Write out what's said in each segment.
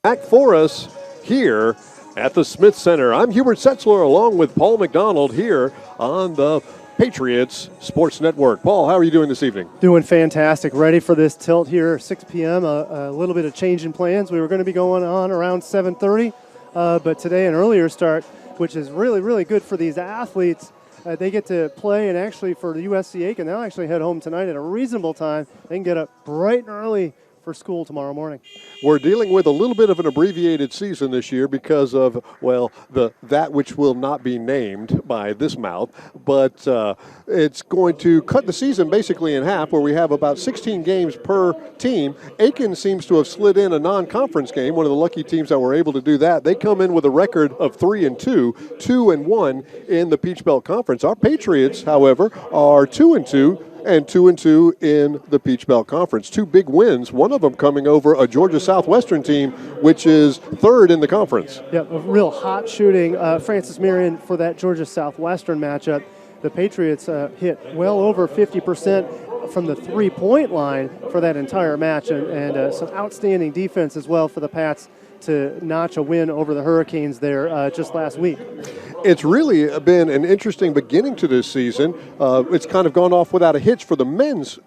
Back for us here at the Smith Center. I'm Hubert Setzler along with Paul McDonald here on the Patriots Sports Network. Paul, how are you doing this evening? Doing fantastic. Ready for this tilt here, 6 p.m. A little bit of change in plans. We were going to be going on around 7:30, but today an earlier start, which is really, really good for these athletes. They get to play, and actually for the USC Aiken, they'll actually head home tonight at a reasonable time. They can get up bright and early for school tomorrow morning. We're dealing with a little bit of an abbreviated season this year because of, well, that which will not be named by this mouth, but it's going to cut the season basically in half, where we have about 16 games per team. Aiken seems to have slid in a non-conference game, one of the lucky teams that were able to do that. They come in with a record of 3-2, 2-1 in the Peach Belt Conference. Our Patriots, however, are 2-2. And 2-2 in the Peach Belt Conference. Two big wins, one of them coming over a Georgia Southwestern team, which is third in the conference. Yep, a real hot shooting. Francis Marion for that Georgia Southwestern matchup. The Patriots hit well over 50% from the three-point line for that entire match, and some outstanding defense as well for the Pats to notch a win over the Hurricanes there just last week. It's really been an interesting beginning to this season. It's kind of gone off without a hitch for the men's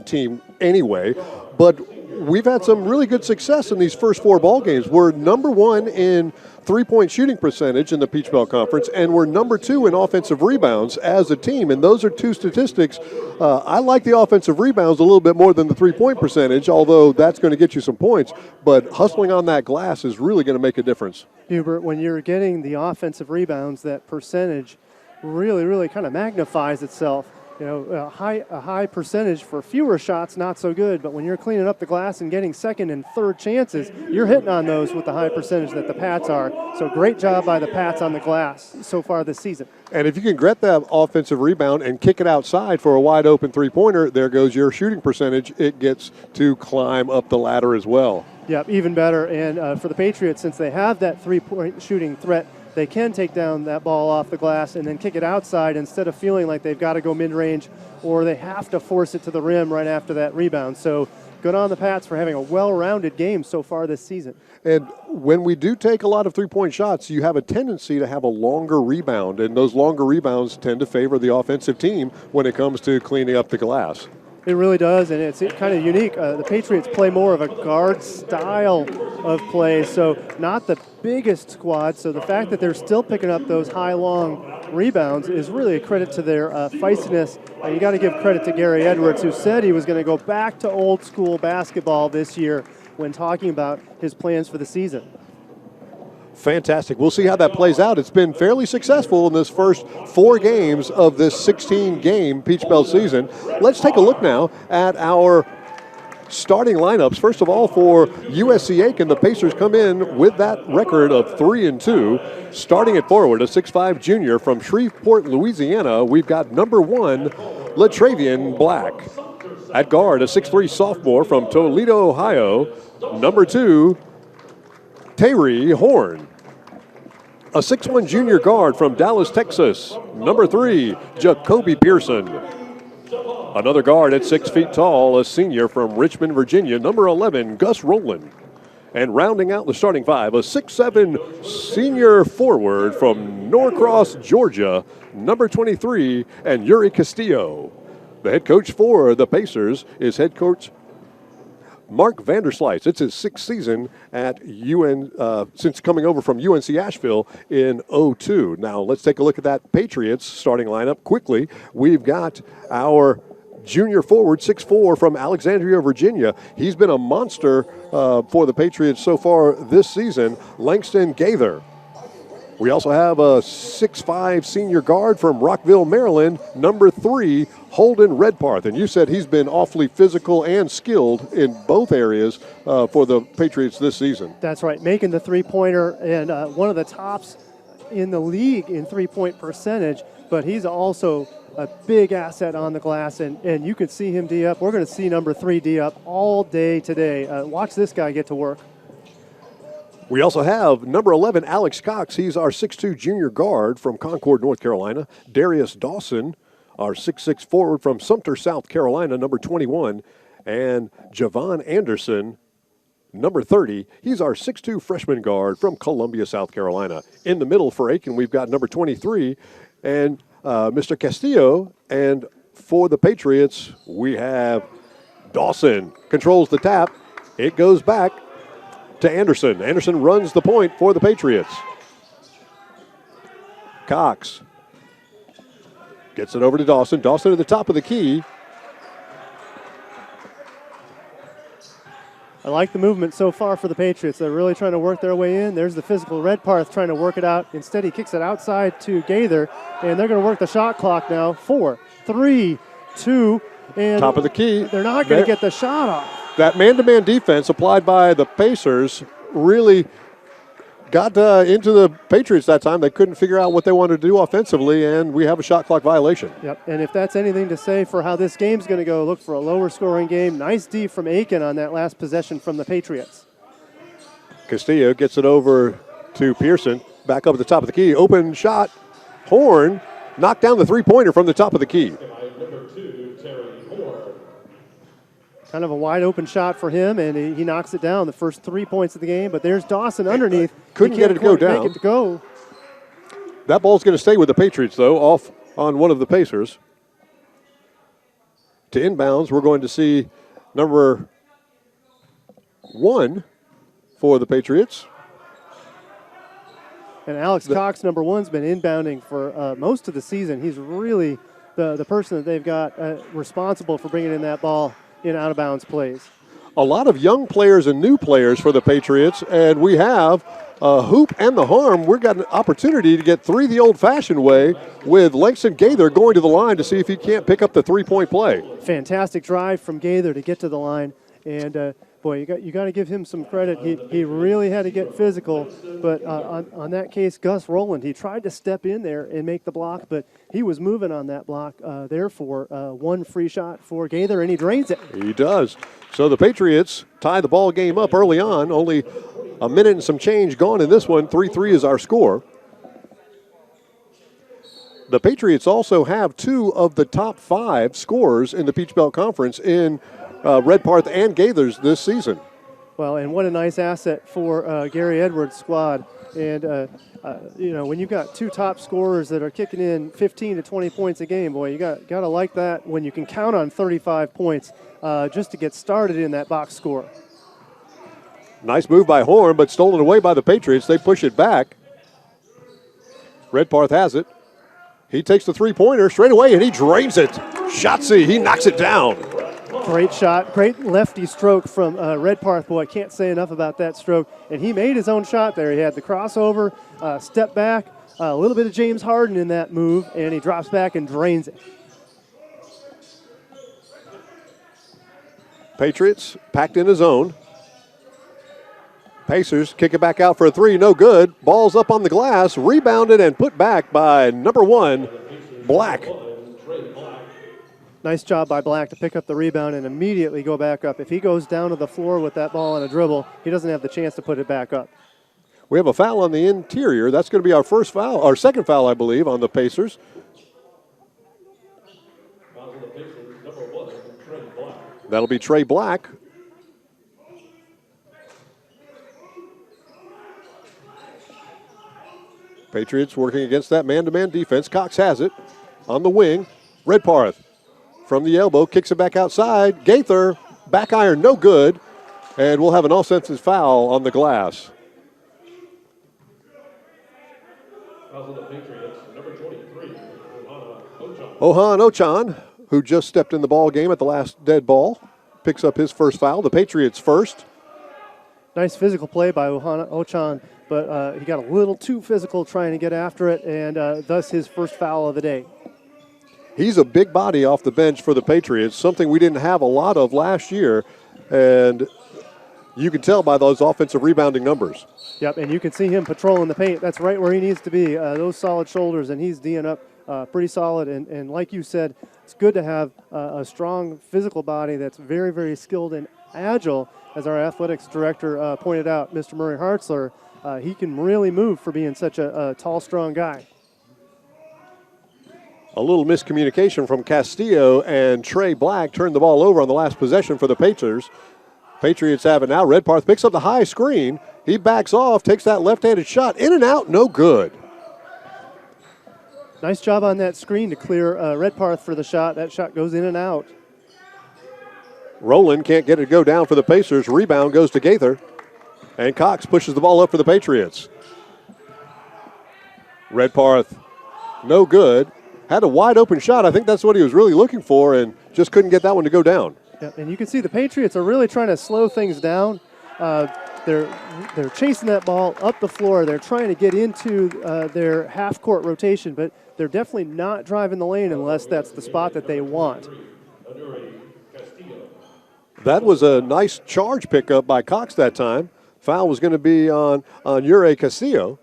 team anyway, but we've had some really good success in these first four ball games. We're number one in three-point shooting percentage in the Peach Belt Conference, and we're number two in offensive rebounds as a team, and those are two statistics. I like the offensive rebounds a little bit more than the three-point percentage, although that's going to get you some points, but hustling on that glass is really going to make a difference. Hubert, when you're getting the offensive rebounds, that percentage really kind of magnifies itself. You know, a high percentage for fewer shots, not so good. But when you're cleaning up the glass and getting second and third chances, you're hitting on those with the high percentage that the Pats are. So great job by the Pats on the glass so far this season. And if you can get that offensive rebound and kick it outside for a wide open three-pointer, there goes your shooting percentage. It gets to climb up the ladder as well. Yep, even better. And for the Patriots, since they have that three-point shooting threat, they can take down that ball off the glass and then kick it outside instead of feeling like they've got to go mid-range or they have to force it to the rim right after that rebound. So good on the Pats for having a well-rounded game so far this season. And when we do take a lot of three-point shots, you have a tendency to have a longer rebound, and those longer rebounds tend to favor the offensive team when it comes to cleaning up the glass. It really does, and it's kind of unique. The Patriots play more of a guard style of play, so not the biggest squad. So the fact that they're still picking up those high, long rebounds is really a credit to their feistiness. You got to give credit to Gary Edwards, who said he was going to go back to old school basketball this year when talking about his plans for the season. Fantastic. We'll see how that plays out. It's been fairly successful in this first four games of this 16-game Peach Belt season. Let's take a look now at our starting lineups. First of all, for USC Aiken, the Pacers come in with that record of 3-2. Starting at forward, a 6'5 junior from Shreveport, Louisiana, we've got number one, LaTravian Black. At guard, a 6'3 sophomore from Toledo, Ohio, number two, Tyree Horn. A 6'1 junior guard from Dallas, Texas, number three, Jacoby Pearson. Another guard at 6 feet tall, a senior from Richmond, Virginia, number 11, Gus Rowland. And rounding out the starting five, a 6'7 senior forward from Norcross, Georgia, number 23, and Yuri Castillo. The head coach for the Pacers is head coach Mark Vanderslice. It's his sixth season at since coming over from UNC Asheville in 2002. Now let's take a look at that Patriots starting lineup quickly. We've got our junior forward, 6'4", from Alexandria, Virginia. He's been a monster for the Patriots so far this season, Langston Gaither. We also have a 6'5 senior guard from Rockville, Maryland, number 3, Holden Redparth. And you said he's been awfully physical and skilled in both areas for the Patriots this season. That's right, making the three-pointer and one of the tops in the league in three-point percentage, but he's also a big asset on the glass, and you can see him D up. We're going to see number 3 D up all day today. Watch this guy get to work. We also have number 11, Alex Cox. He's our 6'2 junior guard from Concord, North Carolina. Darius Dawson, our 6'6 forward from Sumter, South Carolina, number 21. And Javon Anderson, number 30. He's our 6'2 freshman guard from Columbia, South Carolina. In the middle for Aiken, we've got number 23 and Mr. Castillo. And for the Patriots, we have Dawson controls the tap. It goes back to Anderson. Anderson runs the point for the Patriots. Cox gets it over to Dawson. Dawson at the top of the key. I like the movement so far for the Patriots. They're really trying to work their way in. There's the physical Redparth trying to work it out. Instead, he kicks it outside to Gaither, and they're going to work the shot clock now. 4, 3, 2, and top of the key. They're not going to get the shot off. That man-to-man defense applied by the Pacers really got into the Patriots that time. They couldn't figure out what they wanted to do offensively, and we have a shot clock violation. Yep, and if that's anything to say for how this game's going to go, look for a lower scoring game. Nice D from Aiken on that last possession from the Patriots. Castillo gets it over to Pearson. Back up at the top of the key. Open shot. Horn knocked down the three-pointer from the top of the key. Kind of a wide open shot for him, and he knocks it down. The first 3 points of the game, but there's Dawson underneath. Couldn't get it to go down. Make it to go. That ball's going to stay with the Patriots, though, off on one of the Pacers. To inbounds, we're going to see number 1 for the Patriots. And Alex Cox, number 1's been inbounding for most of the season. He's really the person that they've got responsible for bringing in that ball in out-of-bounds plays. A lot of young players and new players for the Patriots, and we have Hoop and the Harm. We've got an opportunity to get 3 the old-fashioned way with Langston Gaither going to the line to see if he can't pick up the three-point play. Fantastic drive from Gaither to get to the line, and boy, you got to give him some credit. He really had to get physical, but on that case, Gus Rowland, he tried to step in there and make the block, but he was moving on that block. Therefore, 1 free shot for Gaither, and he drains it. He does. So the Patriots tie the ball game up early on. Only a minute and some change gone in this one. 3-3 is our score. The Patriots also have 2 of the top 5 scorers in the Peach Belt Conference in Redparth and Gaithers this season. Well, and what a nice asset for Gary Edwards' squad. And, when you've got 2 top scorers that are kicking in 15 to 20 points a game, boy, you got to like that when you can count on 35 points just to get started in that box score. Nice move by Horn, but stolen away by the Patriots. They push it back. Redparth has it. He takes the three-pointer straight away, and he drains it. Shotzi, he knocks it down. Great shot, great lefty stroke from Redparth. Boy, I can't say enough about that stroke. And he made his own shot there. He had the crossover, step back, a little bit of James Harden in that move, and he drops back and drains it. Patriots packed in his zone. Pacers kick it back out for a 3, no good. Ball's up on the glass, rebounded and put back by number 1, Black. Nice job by Black to pick up the rebound and immediately go back up. If he goes down to the floor with that ball on a dribble, he doesn't have the chance to put it back up. We have a foul on the interior. That's going to be our first foul, our second foul, I believe, on the Pacers. That'll be Trey Black. Patriots working against that man-to-man defense. Cox has it on the wing. Redparth from the elbow, kicks it back outside. Gaither, back iron, no good. And we'll have an offensive foul on the glass. Ohan Ochan, who just stepped in the ball game at the last dead ball, picks up his first foul. The Patriots first. Nice physical play by Ohan Ochan, but he got a little too physical trying to get after it, and thus his first foul of the day. He's a big body off the bench for the Patriots, something we didn't have a lot of last year, and you can tell by those offensive rebounding numbers. Yep, and you can see him patrolling the paint. That's right where he needs to be, those solid shoulders, and he's D'ing up pretty solid. And like you said, it's good to have a strong physical body that's very, very skilled and agile. As our athletics director pointed out, Mr. Murray Hartzler, he can really move for being such a tall, strong guy. A little miscommunication from Castillo, and Trey Black turned the ball over on the last possession for the Pacers. Patriots have it now. Redpath picks up the high screen. He backs off, takes that left-handed shot. In and out, no good. Nice job on that screen to clear Redpath for the shot. That shot goes in and out. Rowland can't get it to go down for the Pacers. Rebound goes to Gaither. And Cox pushes the ball up for the Patriots. Redpath, no good. Had a wide open shot. I think that's what he was really looking for and just couldn't get that one to go down. Yeah, and you can see the Patriots are really trying to slow things down. They're chasing that ball up the floor. They're trying to get into their half-court rotation, but they're definitely not driving the lane unless that's the spot that they want. That was a nice charge pickup by Cox that time. Foul was going to be on Ure Castillo.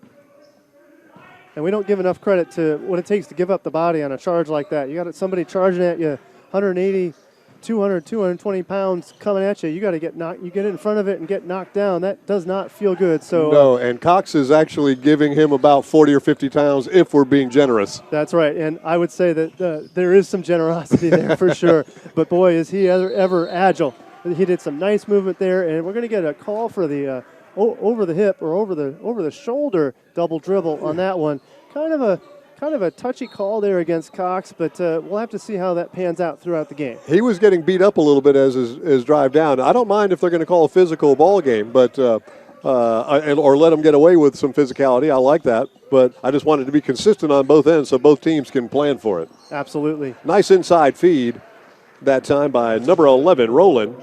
And we don't give enough credit to what it takes to give up the body on a charge like that. You got somebody charging at you, 180, 200, 220 pounds coming at you. You got to get knocked. You get in front of it and get knocked down. That does not feel good. So no, and Cox is actually giving him about 40 or 50 pounds if we're being generous. That's right, and I would say that there is some generosity there for sure. But boy, is he ever agile. He did some nice movement there, and we're going to get a call for the over the hip or over the shoulder double dribble on that one. Kind of a touchy call there against Cox, but we'll have to see how that pans out throughout the game. He was getting beat up a little bit as his drive down. I don't mind if they're going to call a physical ball game, but or let them get away with some physicality. I like that, but I just wanted to be consistent on both ends so both teams can plan for it. Absolutely. Nice inside feed that time by number 11, Rowland.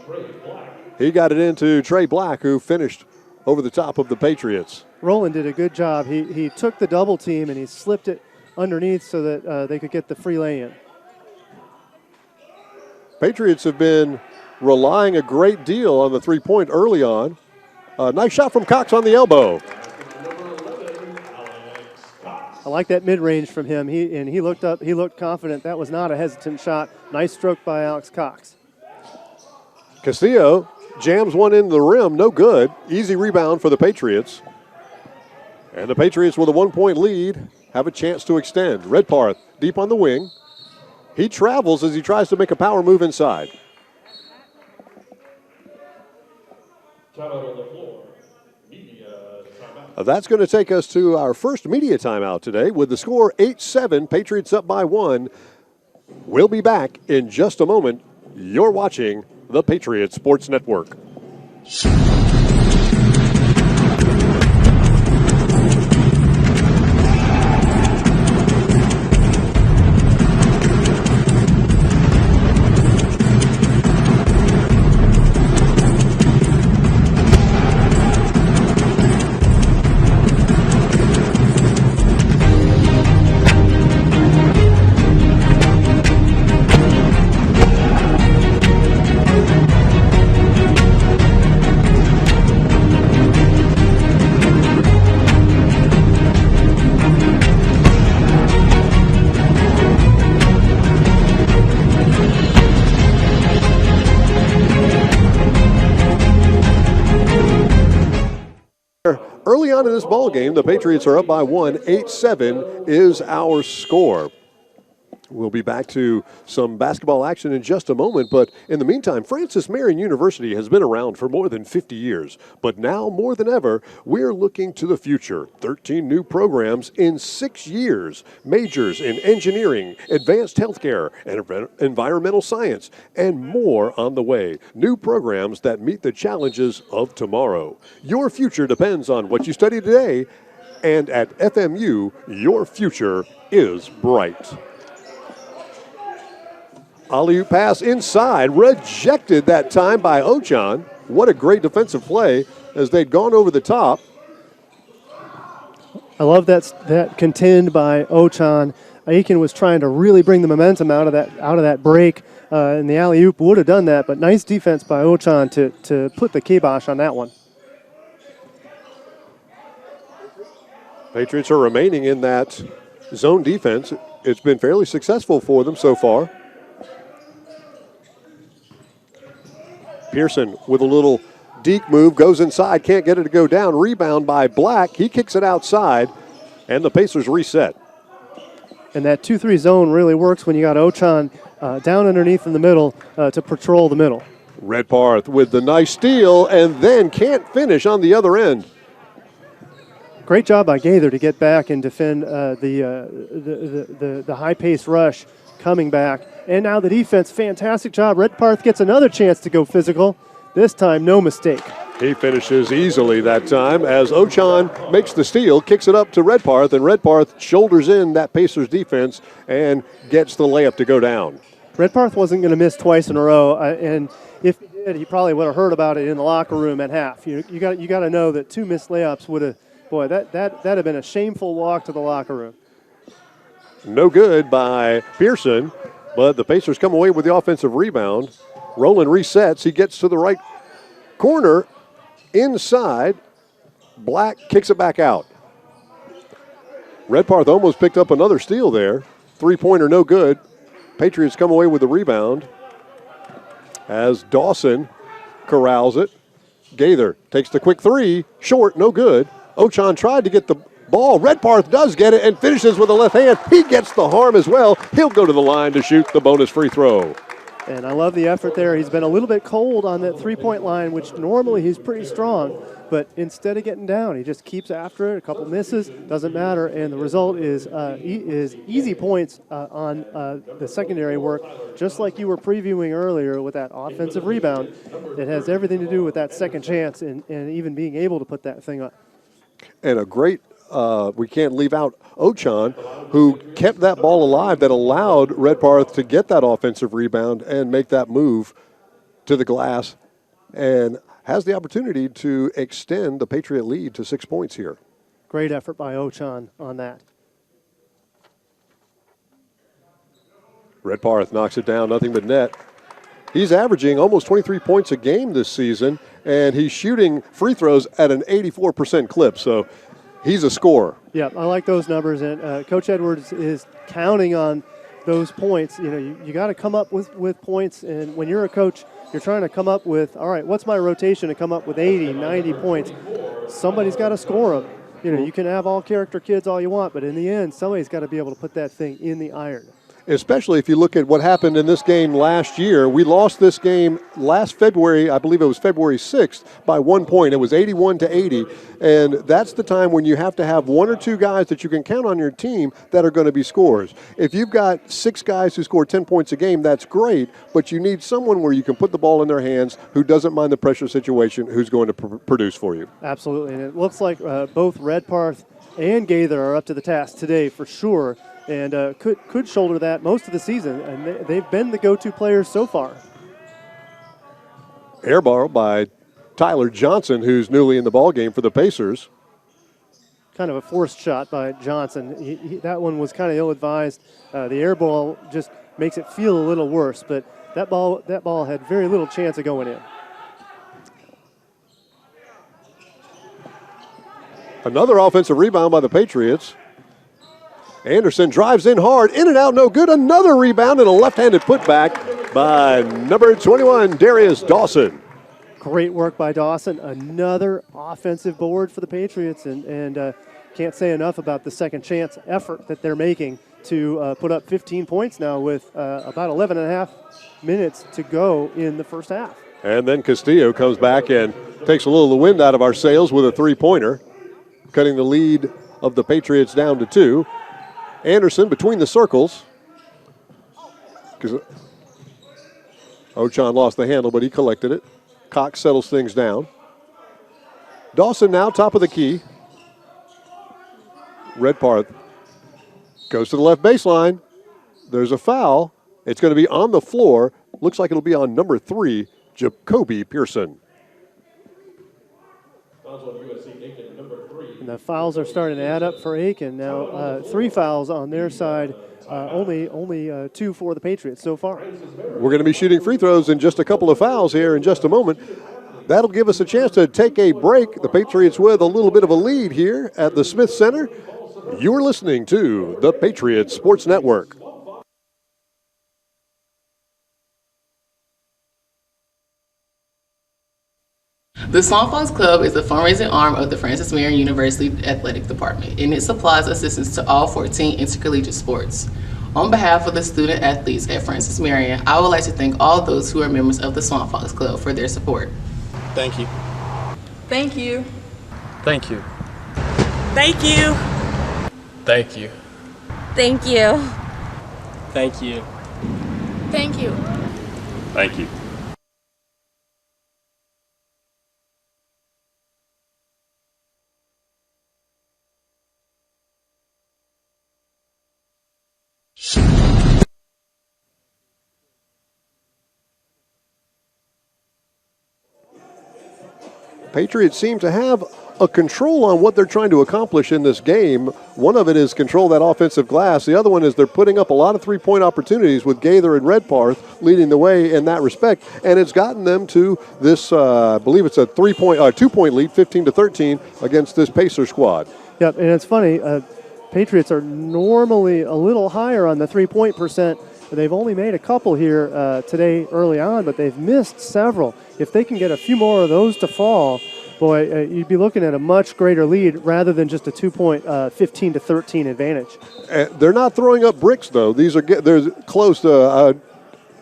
He got it into Trey Black, who finished over the top of the Patriots. Rowland did a good job. He took the double team and he slipped it underneath so that they could get the free lay-in. Patriots have been relying a great deal on the three-point early on. Nice shot from Cox on the elbow. I like that mid-range from him. He looked up. He looked confident. That was not a hesitant shot. Nice stroke by Alex Cox. Castillo jams one into the rim. No good. Easy rebound for the Patriots. And the Patriots with a 1-point lead have a chance to extend. Redpath deep on the wing. He travels as he tries to make a power move inside. That's going to take us to our first media timeout today with the score 8-7, Patriots up by 1. We'll be back in just a moment. You're watching the Patriot Sports Network. Early on in this ball game, the Patriots are up by 1. 8-7 is our score. We'll be back to some basketball action in just a moment, but in the meantime, Francis Marion University has been around for more than 50 years. But now, more than ever, we're looking to the future. 13 new programs in 6 years. Majors in engineering, advanced healthcare, and environmental science, and more on the way. New programs that meet the challenges of tomorrow. Your future depends on what you study today, and at FMU, your future is bright. Alley-oop pass inside, rejected that time by Ochan. What a great defensive play as they'd gone over the top. I love that contend by Ochan. Aiken was trying to really bring the momentum out of that break, and the alley-oop would have done that, but nice defense by Ochan to put the kibosh on that one. Patriots are remaining in that zone defense. It's been fairly successful for them so far. Pearson with a little deke move, goes inside, can't get it to go down. Rebound by Black. He kicks it outside, and the Pacers reset. And that 2-3 zone really works when you got Ochan down underneath in the middle to patrol the middle. Redparth with the nice steal and then can't finish on the other end. Great job by Gaither to get back and defend the high-paced rush coming back. And now the defense, fantastic job. Redparth gets another chance to go physical. This time, no mistake. He finishes easily that time as Ochan makes the steal, kicks it up to Redparth, and Redparth shoulders in that Pacers defense and gets the layup to go down. Redparth wasn't going to miss twice in a row, and if he did, he probably would have heard about it in the locker room at half. You got to know that 2 missed layups would have, boy, that'd have been a shameful walk to the locker room. No good by Pearson, but the Pacers come away with the offensive rebound. Rowland resets. He gets to the right corner inside. Black kicks it back out. Redparth almost picked up another steal there. 3-pointer no good. Patriots come away with the rebound as Dawson corrals it. Gaither takes the quick 3. Short, no good. Ochan tried to get the ball. Redparth does get it and finishes with the left hand. He gets the harm as well. He'll go to the line to shoot the bonus free throw. And I love the effort there. He's been a little bit cold on that three-point line, which normally he's pretty strong. But instead of getting down, he just keeps after it. A couple misses, doesn't matter. And the result is easy points on the secondary work, just like you were previewing earlier with that offensive rebound. It has everything to do with that second chance and even being able to put that thing up. And a great we can't leave out Ochan, who kept that ball alive that allowed Redparth to get that offensive rebound and make that move to the glass and has the opportunity to extend the Patriot lead to 6 points here. Great effort by Ochan on that. Redparth knocks it down, nothing but net. He's averaging almost 23 points a game this season, and he's shooting free throws at an 84% clip, so he's a scorer. Yeah, I like those numbers, and Coach Edwards is counting on those points. You know, you got to come up with points, and when you're a coach, you're trying to come up with, all right, what's my rotation to come up with 80, 90 points? Somebody's got to score them. You know, you can have all character kids all you want, but in the end, somebody's got to be able to put that thing in the iron. Especially if you look at what happened in this game last year. We lost this game last February, I believe it was February 6th, by 1 point. It was 81-80, and that's the time when you have to have 1 or 2 guys that you can count on your team that are going to be scorers. If you've got 6 guys who score 10 points a game, that's great, but you need someone where you can put the ball in their hands who doesn't mind the pressure situation, who's going to produce for you. Absolutely, and it looks like both Redparth and Gaither are up to the task today for sure. And could shoulder that most of the season, and they've been the go-to players so far. Air ball by Tyler Johnson, who's newly in the ball game for the Pacers. Kind of a forced shot by Johnson. That one was kind of ill-advised. The air ball just makes it feel a little worse, but that ball had very little chance of going in. Another offensive rebound by the Patriots. Anderson drives in hard, in and out, no good. Another rebound and a left-handed putback by number 21, Darius Dawson. Great work by Dawson. Another offensive board for the Patriots, and can't say enough about the second chance effort that they're making to put up 15 points now with about 11 and a half minutes to go in the first half. And then Castillo comes back and takes a little of the wind out of our sails with a three-pointer, cutting the lead of the Patriots down to 2. Anderson between the circles. Ochan lost the handle, but he collected it. Cox settles things down. Dawson now top of the key. Redparth goes to the left baseline. There's a foul. It's going to be on the floor. Looks like it'll be on number 3, Jacoby Pearson. USC Aiken, number 3. And the fouls are starting to add up for Aiken. Now 3 fouls on their side, only 2 for the Patriots so far. We're going to be shooting free throws in just a couple of fouls here in just a moment. That'll give us a chance to take a break. The Patriots with a little bit of a lead here at the Smith Center. You're listening to the Patriots Sports Network. The Small Funds Club is the fundraising arm of the Francis Marion University Athletic Department, and it supplies assistance to all 14 intercollegiate sports. On behalf of the student athletes at Francis Marion, I would like to thank all those who are members of the Swamp Fox Club for their support. Thank you. Thank you. Thank you. Thank you. Thank you. Thank you. Thank you. Thank you. Thank you. Patriots seem to have a control on what they're trying to accomplish in this game. One of it is control that offensive glass. The other one is they're putting up a lot of three-point opportunities with Gaither and Redparth leading the way in that respect, and it's gotten them to this, I believe it's a 2-point lead, 15-13 against this Pacer squad. Yep, and it's funny, Patriots are normally a little higher on the three-point percent. They've only made a couple here today early on, but they've missed several. If they can get a few more of those to fall, boy, you'd be looking at a much greater lead rather than just a 2-point 15-13 advantage. They're not throwing up bricks, though. They're close to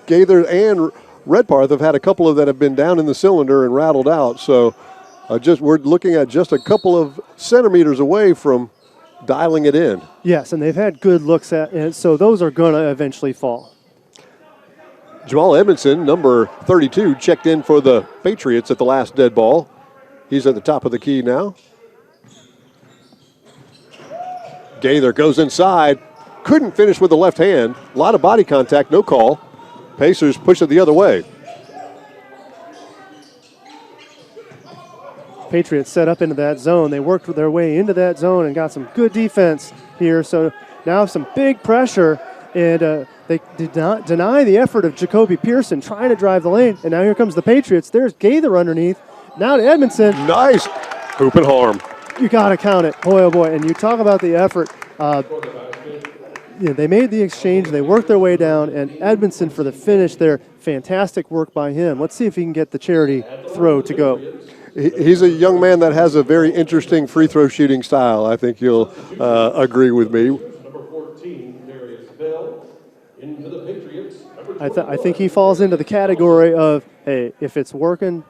Gaither and Redparth have had a couple of that have been down in the cylinder and rattled out. So we're looking at just a couple of centimeters away from dialing it in. Yes, and they've had good looks at it, so those are going to eventually fall. Jamal Edmondson, number 32, checked in for the Patriots at the last dead ball. He's at the top of the key now. Gaither goes inside. Couldn't finish with the left hand. A lot of body contact, no call. Pacers push it the other way. Patriots set up into that zone. They worked their way into that zone and got some good defense here. So now some big pressure, and they did not deny the effort of Jacoby Pearson trying to drive the lane. And now here comes the Patriots. There's Gaither underneath. Now to Edmondson. Nice. Hoop and harm. You got to count it. Boy, oh boy. And you talk about the effort. They made the exchange. They worked their way down. And Edmondson for the finish there. Fantastic work by him. Let's see if he can get the charity throw to go. He's a young man that has a very interesting free throw shooting style. I think you'll agree with me. Number 14, Darius Bell, into the Patriots. I think he falls into the category of, hey, if it's working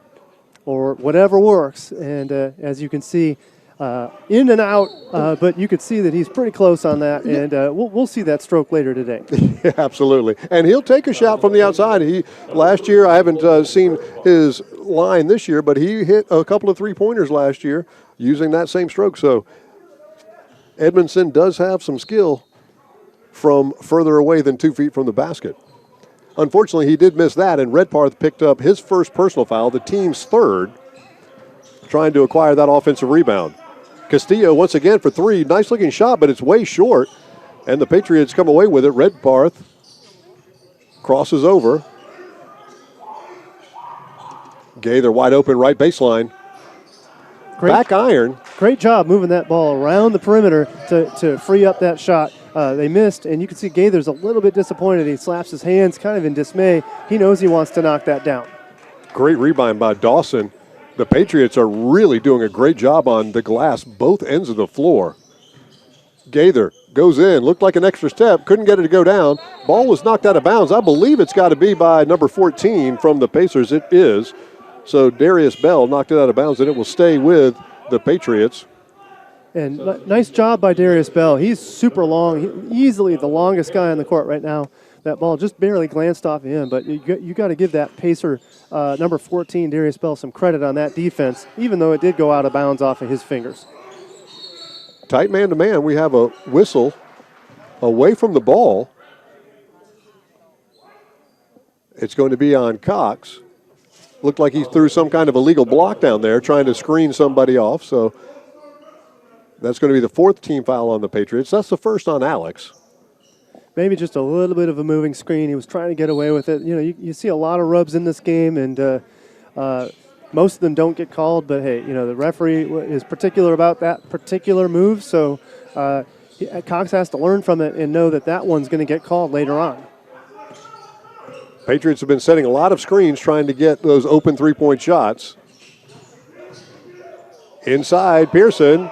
or whatever works. And as you can see, in and out, but you could see that he's pretty close on that, and we'll see that stroke later today. Yeah, absolutely. And he'll take a shot from the outside. Last year, I haven't seen his line this year, but he hit a couple of three-pointers last year using that same stroke. So Edmondson does have some skill from further away than 2 feet from the basket. Unfortunately, he did miss that, and Redparth picked up his first personal foul, the team's third, trying to acquire that offensive rebound. Castillo once again for three. Nice-looking shot, but it's way short, and the Patriots come away with it. Redparth crosses over. Gaither wide open right baseline. Back iron. Great job moving that ball around the perimeter to free up that shot. They missed, and you can see Gaither's a little bit disappointed. He slaps his hands kind of in dismay. He knows he wants to knock that down. Great rebound by Dawson. The Patriots are really doing a great job on the glass, both ends of the floor. Gaither goes in, looked like an extra step, couldn't get it to go down. Ball was knocked out of bounds. I believe it's got to be by number 14 from the Pacers. It is. So Darius Bell knocked it out of bounds, and it will stay with the Patriots. And nice job by Darius Bell. He's super long, easily the longest guy on the court right now. That ball just barely glanced off of him, but you got to give that Pacer number 14, Darius Bell, some credit on that defense, even though it did go out of bounds off of his fingers. Tight man-to-man. We have a whistle away from the ball. It's going to be on Cox. Looked like he threw some kind of illegal block down there trying to screen somebody off. So that's going to be the fourth team foul on the Patriots. That's the first on Alex. Maybe just a little bit of a moving screen. He was trying to get away with it. You know, you see a lot of rubs in this game, and most of them don't get called. But, hey, you know, the referee is particular about that particular move. So Cox has to learn from it and know that that one's going to get called later on. Patriots have been setting a lot of screens trying to get those open three-point shots. Inside, Pearson.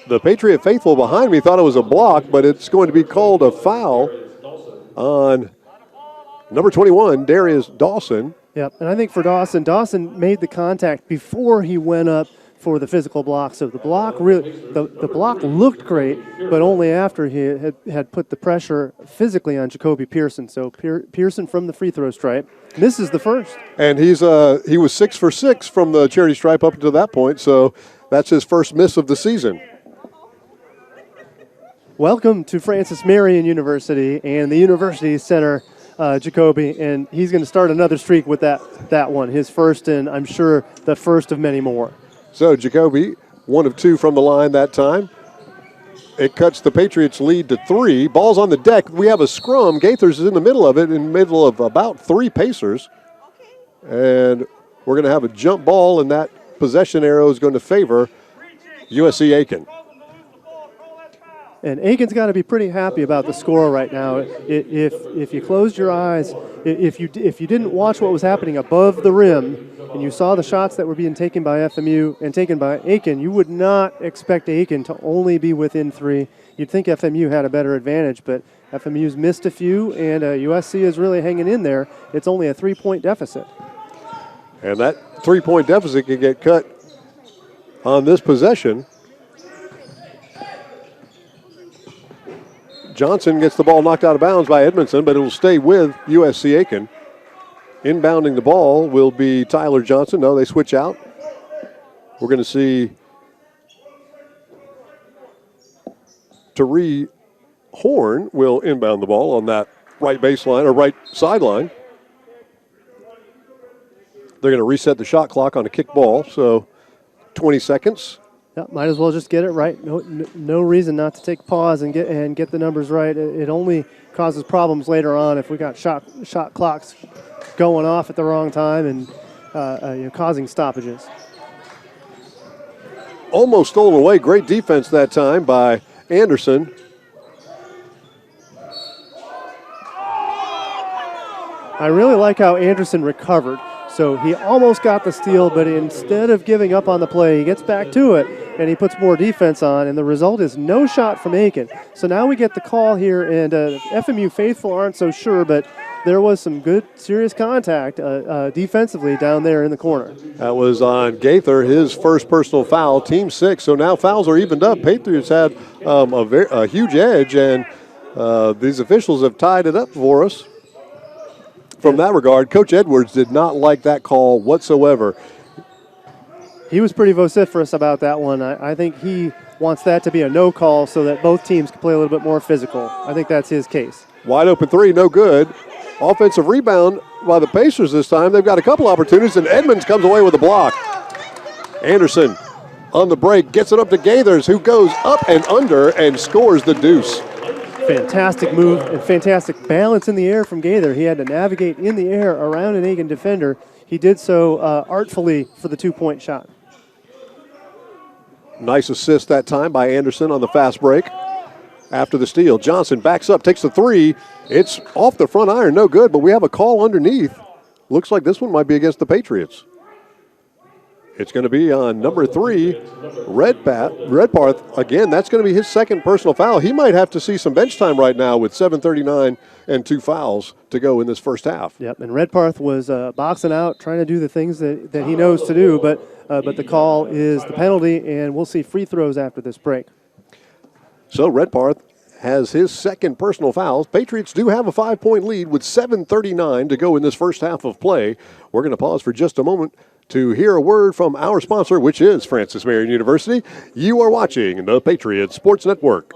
The Patriot faithful behind me thought it was a block, but it's going to be called a foul on number 21, Darius Dawson. Yep, and I think for Dawson made the contact before he went up for the physical block. So the block the block looked great, but only after he had put the pressure physically on Jacoby Pearson. So Pearson from the free throw stripe misses the first. And he was 6 for 6 from the charity stripe up until that point. So that's his first miss of the season. Welcome to Francis Marion University and the University Center, Jacoby, and he's going to start another streak with that one, his first, and I'm sure the first of many more. So Jacoby, 1 of 2 from the line that time. It cuts the Patriots' lead to 3. Ball's on the deck. We have a scrum. Gaithers is in the middle of it, in the middle of about 3 Pacers. And we're going to have a jump ball, and that possession arrow is going to favor USC Aiken. And Aiken's got to be pretty happy about the score right now. If you closed your eyes, if you didn't watch what was happening above the rim, and you saw the shots that were being taken by FMU and taken by Aiken, you would not expect Aiken to only be within 3. You'd think FMU had a better advantage, but FMU's missed a few, and USC is really hanging in there. It's only a 3-point deficit. And that 3-point deficit can get cut on this possession. Johnson gets the ball knocked out of bounds by Edmondson, but it will stay with USC Aiken. Inbounding the ball will be Tyler Johnson. No, they switch out. We're going to see Tari Horn will inbound the ball on that right baseline or right sideline. They're going to reset the shot clock on a kick ball, so 20 seconds. Yeah, might as well just get it right. No reason not to take pause and get the numbers right. It only causes problems later on if we got shot clocks going off at the wrong time and causing stoppages. Almost stolen away. Great defense that time by Anderson. I really like how Anderson recovered. So he almost got the steal, but instead of giving up on the play, he gets back to it, and he puts more defense on, and the result is no shot from Aiken. So now we get the call here, and FMU faithful aren't so sure, but there was some good, serious contact defensively down there in the corner. That was on Gaither, his first personal foul, team 6. So now fouls are evened up. Patriots had a huge edge, and these officials have tied it up for us. From that regard, Coach Edwards did not like that call whatsoever. He was pretty vociferous about that one. I think he wants that to be a no call so that both teams can play a little bit more physical. I think that's his case. Wide open 3, no good. Offensive rebound by the Pacers this time. They've got a couple opportunities, and Edmonds comes away with a block. Anderson on the break gets it up to Gaithers, who goes up and under and scores the deuce. Fantastic move and fantastic balance in the air from Gaither. He had to navigate in the air around an Aiken defender. He did so artfully for the 2-point shot. Nice assist that time by Anderson on the fast break. After the steal, Johnson backs up, takes the 3. It's off the front iron, no good, but we have a call underneath. Looks like this one might be against the Patriots. It's going to be on number 3, Redpath. Again, that's going to be his second personal foul. He might have to see some bench time right now with 7:39 and 2 fouls to go in this first half. Yep, and Redpath was boxing out, trying to do the things that he knows to do, but the call is the penalty, and we'll see free throws after this break. So Redpath has his second personal foul. Patriots do have a 5-point lead with 7:39 to go in this first half of play. We're going to pause for just a moment to hear a word from our sponsor, which is Francis Marion University. You are watching the Patriots Sports Network.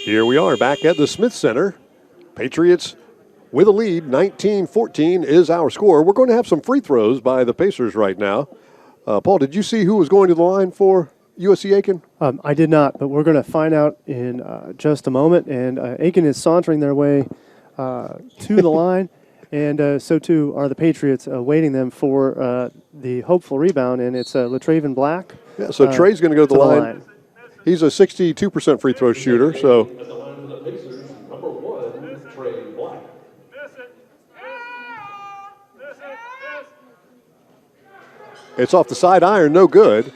Here we are back at the Smith Center. Patriots with a lead, 19-14 is our score. We're going to have some free throws by the Pacers right now. Paul, did you see who was going to the line for USC Aiken? I did not, but we're going to find out in just a moment. And Aiken is sauntering their way to the line, and so too are the Patriots, waiting them for the hopeful rebound, and it's Latraven Black. Yeah, so Trey's going to go to the line. He's a 62% free throw shooter, so At the line for the Pacers, number 1, Trey Black. it's off the side iron, no good.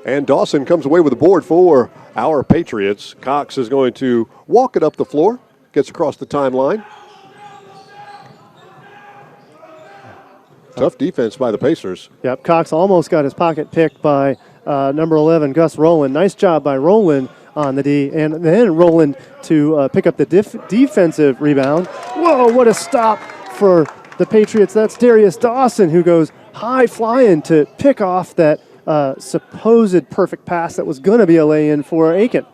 And Dawson comes away with a board for our Patriots. Cox is going to walk it up the floor, gets across the timeline. Tough defense by the Pacers. Yep, Cox almost got his pocket picked by number 11, Gus Rowland. Nice job by Rowland on the D, and then Rowland to pick up the defensive rebound. Whoa, what a stop for the Patriots. That's Darius Dawson, who goes high flying to pick off that supposed perfect pass that was going to be a lay-in for Aiken.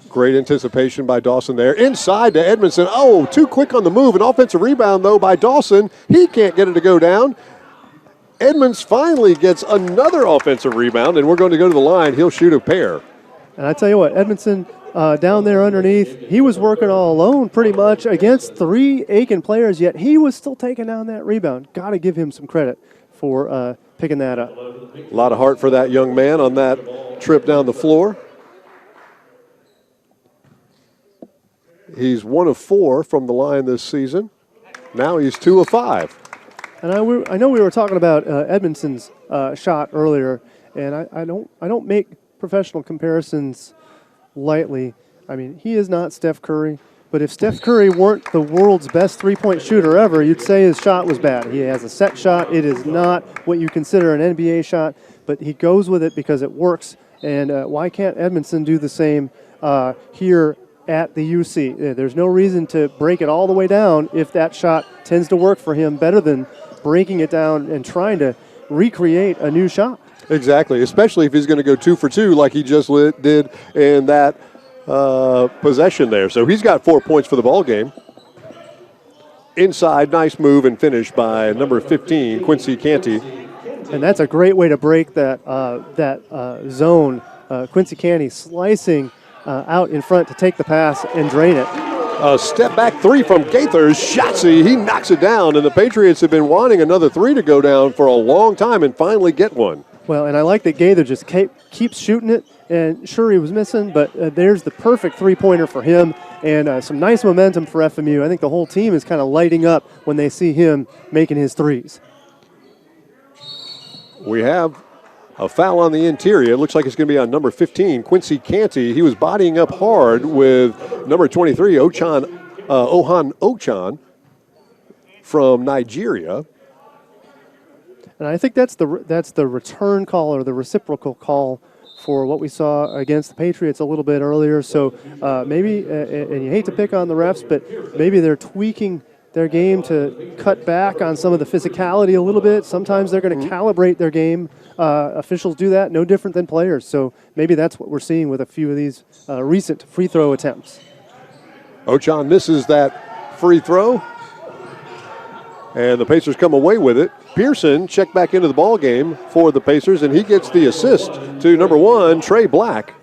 Great anticipation by Dawson there. Inside to Edmondson. Oh, too quick on the move. An offensive rebound, though, by Dawson. He can't get it to go down. Edmonds finally gets another offensive rebound, and we're going to go to the line. He'll shoot a pair. And I tell you what, Edmondson down there underneath, he was working all alone pretty much against 3 Aiken players, yet he was still taking down that rebound. Got to give him some credit for picking that up. A lot of heart for that young man on that trip down the floor. He's 1 of 4 from the line this season. Now he's 2 of 5. And I know we were talking about Edmondson's shot earlier, and I don't make professional comparisons lightly. I mean, he is not Steph Curry, but if Steph Curry weren't the world's best three-point shooter ever, you'd say his shot was bad. He has a set shot. It is not what you consider an NBA shot, but he goes with it because it works. And why can't Edmondson do the same here at the UC? There's no reason to break it all the way down if that shot tends to work for him better than breaking it down and trying to recreate a new shot. Exactly, especially if he's going to go 2 for 2 like he just did in that possession there. So he's got 4 points for the ball game. Inside, nice move and finish by number 15, Quincy Canty. And that's a great way to break that zone. Quincy Canty slicing out in front to take the pass and drain it. A step back 3 from Gaithers. Shotsy, he knocks it down, and the Patriots have been wanting another 3 to go down for a long time and finally get one. Well, and I like that Gaither just keeps shooting it, and sure he was missing, but there's the perfect three-pointer for him, and some nice momentum for FMU. I think the whole team is kind of lighting up when they see him making his threes. We have a foul on the interior. It looks like it's going to be on number 15, Quincy Canty. He was bodying up hard with number 23, Ohan Ochan from Nigeria. And I think that's the return call or the reciprocal call for what we saw against the Patriots a little bit earlier. So maybe, and you hate to pick on the refs, but maybe they're tweaking their game to cut back on some of the physicality a little bit. Sometimes they're going to calibrate their game. Officials do that, no different than players. So maybe that's what we're seeing with a few of these recent free throw attempts. Ochan misses that free throw, and the Pacers come away with it. Pearson checked back into the ball game for the Pacers, and he gets the assist to number 1, Trey Black.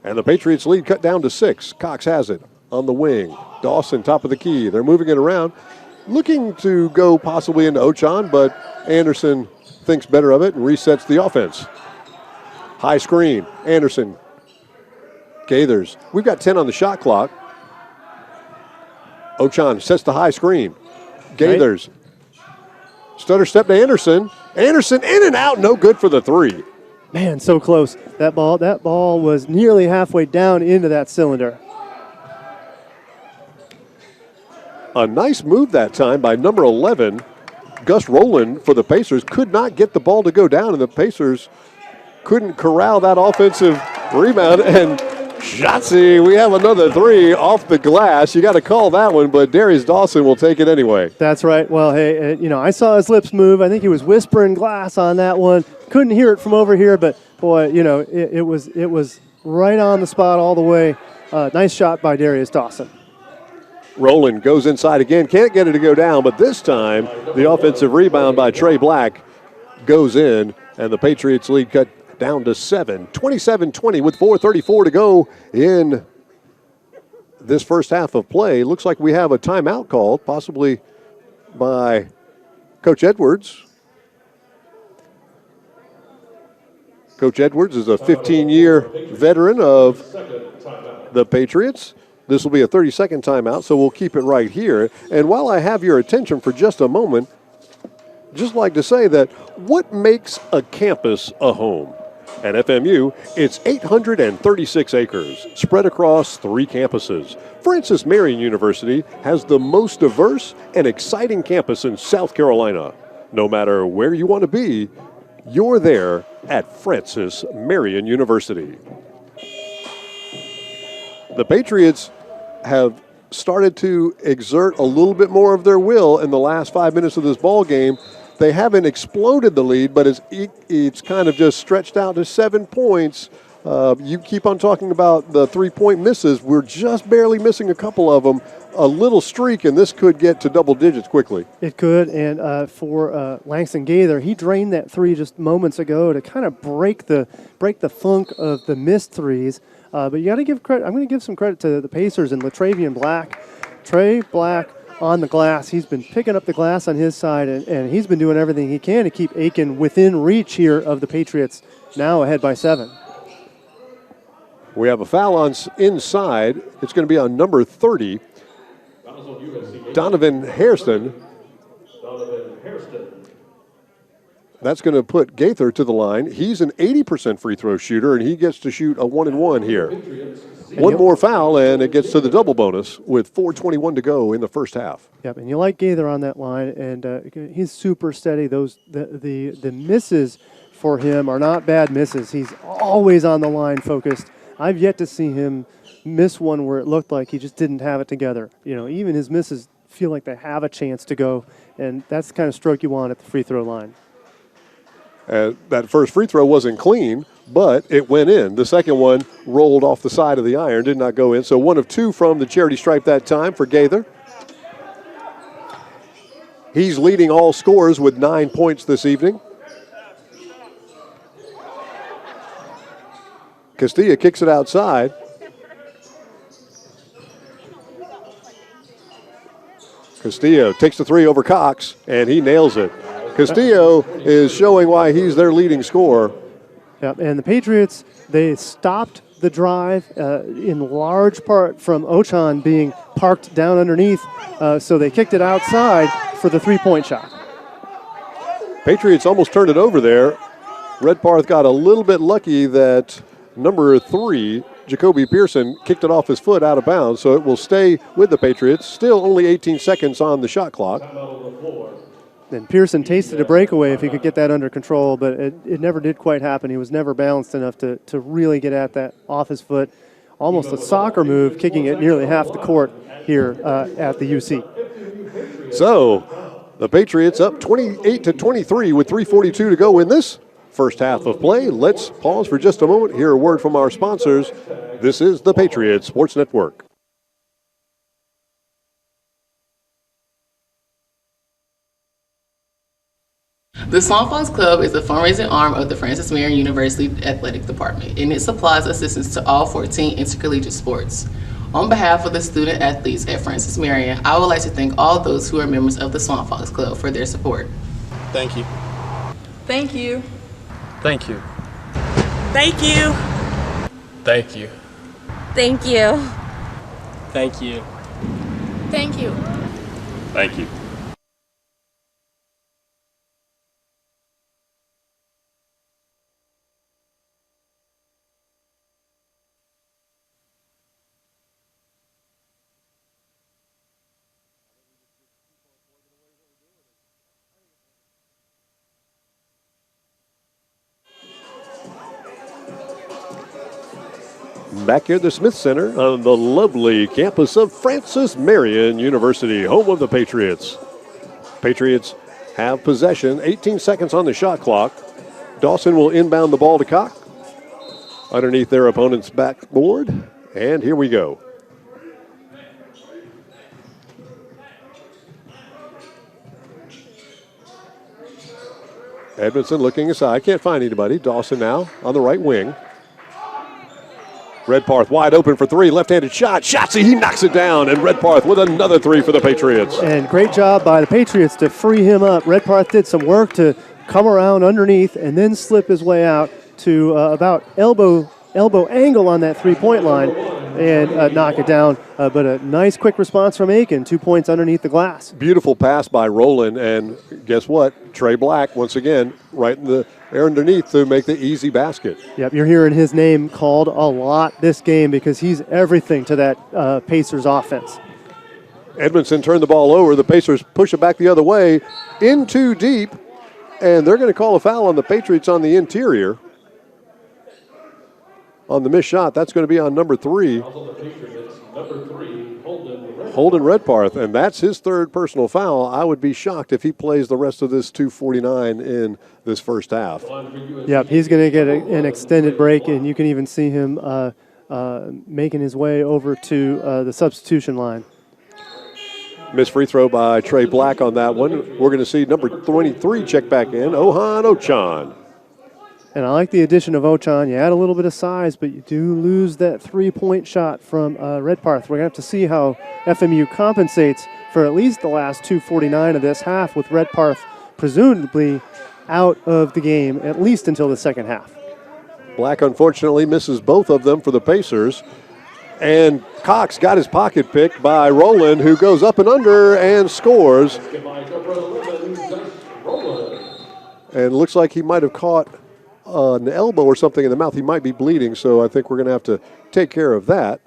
And the Patriots lead cut down to 6. Cox has it on the wing. Dawson, top of the key. They're moving it around, looking to go possibly into Ochan, but Anderson thinks better of it and resets the offense. High screen. Anderson. Gaithers. We've got 10 on the shot clock. Ochan sets the high screen. Gaithers. Right. Stutter step to Anderson. Anderson in and out, no good for the 3. Man, so close. That ball was nearly halfway down into that cylinder. A nice move that time by number 11, Gus Rowland for the Pacers. Could not get the ball to go down, and the Pacers couldn't corral that offensive rebound. And Shotsy, we have another 3 off the glass. You got to call that one, but Darius Dawson will take it anyway. That's right. Well, hey, I saw his lips move. I think he was whispering glass on that one. Couldn't hear it from over here, but boy, it was right on the spot all the way. Nice shot by Darius Dawson. Rowland goes inside again. Can't get it to go down, but this time the offensive rebound by Trey Black goes in, and the Patriots lead cut down to 7. 27-20 with 4:34 to go in this first half of play. Looks like we have a timeout called, possibly by Coach Edwards. Coach Edwards is a 15-year veteran of the Patriots. This will be a 30-second timeout, so we'll keep it right here. And while I have your attention for just a moment, just like to say that what makes a campus a home? At FMU, it's 836 acres spread across 3 campuses. Francis Marion University has the most diverse and exciting campus in South Carolina. No matter where you want to be, you're there at Francis Marion University. The Patriots have started to exert a little bit more of their will in the last 5 minutes of this ball game. They haven't exploded the lead, but it's kind of just stretched out to 7 points. You keep on talking about the 3-point misses. We're just barely missing a couple of them. A little streak, and this could get to double digits quickly. It could, and for Langston Gaither, he drained that 3 just moments ago to kind of break the funk of the missed threes. But you got to give credit. I'm going to give some credit to the Pacers and Latravian Black. Trey Black on the glass. He's been picking up the glass on his side, and he's been doing everything he can to keep Aiken within reach here of the Patriots, now ahead by 7. We have a foul on inside. It's going to be on number 30, Donovan Hairston. That's going to put Gaither to the line. He's an 80% free throw shooter, and he gets to shoot a 1-and-1 here. One more foul, and it gets to the double bonus with 4:21 to go in the first half. Yep, and you like Gaither on that line, and he's super steady. The misses for him are not bad misses. He's always on the line focused. I've yet to see him miss one where it looked like he just didn't have it together. You know, even his misses feel like they have a chance to go, and that's the kind of stroke you want at the free throw line. That first free throw wasn't clean, but it went in. The second one rolled off the side of the iron, did not go in. So 1 of 2 from the charity stripe that time for Gaither. He's leading all scorers with 9 points this evening. Castilla kicks it outside. Castillo takes the 3 over Cox, and he nails it. Castillo is showing why he's their leading scorer. Yep, and the Patriots, they stopped the drive in large part from Ochan being parked down underneath, so they kicked it outside for the 3-point shot. Patriots almost turned it over there. Redparth got a little bit lucky that number 3, Jacoby Pearson, kicked it off his foot out of bounds, so it will stay with the Patriots. Still only 18 seconds on the shot clock. And Pearson tasted a breakaway if he could get that under control, but it never did quite happen. He was never balanced enough to really get at that off his foot. Almost a soccer move, kicking it nearly half the court here at the UC. So the Patriots up 28-23 with 3:42 to go in this first half of play. Let's pause for just a moment, hear a word from our sponsors. This is the Patriots Sports Network. The Swan Fox Club is the fundraising arm of the Francis Marion University Athletic Department, and it supplies assistance to all 14 intercollegiate sports. On behalf of the student athletes at Francis Marion, I would like to thank all those who are members of the Swan Fox Club for their support. Thank you. Thank you. Thank you. Thank you. Thank you. Thank you. Thank you. Thank you. Thank you. Back here at the Smith Center on the lovely campus of Francis Marion University, home of the Patriots. Patriots have possession, 18 seconds on the shot clock. Dawson will inbound the ball to Cox. underneath their opponent's backboard. And here we go. Edmondson looking aside. Can't find anybody. Dawson now on the right wing. Redparth wide open for three. Left-handed shot. Shotzi, he knocks it down. And Redparth with another three for the Patriots. And great job by the Patriots to free him up. Redparth did some work to come around underneath and then slip his way out to about elbow angle on that three-point line and knock it down. But a nice quick response from Aiken. 2 points underneath the glass. Beautiful pass by Rowland. And guess what? Trey Black, once again, right in the air underneath to make the easy basket. Yep, you're hearing his name called a lot this game because he's everything to that Pacers offense. Edmondson turned the ball over. The Pacers push it back the other way. In too deep. And they're going to call a foul on the Patriots on the interior. On the missed shot, that's going to be on number 3. Holden Redparth, and that's his third personal foul. I would be shocked if he plays the rest of this 2:49 in this first half. Yep, he's going to get an extended break, and you can even see him making his way over to the substitution line. Missed free throw by Trey Black on that one. We're going to see number 23 check back in, Ohan Ochan. And I like the addition of Ochan. You add a little bit of size, but you do lose that three-point shot from Redparth. We're going to have to see how FMU compensates for at least the last 2:49 of this half, with Redparth presumably out of the game at least until the second half. Black, unfortunately, misses both of them for the Pacers. And Cox got his pocket picked by Rowland, who goes up and under and scores. And looks like he might have caught an elbow or something in the mouth. He might be bleeding, so I think we're going to have to take care of that.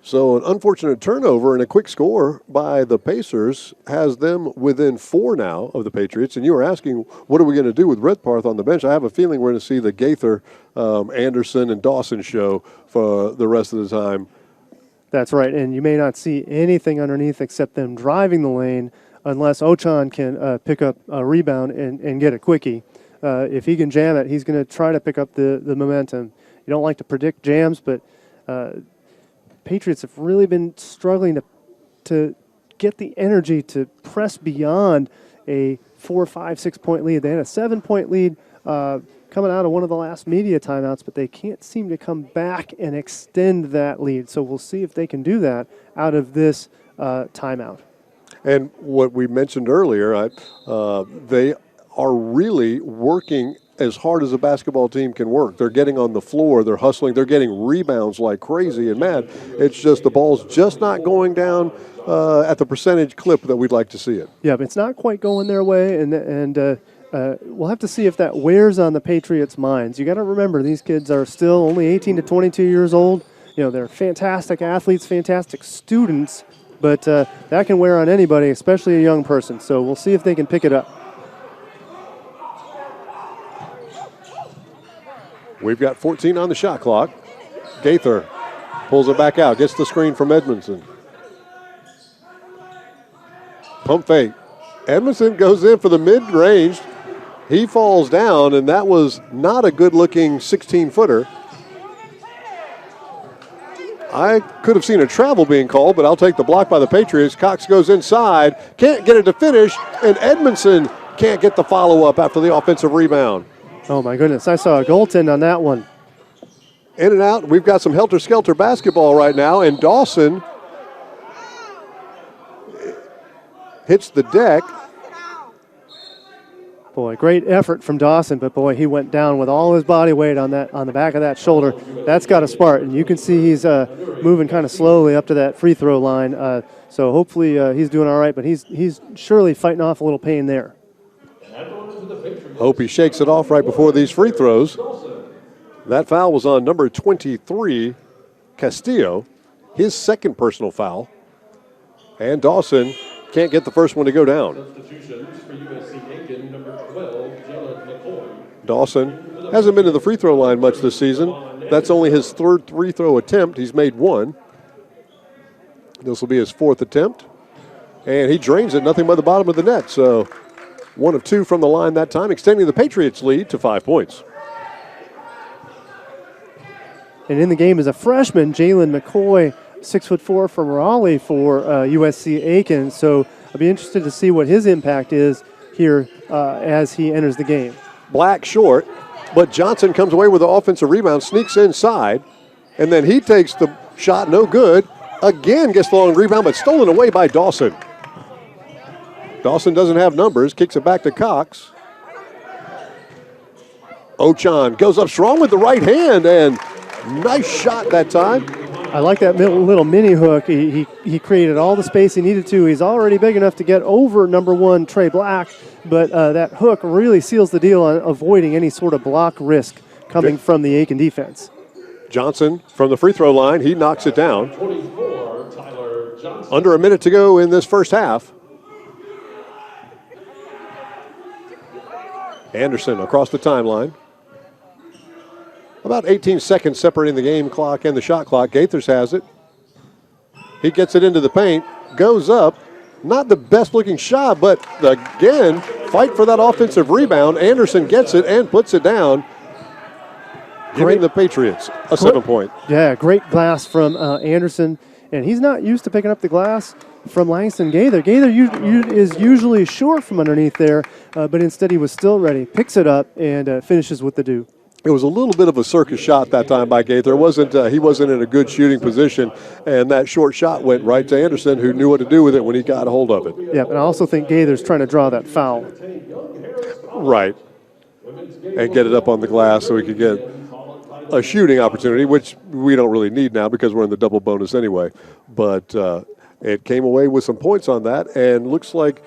So an unfortunate turnover and a quick score by the Pacers has them within 4 now of the Patriots. And you were asking, what are we going to do with Redparth on the bench? I have a feeling we're going to see the Gaither, Anderson, and Dawson show for the rest of the time. That's right, and you may not see anything underneath except them driving the lane unless Ochan can pick up a rebound and get a quickie. If he can jam it, he's going to try to pick up the momentum. You don't like to predict jams, but Patriots have really been struggling to get the energy to press beyond a 4, 5, 6 point lead. They had a 7-point lead coming out of one of the last media timeouts, but they can't seem to come back and extend that lead. So we'll see if they can do that out of this timeout. And what we mentioned earlier, they are really working as hard as a basketball team can work. They're getting on the floor, they're hustling, they're getting rebounds like crazy and mad. It's just the ball's just not going down at the percentage clip that we'd like to see it. Yeah, but it's not quite going their way, and we'll have to see if that wears on the Patriots' minds. You got to remember, these kids are still only 18 to 22 years old. You know, they're fantastic athletes, fantastic students, but that can wear on anybody, especially a young person. So we'll see if they can pick it up. We've got 14 on the shot clock. Gaither pulls it back out, gets the screen from Edmondson. Pump fake. Edmondson goes in for the mid-range. He falls down, and that was not a good-looking 16-footer. I could have seen a travel being called, but I'll take the block by the Patriots. Cox goes inside, can't get it to finish, and Edmondson can't get the follow-up after the offensive rebound. Oh, my goodness. I saw a goaltend on that one. In and out. We've got some helter-skelter basketball right now, and Dawson hits the deck. Boy, great effort from Dawson, but boy, he went down with all his body weight on the back of that shoulder. That's got to smart, and you can see he's moving kind of slowly up to that free throw line. So hopefully he's doing all right, but he's surely fighting off a little pain there. Hope he shakes it off right before these free throws. That foul was on number 23, Castillo, his second personal foul. And Dawson can't get the first one to go down. Substitutions for USC Aiken, number 12, Jalen McCoy. Dawson hasn't been to the free throw line much this season. That's only his third free throw attempt. He's made one. This will be his fourth attempt. And he drains it, nothing but the bottom of the net. So 1 of 2 from the line that time, extending the Patriots' lead to 5 points. And in the game is a freshman, Jalen McCoy, 6'4" from Raleigh for USC Aiken. So I'll be interested to see what his impact is here as he enters the game. Black short, but Johnson comes away with the offensive rebound, sneaks inside, and then he takes the shot, no good. Again gets the long rebound, but stolen away by Dawson. Dawson doesn't have numbers, kicks it back to Cox. Ochan goes up strong with the right hand, and nice shot that time. I like that little mini hook. He created all the space he needed to. He's already big enough to get over number 1, Trey Black, but that hook really seals the deal on avoiding any sort of block risk coming from the Aiken defense. Johnson from the free throw line, he knocks it down. Under a minute to go in this first half. Anderson across the timeline. About 18 seconds separating the game clock and the shot clock. Gaithers has it. He gets it into the paint, goes up. Not the best looking shot, but again, fight for that offensive rebound. Anderson gets it and puts it down, giving the Patriots a 7-point. Yeah, great glass from Anderson. And he's not used to picking up the glass from Langston Gaither. Gaither is usually short from underneath there, but instead he was still ready. Picks it up and finishes with the do. It was a little bit of a circus shot that time by Gaither. He wasn't in a good shooting position, and that short shot went right to Anderson, who knew what to do with it when he got a hold of it. Yeah, and I also think Gaither's trying to draw that foul. Right. And get it up on the glass so he could get a shooting opportunity, which we don't really need now because we're in the double bonus anyway. But it came away with some points on that, and looks like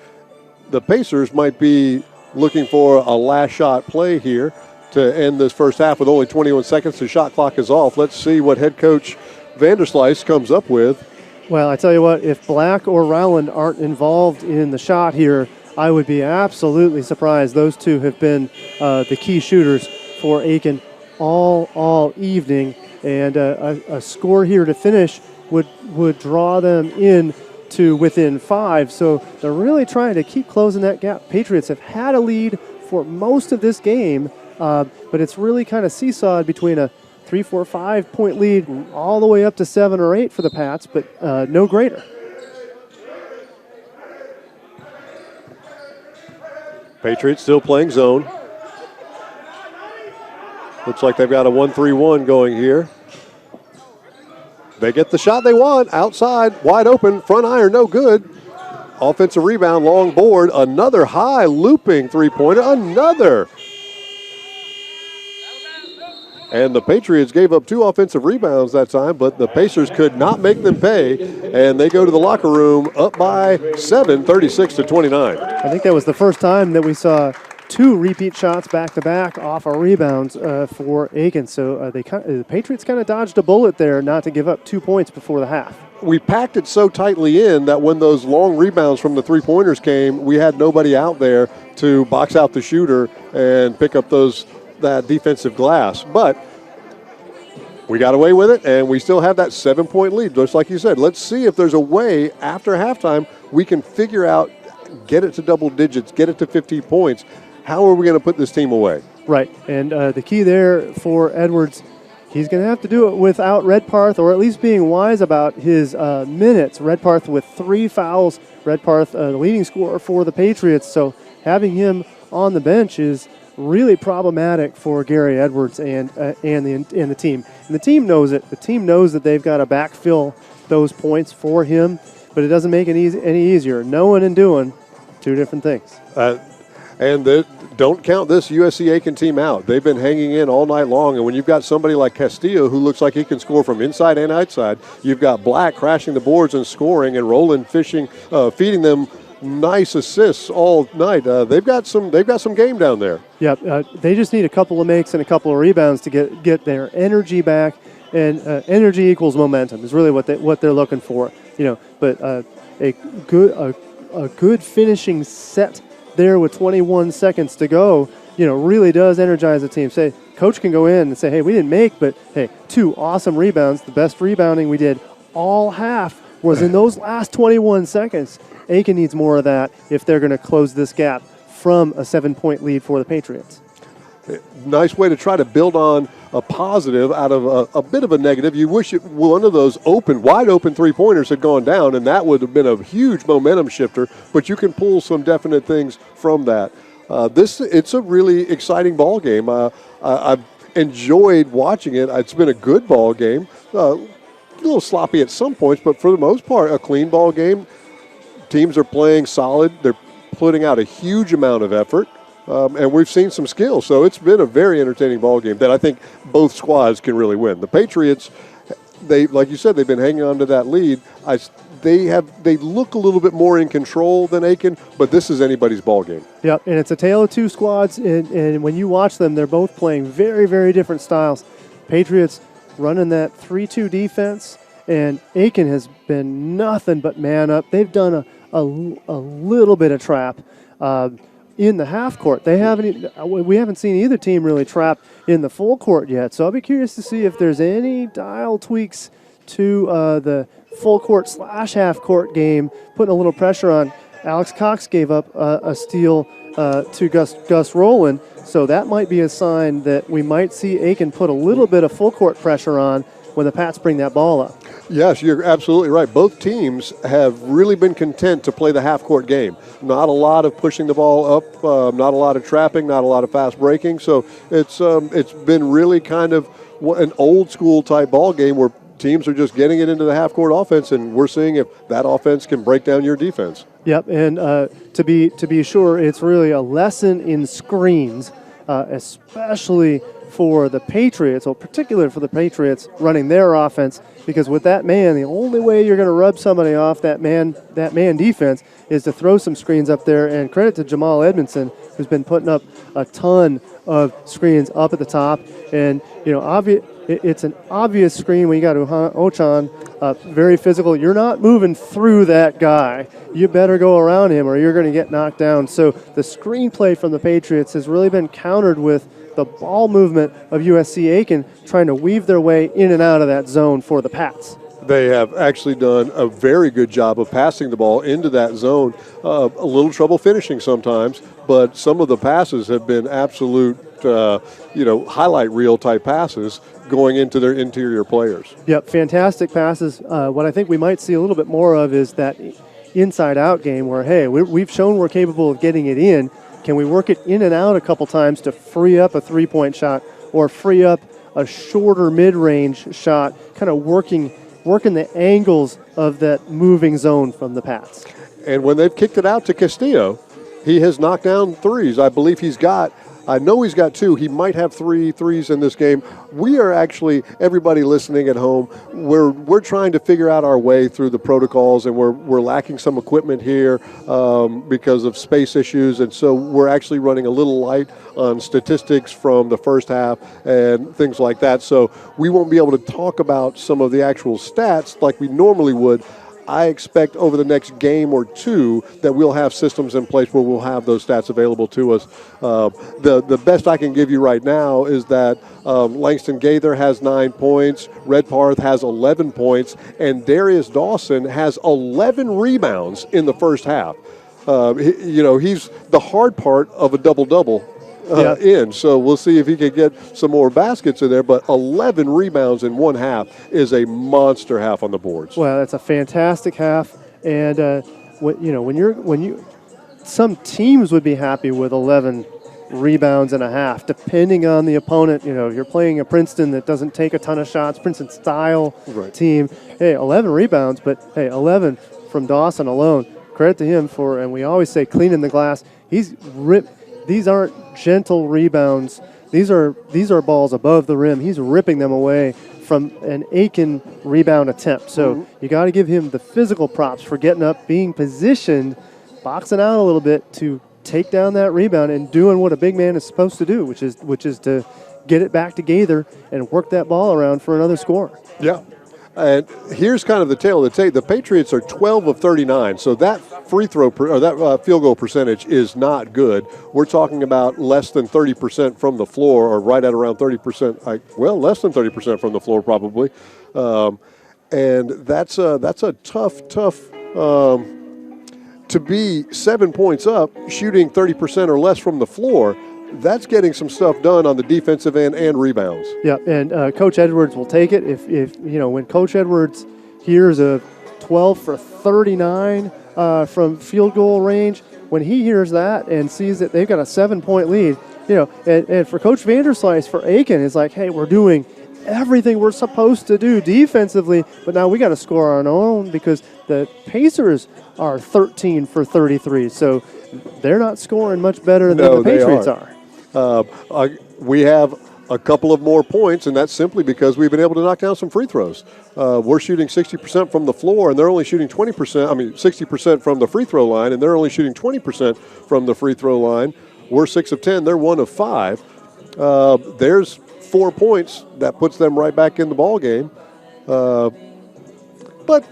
the Pacers might be looking for a last shot play here to end this first half with only 21 seconds. The shot clock is off. Let's see what head coach Vanderslice comes up with. Well, I tell you what, if Black or Rowland aren't involved in the shot here, I would be absolutely surprised. Those two have been the key shooters for Aiken all evening, and a score here to finish would draw them in to within 5. So they're really trying to keep closing that gap. Patriots have had a lead for most of this game, but it's really kind of seesawed between a 3, 4, 5 point lead all the way up to 7 or 8 for the Pats, but no greater. Patriots still playing zone. Looks like they've got a 1-3-1 going here. They get the shot they want, outside, wide open, front iron, no good. Offensive rebound, long board, another high looping three-pointer, another. And the Patriots gave up 2 offensive rebounds that time, but the Pacers could not make them pay, and they go to the locker room up by 7, 36-29. I think that was the first time that we saw 2 repeat shots back-to-back off our rebounds for Aiken. So the Patriots kind of dodged a bullet there not to give up 2 points before the half. We packed it so tightly in that when those long rebounds from the three-pointers came, we had nobody out there to box out the shooter and pick up that defensive glass. But we got away with it, and we still have that 7-point lead, just like you said. Let's see if there's a way after halftime we can figure out, get it to double digits, get it to 50 points. How are we going to put this team away? Right, and the key there for Edwards, he's going to have to do it without Redparth, or at least being wise about his minutes. Redparth with 3 fouls. Redparth, the leading scorer for the Patriots, so having him on the bench is really problematic for Gary Edwards and the team. And the team knows it. The team knows that they've got to backfill those points for him, but it doesn't make it any easier. Knowing and doing, 2 different things. Don't count this USC Aiken team out. They've been hanging in all night long, and when you've got somebody like Castillo who looks like he can score from inside and outside, you've got Black crashing the boards and scoring, and Roland feeding them nice assists all night. They've got some game down there. Yeah, they just need a couple of makes and a couple of rebounds to get their energy back, and energy equals momentum is really what they're looking for. But a good finishing set there with 21 seconds to go, really does energize the team. Say, coach can go in and say, hey, we didn't make, but hey, 2 awesome rebounds. The best rebounding we did all half was in those last 21 seconds. Aiken needs more of that if they're going to close this gap from a 7-point lead for the Patriots. Nice way to try to build on a positive out of a bit of a negative. You wish one of those wide open three-pointers had gone down, and that would have been a huge momentum shifter, but you can pull some definite things from that. It's a really exciting ball game. I've enjoyed watching it. It's been a good ball game. A little sloppy at some points, but for the most part, a clean ball game. Teams are playing solid. They're putting out a huge amount of effort. And we've seen some skill. So it's been a very entertaining ball game that I think both squads can really win. The Patriots, like you said, they've been hanging on to that lead. They look a little bit more in control than Aiken, but this is anybody's ball game. Yep, and it's a tale of two squads, and when you watch them, they're both playing very, very different styles. Patriots running that 3-2 defense, and Aiken has been nothing but man up. They've done a little bit of trap in the half court. We haven't seen either team really trap in the full court yet, so I'll be curious to see if there's any dial tweaks to the full court / half court game, putting a little pressure on. Alex Cox gave up a steal to Gus Rowland, so that might be a sign that we might see Aiken put a little bit of full court pressure on when the Pats bring that ball up. Yes, you're absolutely right. Both teams have really been content to play the half-court game. Not a lot of pushing the ball up, not a lot of trapping, not a lot of fast breaking. So it's been really kind of an old-school type ball game where teams are just getting it into the half-court offense, and we're seeing if that offense can break down your defense. Yep, and to be sure, it's really a lesson in screens, especially for the Patriots, or particularly for the Patriots running their offense, because with that man, the only way you're going to rub somebody off that man defense is to throw some screens up there. And credit to Jamal Edmondson, who's been putting up a ton of screens up at the top. And it's an obvious screen when you got Ochan, very physical. You're not moving through that guy. You better go around him, or you're going to get knocked down. So the screenplay from the Patriots has really been countered with the ball movement of USC Aiken trying to weave their way in and out of that zone for the Pats. They have actually done a very good job of passing the ball into that zone. A little trouble finishing sometimes, but some of the passes have been absolute, highlight reel type passes going into their interior players. Yep, fantastic passes. What I think we might see a little bit more of is that inside-out game where, hey, we've shown we're capable of getting it in. Can we work it in and out a couple times to free up a three-point shot or free up a shorter mid-range shot, kind of working the angles of that moving zone from the Pats? And when they've kicked it out to Castillo, he has knocked down threes. I know he's got 2. He might have 3 threes in this game. We are actually, everybody listening at home, we're trying to figure out our way through the protocols, and we're lacking some equipment here because of space issues, and so we're actually running a little light on statistics from the first half and things like that. So we won't be able to talk about some of the actual stats like we normally would. I expect over the next game or two that we'll have systems in place where we'll have those stats available to us. The best I can give you right now is that Langston Gaither has 9 points, Redparth has 11 points, and Darius Dawson has 11 rebounds in the first half. He's the hard part of a double-double. In. So we'll see if he can get some more baskets in there. But 11 rebounds in one half is a monster half on the boards. Well, that's a fantastic half. And some teams would be happy with 11 rebounds and a half, depending on the opponent. If you're playing a Princeton that doesnn't take a ton of shots, Princeton style team. Hey, 11 rebounds, but hey, 11 from Dawson alone. Credit to him for, and we always say cleaning the glass. He's ripped. These aren't gentle rebounds. These are balls above the rim. He's ripping them away from an Aiken rebound attempt. So you got to give him the physical props for getting up, being positioned, boxing out a little bit to take down that rebound and doing what a big man is supposed to do, which is to get it back to Gaither and work that ball around for another score. Yeah. And here's kind of the tale of the tape. The Patriots are 12 of 39, so that free throw or that field goal percentage is not good. We're talking about less than 30% from the floor, or right at around 30%. Less than 30% from the floor probably. And that's a tough. To be 7 points up, shooting 30% or less from the floor. that's getting some stuff done on the defensive end and rebounds. Yeah, and Coach Edwards will take it. If when Coach Edwards hears a 12 for 39 from field goal range, when he hears that and sees that they've got a 7-point lead, and for Coach Vanderslice, for Aiken, it's like, hey, we're doing everything we're supposed to do defensively, but now we got to score on our own because the Pacers are 13 for 33, so they're not scoring much better than the Patriots are. We have a couple of more points, and that's simply because we've been able to knock down some free throws. We're shooting 60% from the floor, and they're only shooting 60% from the free throw line, and they're only shooting 20% from the free throw line. We're 6 of 10. They're 1 of 5. There's 4 points. That puts them right back in the ball game. But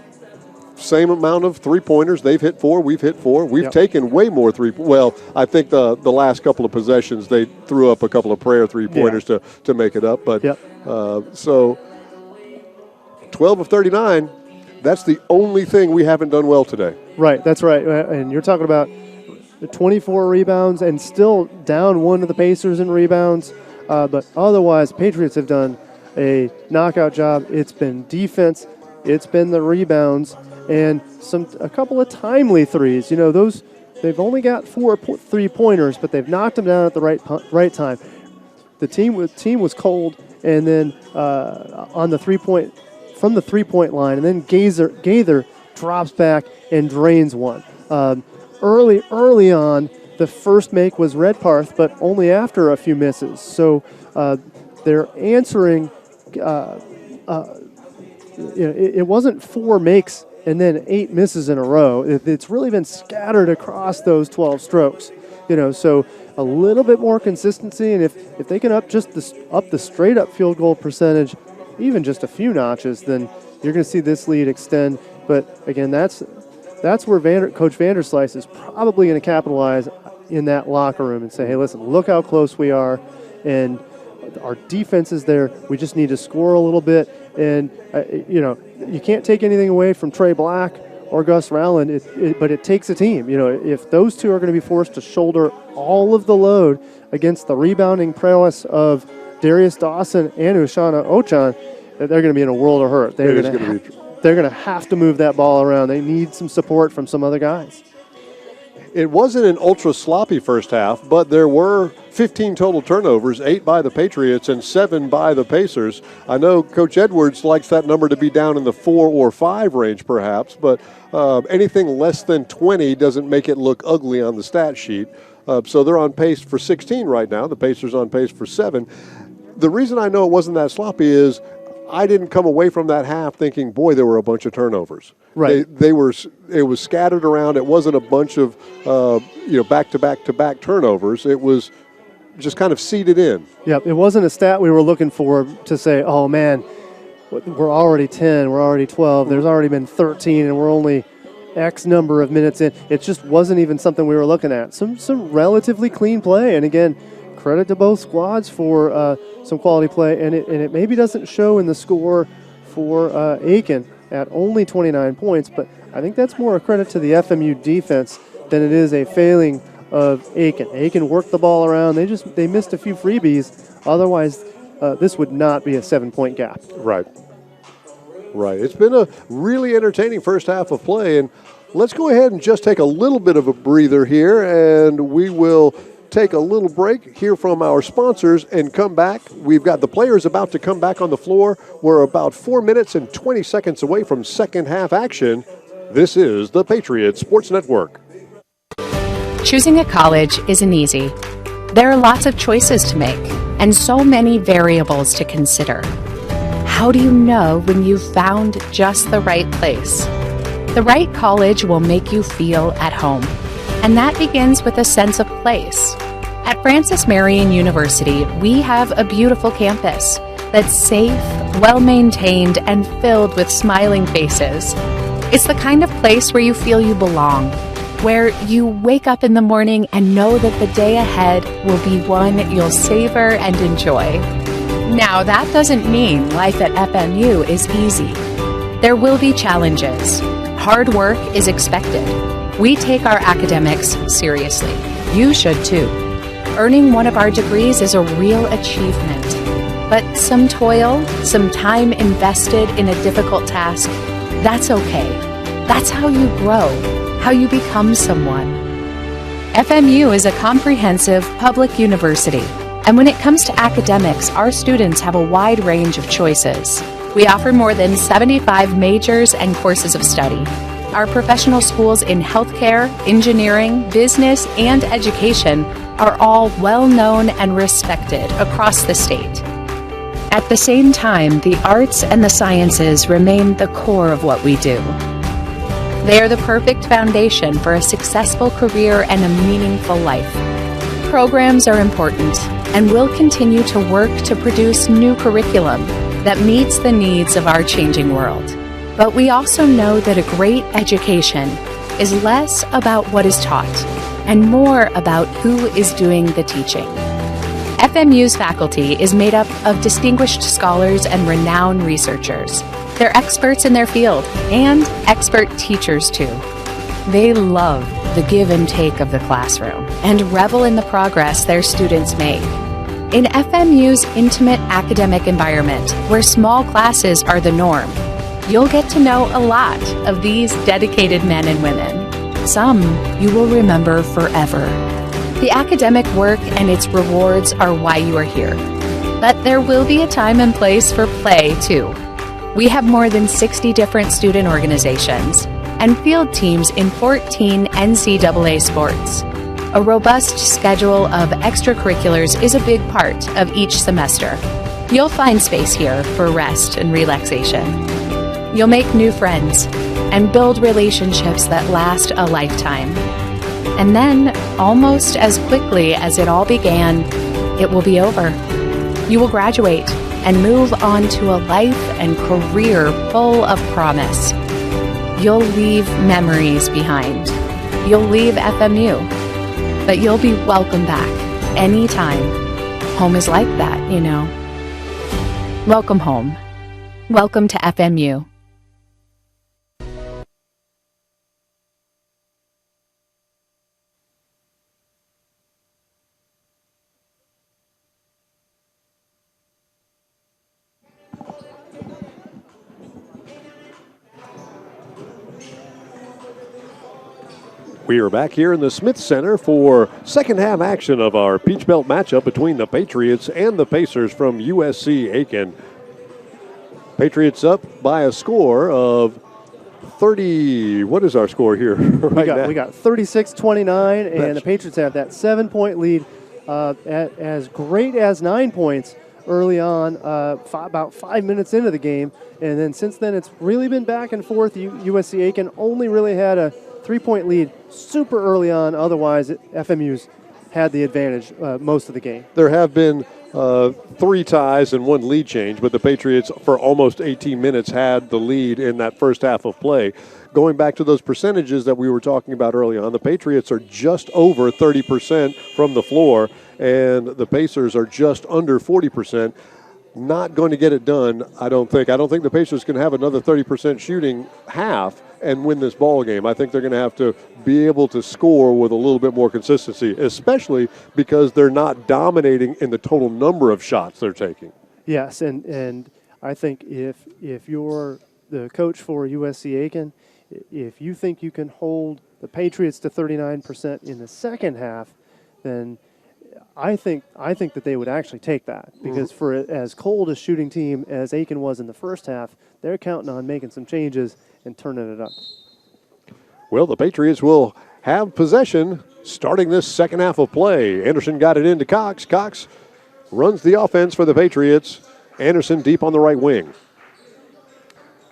same amount of three-pointers. They've hit 4. We've hit 4. We've taken way more well, I think the last couple of possessions, they threw up a couple of prayer three-pointers to make it up. But so 12 of 39, that's the only thing we haven't done well today. Right, that's right. And you're talking about 24 rebounds and still down 1 to the Pacers in rebounds. But otherwise, Patriots have done a knockout job. It's been defense, it's been the rebounds, and a couple of timely threes. Those they've only got 4 3-pointers, but they've knocked them down at the right time. The team was cold, and then on the 3-point line, and then Gaither drops back and drains one. Early on, the first make was Redparth, but only after a few misses. So they're answering. It wasn't 4 makes and then 8 misses in a row. It's really been scattered across those 12 strokes. So a little bit more consistency, and if they can up the straight up field goal percentage, even just a few notches, then you're going to see this lead extend. But again, that's where Coach Vanderslice is probably going to capitalize in that locker room and say, hey, listen, look how close we are, and our defense is there. We just need to score a little bit. And, you can't take anything away from Trey Black or Gus Rowland, but it takes a team. If those two are going to be forced to shoulder all of the load against the rebounding prowess of Darius Dawson and Ushana Ochan, they're going to be in a world of hurt. They're going to have to move that ball around. They need some support from some other guys. It wasn't an ultra sloppy first half, but there were 15 total turnovers, 8 by the Patriots and 7 by the Pacers. I know Coach Edwards likes that number to be down in the 4 or 5 range perhaps, but anything less than 20 doesn't make it look ugly on the stat sheet. So they're on pace for 16 right now. The Pacers on pace for 7. The reason I know it wasn't that sloppy is I didn't come away from that half thinking, boy, there were a bunch of turnovers. Right. It was scattered around. It wasn't a bunch of back-to-back-to-back turnovers. It was just kind of seeded in. Yep. It wasn't a stat we were looking for to say, oh man, we're already 10, we're already 12. There's already been 13, and we're only X number of minutes in. It just wasn't even something we were looking at. Some relatively clean play, and again, credit to both squads for some quality play, and it maybe doesn't show in the score for Aiken at only 29 points, but I think that's more a credit to the FMU defense than it is a failing of Aiken. Aiken worked the ball around. They missed a few freebies. Otherwise, this would not be a 7-point gap. Right. It's been a really entertaining first half of play, and let's go ahead and just take a little bit of a breather here, and we will take a little break, hear from our sponsors, and come back. We've got the players about to come back on the floor. We're about 4 minutes and 20 seconds away from second half action. This is the Patriots Sports Network. Choosing a college isn't easy. There are lots of choices to make and so many variables to consider. How do you know when you've found just the right place? The right college will make you feel at home, and that begins with a sense of place. At Francis Marion University, we have a beautiful campus that's safe, well-maintained, and filled with smiling faces. It's the kind of place where you feel you belong, where you wake up in the morning and know that the day ahead will be one you'll savor and enjoy. Now, that doesn't mean life at FMU is easy. There will be challenges. Hard work is expected. We take our academics seriously. You should too. Earning one of our degrees is a real achievement. But some toil, some time invested in a difficult task, that's okay. That's how you grow, how you become someone. FMU is a comprehensive public university, and when it comes to academics, our students have a wide range of choices. We offer more than 75 majors and courses of study. Our professional schools in healthcare, engineering, business, and education are all well known and respected across the state. At the same time, the arts and the sciences remain the core of what we do. They are the perfect foundation for a successful career and a meaningful life. Programs are important, and we'll continue to work to produce new curriculum that meets the needs of our changing world. But we also know that a great education is less about what is taught and more about who is doing the teaching. FMU's faculty is made up of distinguished scholars and renowned researchers. They're experts in their field and expert teachers too. They love the give and take of the classroom and revel in the progress their students make. In FMU's intimate academic environment, where small classes are the norm, you'll get to know a lot of these dedicated men and women. Some you will remember forever. The academic work and its rewards are why you are here. But there will be a time and place for play, too. We have more than 60 different student organizations and field teams in 14 NCAA sports. A robust schedule of extracurriculars is a big part of each semester. You'll find space here for rest and relaxation. You'll make new friends and build relationships that last a lifetime. And then, almost as quickly as it all began, it will be over. You will graduate and move on to a life and career full of promise. You'll leave memories behind. You'll leave FMU, but you'll be welcome back anytime. Home is like that, you know. Welcome home. Welcome to FMU. We are back here in the Smith Center for second half action of our Peach Belt matchup between the Patriots and the Pacers from USC Aiken. Patriots up by a score of 30. What is our score here now? We got 36-29, and the Patriots have that 7-point lead at as great as 9 points early on, about 5 minutes into the game. And then since then, it's really been back and forth. USC Aiken only really had a 3-point lead super early on. Otherwise, FMU's had the advantage most of the game. There have been 3 ties and 1 lead change, but the Patriots for almost 18 minutes had the lead in that first half of play. Going back to those percentages that we were talking about early on, the Patriots are just over 30% from the floor, and the Pacers are just under 40%. Not going to get it done, I don't think. I don't think the Pacers can have another 30% shooting half and win this ball game. I think they're going to have to be able to score with a little bit more consistency, especially because they're not dominating in the total number of shots they're taking. Yes, and I think if you're the coach for USC Aiken, if you think you can hold the Patriots to 39% in the second half, then I think that they would actually take that, because for as cold a shooting team as Aiken was in the first half, they're counting on making some changes and turning it up. Well, the Patriots will have possession starting this second half of play. Anderson got it into Cox. Cox runs the offense for the Patriots. Anderson deep on the right wing.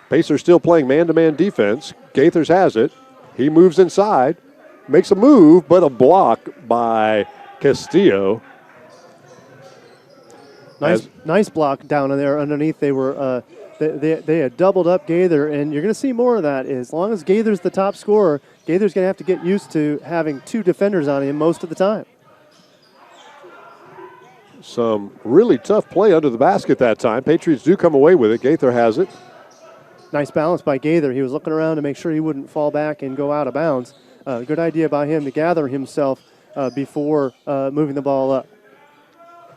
Pacers still playing man-to-man defense. Gaithers has it. He moves inside, makes a move, but a block by Castillo. Nice block down in there underneath. They were they had doubled up Gaither, and you're going to see more of that. As long as Gaither's the top scorer, Gaither's going to have to get used to having 2 defenders on him most of the time. Some really tough play under the basket that time. Patriots do come away with it. Gaither has it. Nice balance by Gaither. He was looking around to make sure he wouldn't fall back and go out of bounds. Good idea by him to gather himself before moving the ball up.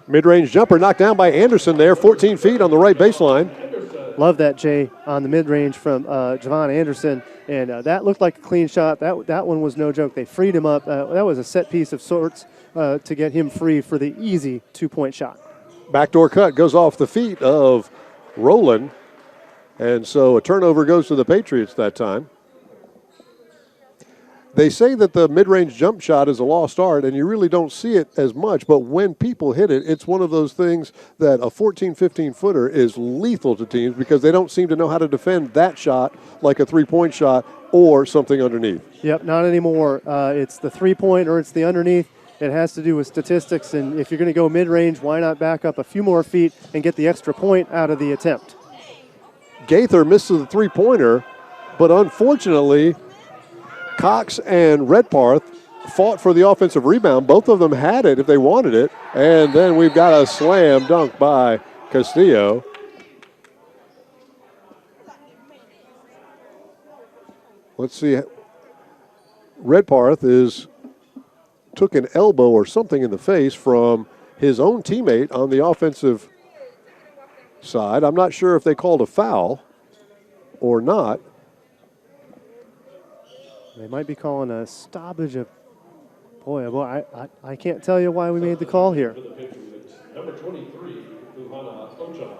Mid-range jumper knocked down by Anderson there, 14 feet on the right baseline. Love that, Jay, on the mid-range from Javon Anderson. And that looked like a clean shot. That one was no joke. They freed him up. That was a set piece of sorts to get him free for the easy two-point shot. Backdoor cut goes off the feet of Rowland. And so a turnover goes to the Patriots that time. They say that the mid-range jump shot is a lost art, and you really don't see it as much, but when people hit it, it's one of those things that a 14, 15-footer is lethal to teams because they don't seem to know how to defend that shot like a three-point shot or something underneath. Yep, not anymore. It's the three-point or it's the underneath. It has to do with statistics, and if you're going to go mid-range, why not back up a few more feet and get the extra point out of the attempt? Gaither misses the three-pointer, but unfortunately, Cox and Redparth fought for the offensive rebound. Both of them had it if they wanted it. And then we've got a slam dunk by Castillo. Let's see. Redparth took an elbow or something in the face from his own teammate on the offensive side. I'm not sure if they called a foul or not. They might be calling a stoppage of, boy, I can't tell you why we made the call here. Number 23, Ochan.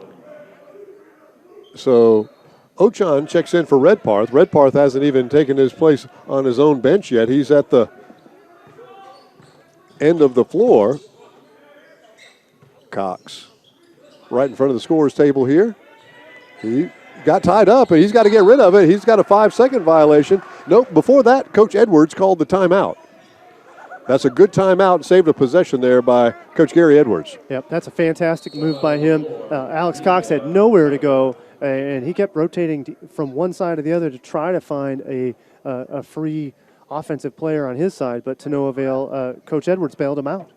So Ochan checks in for Redparth. Redparth hasn't even taken his place on his own bench yet. He's at the end of the floor. Cox right in front of the scorer's table here. He got tied up, and he's got to get rid of it. He's got a 5-second violation. Nope, before that, Coach Edwards called the timeout. That's a good timeout, saved a possession there by Coach Gary Edwards. Yep, that's a fantastic move by him. Alex Cox had nowhere to go, and he kept rotating from one side to the other to try to find a free offensive player on his side, but to no avail. Coach Edwards bailed him out.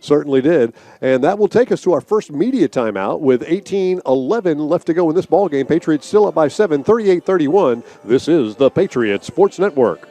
Certainly did. And that will take us to our first media timeout with 18-11 left to go in this ballgame. Patriots still up by 7, 38-31. This is the Patriots Sports Network.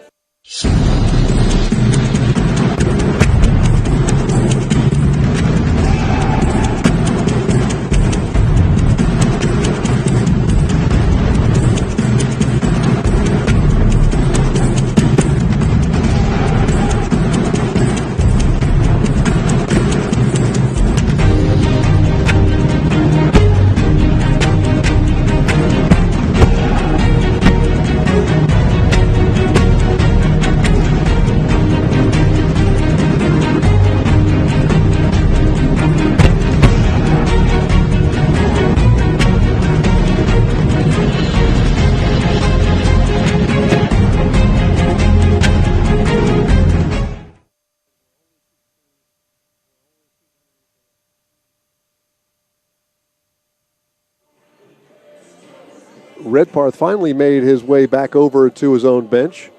Redparth finally made his way back over to his own bench.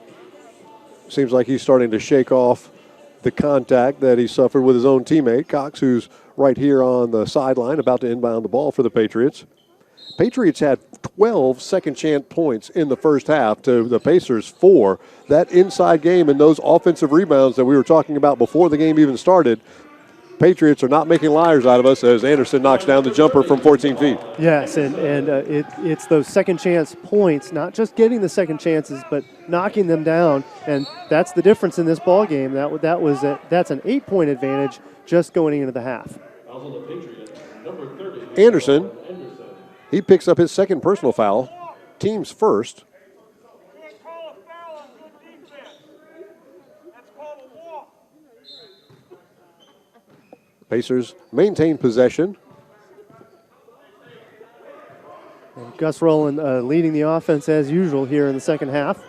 Seems like he's starting to shake off the contact that he suffered with his own teammate, Cox, who's right here on the sideline about to inbound the ball for the Patriots. Patriots had 12 second-chance points in the first half to the Pacers 4. That inside game and those offensive rebounds that we were talking about before the game even started, Patriots are not making liars out of us as Anderson knocks down the jumper from 14 feet. Yes, and it's those second chance points, not just getting the second chances, but knocking them down, and that's the difference in this ball game. That's an 8-point advantage just going into the half. Anderson, he picks up his second personal foul, team's first. Pacers maintain possession. And Gus Rowland leading the offense as usual here in the second half.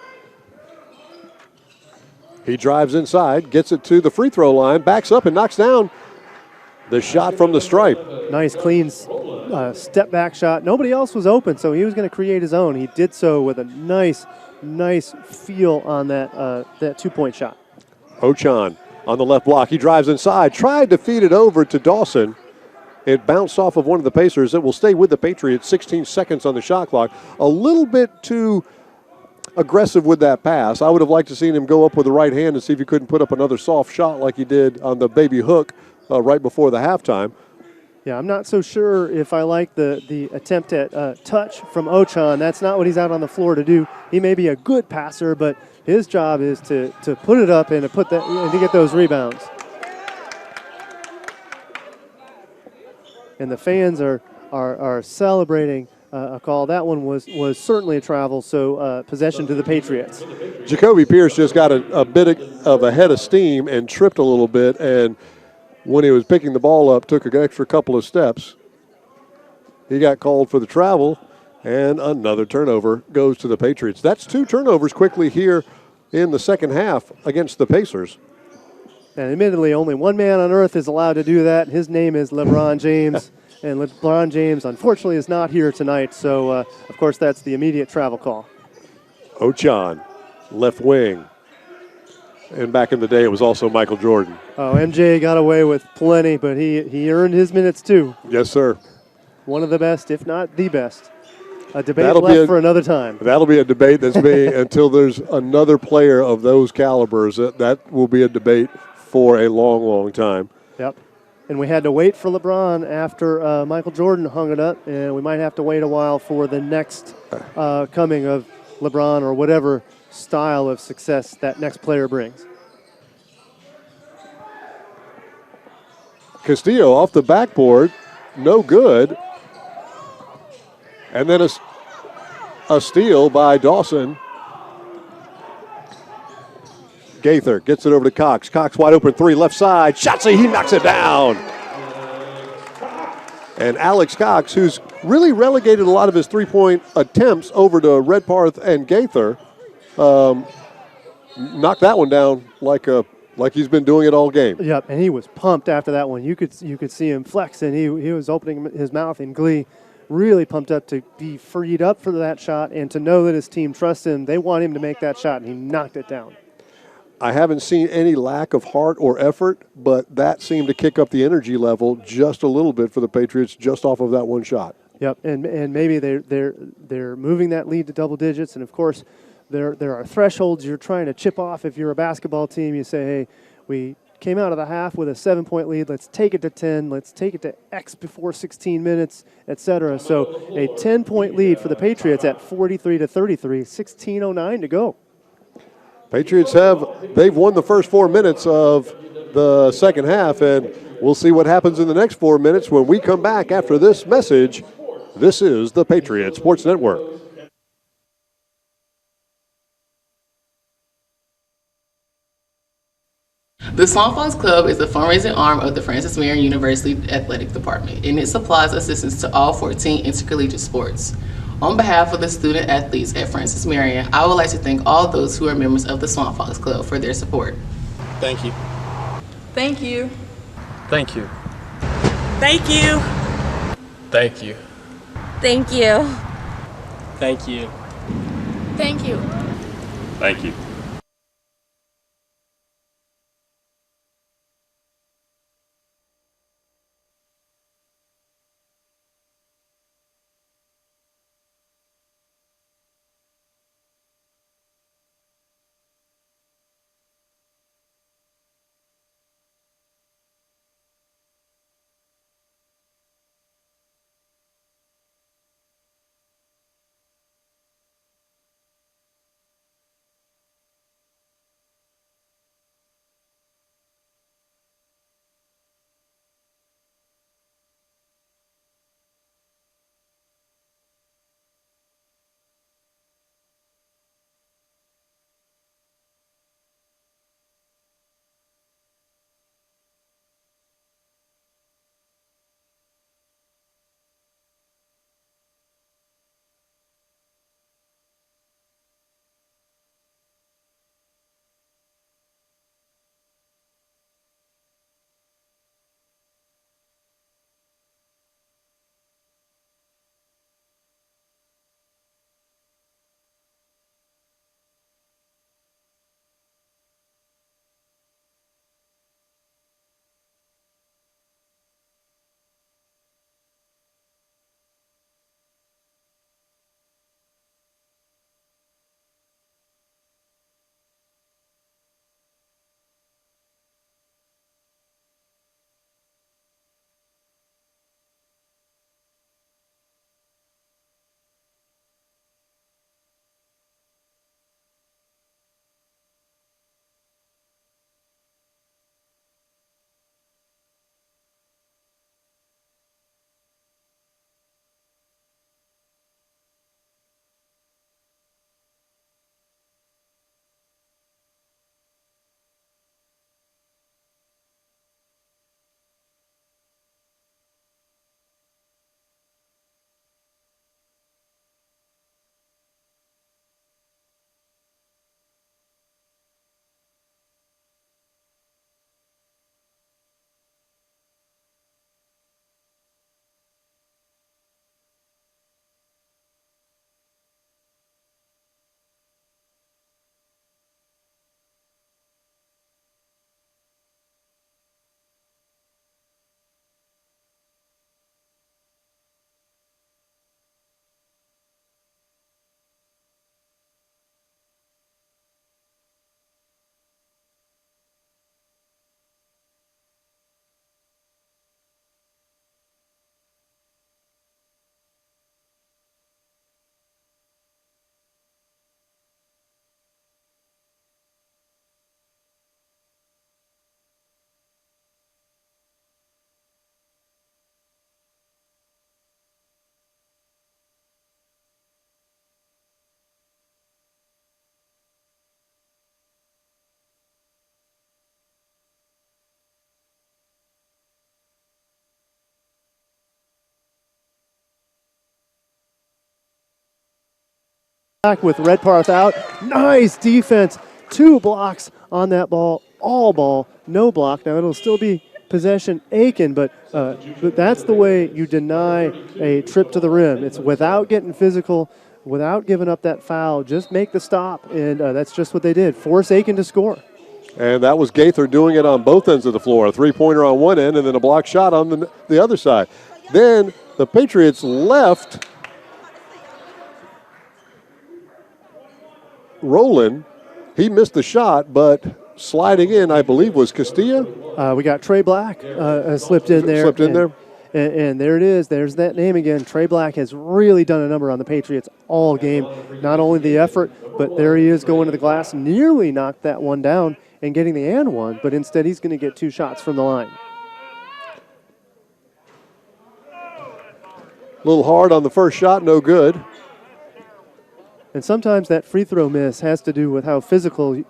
He drives inside, gets it to the free throw line, backs up and knocks down the shot from the stripe. Nice, clean step back shot. Nobody else was open, so he was going to create his own. He did so with a nice feel on that 2-point shot. Ochan on the left block. He drives inside, tried to feed it over to Dawson. It bounced off of one of the Pacers. It will stay with the Patriots. 16 seconds on the shot clock. A little bit too aggressive with that pass. I would have liked to seen him go up with the right hand and see if he couldn't put up another soft shot like he did on the baby hook right before the halftime. Yeah, I'm not so sure if I like the attempt at touch from Ochan. That's not what he's out on the floor to do. He may be a good passer, but his job is to put it up and to get those rebounds. And the fans are celebrating a call. That one was certainly a travel, so possession to the Patriots. Jacoby Pierce just got a bit of a head of steam and tripped a little bit, and when he was picking the ball up, took an extra couple of steps. He got called for the travel, and another turnover goes to the Patriots. That's 2 turnovers quickly here in the second half against the Pacers. And admittedly, only one man on earth is allowed to do that. His name is LeBron James. And LeBron James, unfortunately, is not here tonight. So, of course, that's the immediate travel call. Ochan, left wing. And back in the day, it was also Michael Jordan. Oh, MJ got away with plenty, but he earned his minutes too. Yes, sir. One of the best, if not the best. A debate left for another time. That'll be a debate that's being until there's another player of those calibers. That will be a debate for a long, long time. Yep. And we had to wait for LeBron after Michael Jordan hung it up, and we might have to wait a while for the next coming of LeBron or whatever style of success that next player brings. Castillo off the backboard, no good. And then a steal by Dawson. Gaither gets it over to Cox. Cox wide open 3, left side. Shotzi, he knocks it down. And Alex Cox, who's really relegated a lot of his three-point attempts over to Redparth and Gaither, knocked that one down like he's been doing it all game. Yep, and he was pumped after that one. You could see him flex, and he was opening his mouth in glee, really pumped up to be freed up for that shot and to know that his team trusts him. They want him to make that shot, and he knocked it down. I haven't seen any lack of heart or effort, but that seemed to kick up the energy level just a little bit for the Patriots just off of that one shot. Yep, and maybe they're moving that lead to double digits, and of course there are thresholds you're trying to chip off. If you're a basketball team, you say, hey, we came out of the half with a 7-point lead. Let's take it to 10. Let's take it to X before 16 minutes, etc. So a 10-point lead for the Patriots at 43-33, 16:09 to go. Patriots they've won the first 4 minutes of the second half, and we'll see what happens in the next 4 minutes when we come back after this message. This is the Patriot Sports Network. The Swamp Fox Club is the fundraising arm of the Francis Marion University Athletic Department, and it supplies assistance to all 14 intercollegiate sports. On behalf of the student athletes at Francis Marion, I would like to thank all those who are members of the Swamp Fox Club for their support. Thank you. Thank you. Thank you. Thank you. Thank you. Thank you. Thank you. Thank you. Thank you. back with Redpath out. Nice defense. 2 blocks on that ball. All ball, no block. Now it'll still be possession Aiken, but that's the way you deny a trip to the rim. It's without getting physical, without giving up that foul. Just make the stop, and that's just what they did. Force Aiken to score. And that was Gaither doing it on both ends of the floor. A three-pointer on one end and then a block shot on the other side. Then the Patriots left Roland. He missed the shot, but sliding in, I believe, was Castilla. We got Trey Black slipped in there. And there it is. There's that name again. Trey Black has really done a number on the Patriots all game. Not only the effort, but there he is going to the glass. Nearly knocked that one down and getting the and one, but instead he's going to get 2 shots from the line. A little hard on the first shot, no good. And sometimes that free throw miss has to do with how physical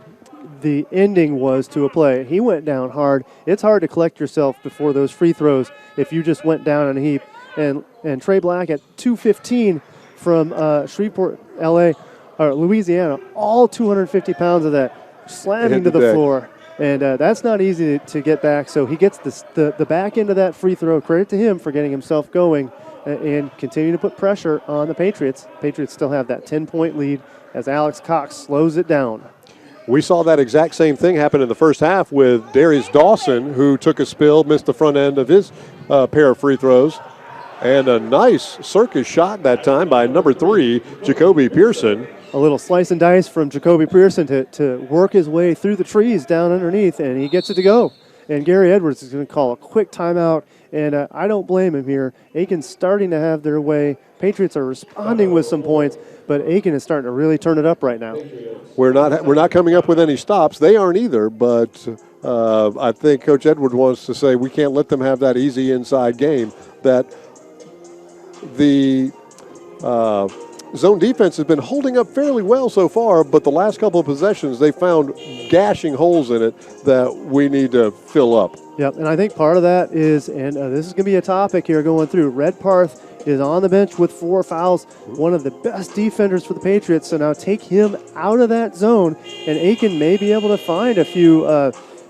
the ending was to a play. He went down hard. It's hard to collect yourself before those free throws if you just went down in a heap. And Trey Black at 215 from Shreveport, Louisiana, all 250 pounds of that slamming to the floor. And that's not easy to get back. So he gets the back end of that free throw. Credit to him for getting himself going and continue to put pressure on the Patriots. Patriots still have that 10-point lead as Alex Cox slows it down. We saw that exact same thing happen in the first half with Darius Dawson, who took a spill, missed the front end of his pair of free throws. And a nice circus shot that time by number 3, Jacoby Pearson. A little slice and dice from Jacoby Pearson to work his way through the trees down underneath, and he gets it to go. And Gary Edwards is going to call a quick timeout, and I don't blame him here. Aiken's starting to have their way. Patriots are responding with some points, but Aiken is starting to really turn it up right now. We're not coming up with any stops. They aren't either, but I think Coach Edwards wants to say we can't let them have that easy inside game. That the zone defense has been holding up fairly well so far, but the last couple of possessions they found gashing holes in it that we need to fill up. Yep, and I think part of that is, and this is going to be a topic here going through, Redpath is on the bench with 4 fouls, one of the best defenders for the Patriots, so now take him out of that zone, and Aiken may be able to find a few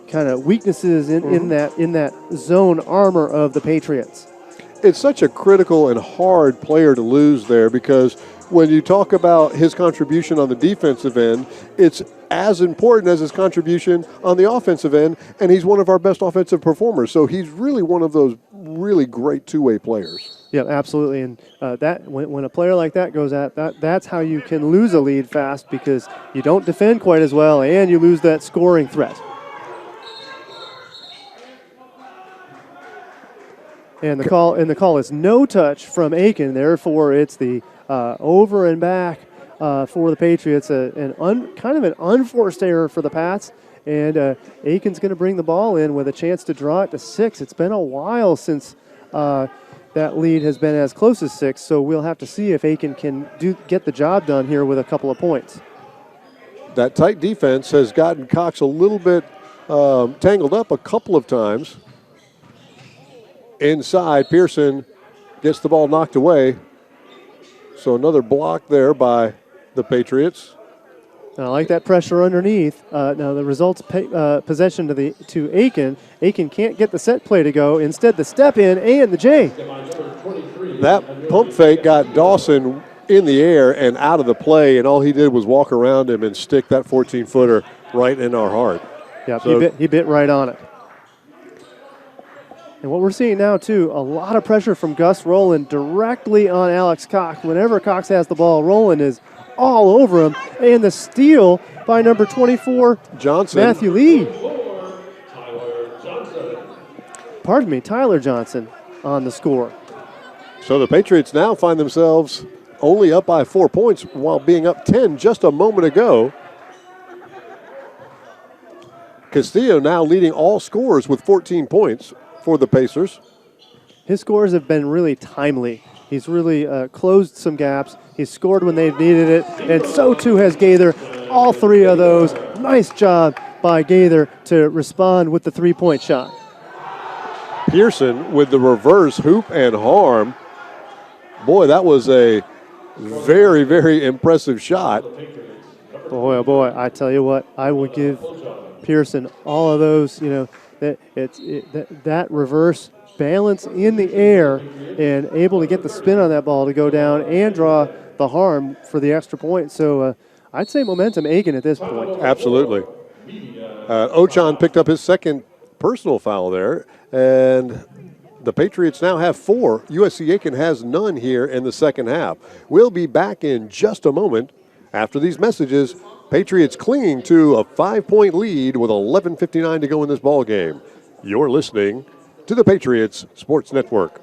kind of weaknesses in that zone armor of the Patriots. It's such a critical and hard player to lose there because when you talk about his contribution on the defensive end, it's as important as his contribution on the offensive end, and he's one of our best offensive performers. So he's really one of those really great two-way players. Yeah, absolutely. And that when a player like that goes at that's how you can lose a lead fast because you don't defend quite as well and you lose that scoring threat. And the call is no touch from Aiken. Therefore, it's the over and back for the Patriots. Kind of an unforced error for the Pats. And Aiken's going to bring the ball in with a chance to draw it to 6. It's been a while since that lead has been as close as 6. So we'll have to see if Aiken can get the job done here with a couple of points. That tight defense has gotten Cox a little bit tangled up a couple of times. Inside, Pearson gets the ball knocked away. So another block there by the Patriots. And I like that pressure underneath. Now the results possession to Aiken. Aiken can't get the set play to go. Instead, the step in and the J. That pump fake got Dawson in the air and out of the play, and all he did was walk around him and stick that 14-footer right in our heart. Yeah, so he bit right on it. And what we're seeing now, too, a lot of pressure from Gus Rowland directly on Alex Cox. Whenever Cox has the ball, Rowland is all over him. And the steal by number 24, Johnson. Matthew Lee. Tyler Johnson on the score. So the Patriots now find themselves only up by 4 points while being up 10 just a moment ago. Castillo now leading all scorers with 14 points for the Pacers. His scores have been really timely. He's really closed some gaps. He's scored when they've needed it, and so too has Gaither. All 3 of those. Nice job by Gaither to respond with the 3-point shot. Pearson with the reverse hoop and harm. Boy, that was a Very, very impressive shot. Boy, oh boy, I tell you what, I would give Pearson all of those, that reverse balance in the air and able to get the spin on that ball to go down and draw the harm for the extra point. So I'd say momentum Aiken at this point. Absolutely. Ochan picked up his second personal foul there, and the Patriots now have 4. USC Aiken has none here in the second half. We'll be back in just a moment. After these messages, Patriots clinging to a 5-point lead with 11:59 to go in this ball game. You're listening to the Patriots Sports Network.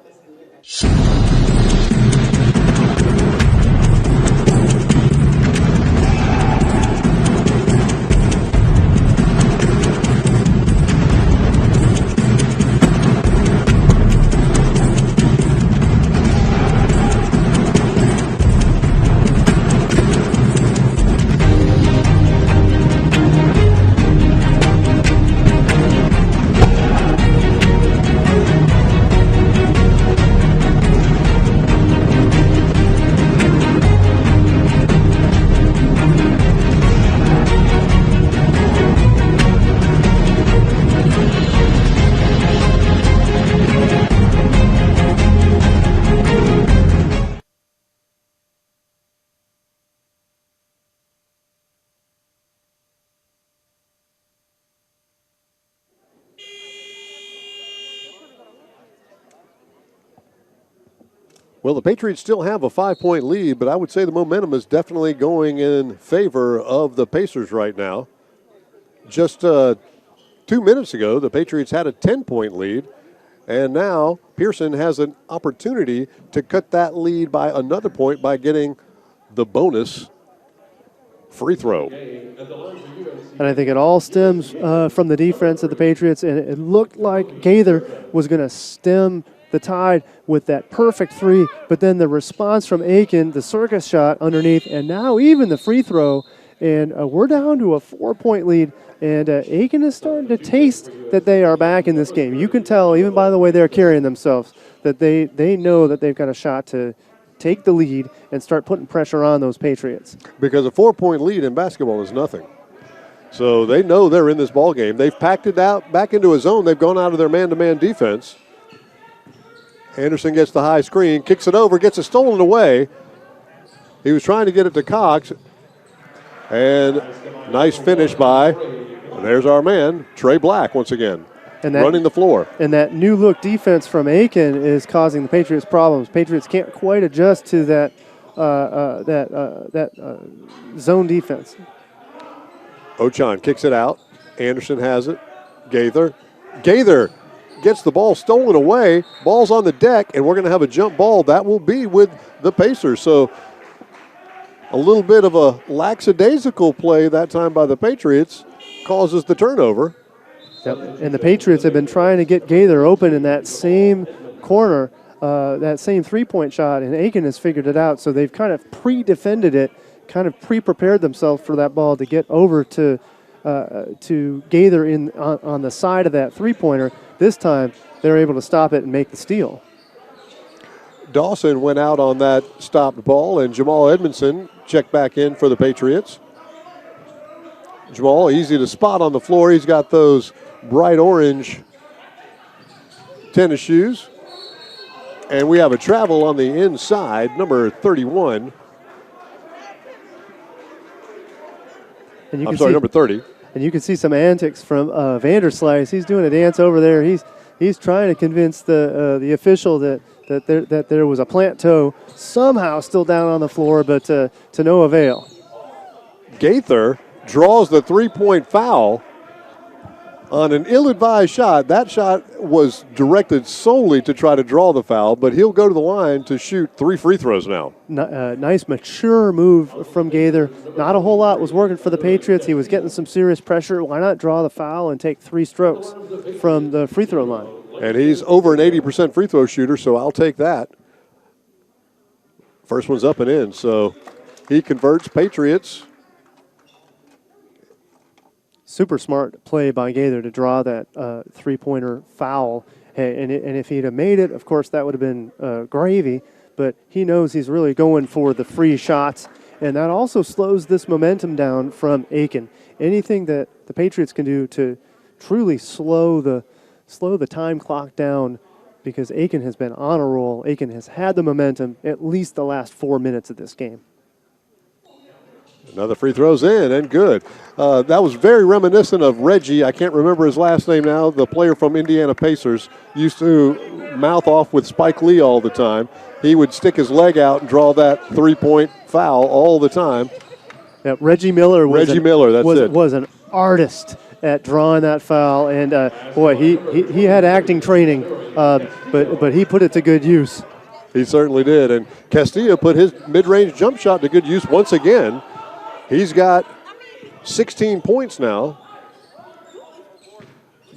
Well, the Patriots still have a 5-point lead, but I would say the momentum is definitely going in favor of the Pacers right now. Just 2 minutes ago, the Patriots had a 10-point lead, and now Pearson has an opportunity to cut that lead by another point by getting the bonus free throw. And I think it all stems from the defense of the Patriots, and it looked like Gaither was going to stem the tide with that perfect 3, but then the response from Aiken, the circus shot underneath, and now even the free throw, and we're down to a 4-point lead, and Aiken is starting to taste that they are back in this game. You can tell, even by the way they're carrying themselves, that they know that they've got a shot to take the lead and start putting pressure on those Patriots. Because a 4-point lead in basketball is nothing. So they know they're in this ball game. They've packed it out back into a zone. They've gone out of their man-to-man defense. Anderson gets the high screen, kicks it over, gets it stolen away. He was trying to get it to Cox. And nice finish by, there's our man, Trey Black once again, running the floor. And that new look defense from Aiken is causing the Patriots problems. Patriots can't quite adjust to that zone defense. Ochan kicks it out. Anderson has it. Gaither gets the ball stolen away. Ball's on the deck, and we're going to have a jump ball. That will be with the Pacers. So a little bit of a lackadaisical play that time by the Patriots causes the turnover. Yep. And the Patriots have been trying to get Gaither open in that same corner, that same three-point shot, and Aiken has figured it out. So they've kind of pre-defended it, kind of pre-prepared themselves for that ball to get over to Gaither on the side of that three-pointer. This time, they're able to stop it and make the steal. Dawson went out on that stopped ball, and Jamal Edmondson checked back in for the Patriots. Jamal, easy to spot on the floor. He's got those bright orange tennis shoes. And we have a travel on the inside, number 31. And you I'm sorry, number 30. And you can see some antics from Vanderslice. He's doing a dance over there. He's trying to convince the official that there was a plant toe somehow still down on the floor, but to no avail. Gaither draws the three-point foul on an ill-advised shot. That shot was directed solely to try to draw the foul, but he'll go to the line to shoot 3 free throws now. Nice, mature move from Gaither. Not a whole lot was working for the Patriots. He was getting some serious pressure. Why not draw the foul and take 3 strokes from the free throw line? And he's over an 80% free throw shooter, so I'll take that. First one's up and in, so he converts. Patriots. Super smart play by Gaither to draw that three-pointer foul. And if he'd have made it, of course, that would have been gravy. but he knows he's really going for the free shots, and that also slows this momentum down from Aiken. Anything that the Patriots can do to truly slow the time clock down, because Aiken has been on a roll. Aiken has had the momentum at least the last 4 minutes of this game. Another free throw's in, and good. That was very reminiscent of Reggie. I can't remember his last name now. The player from Indiana Pacers used to mouth off with Spike Lee all the time. He would stick his leg out and draw that three-point foul all the time. Yeah, Reggie Miller was was an artist at drawing that foul, and boy, he had acting training, but he put it to good use. He certainly did, and Castillo put his mid-range jump shot to good use once again. He's got 16 points now.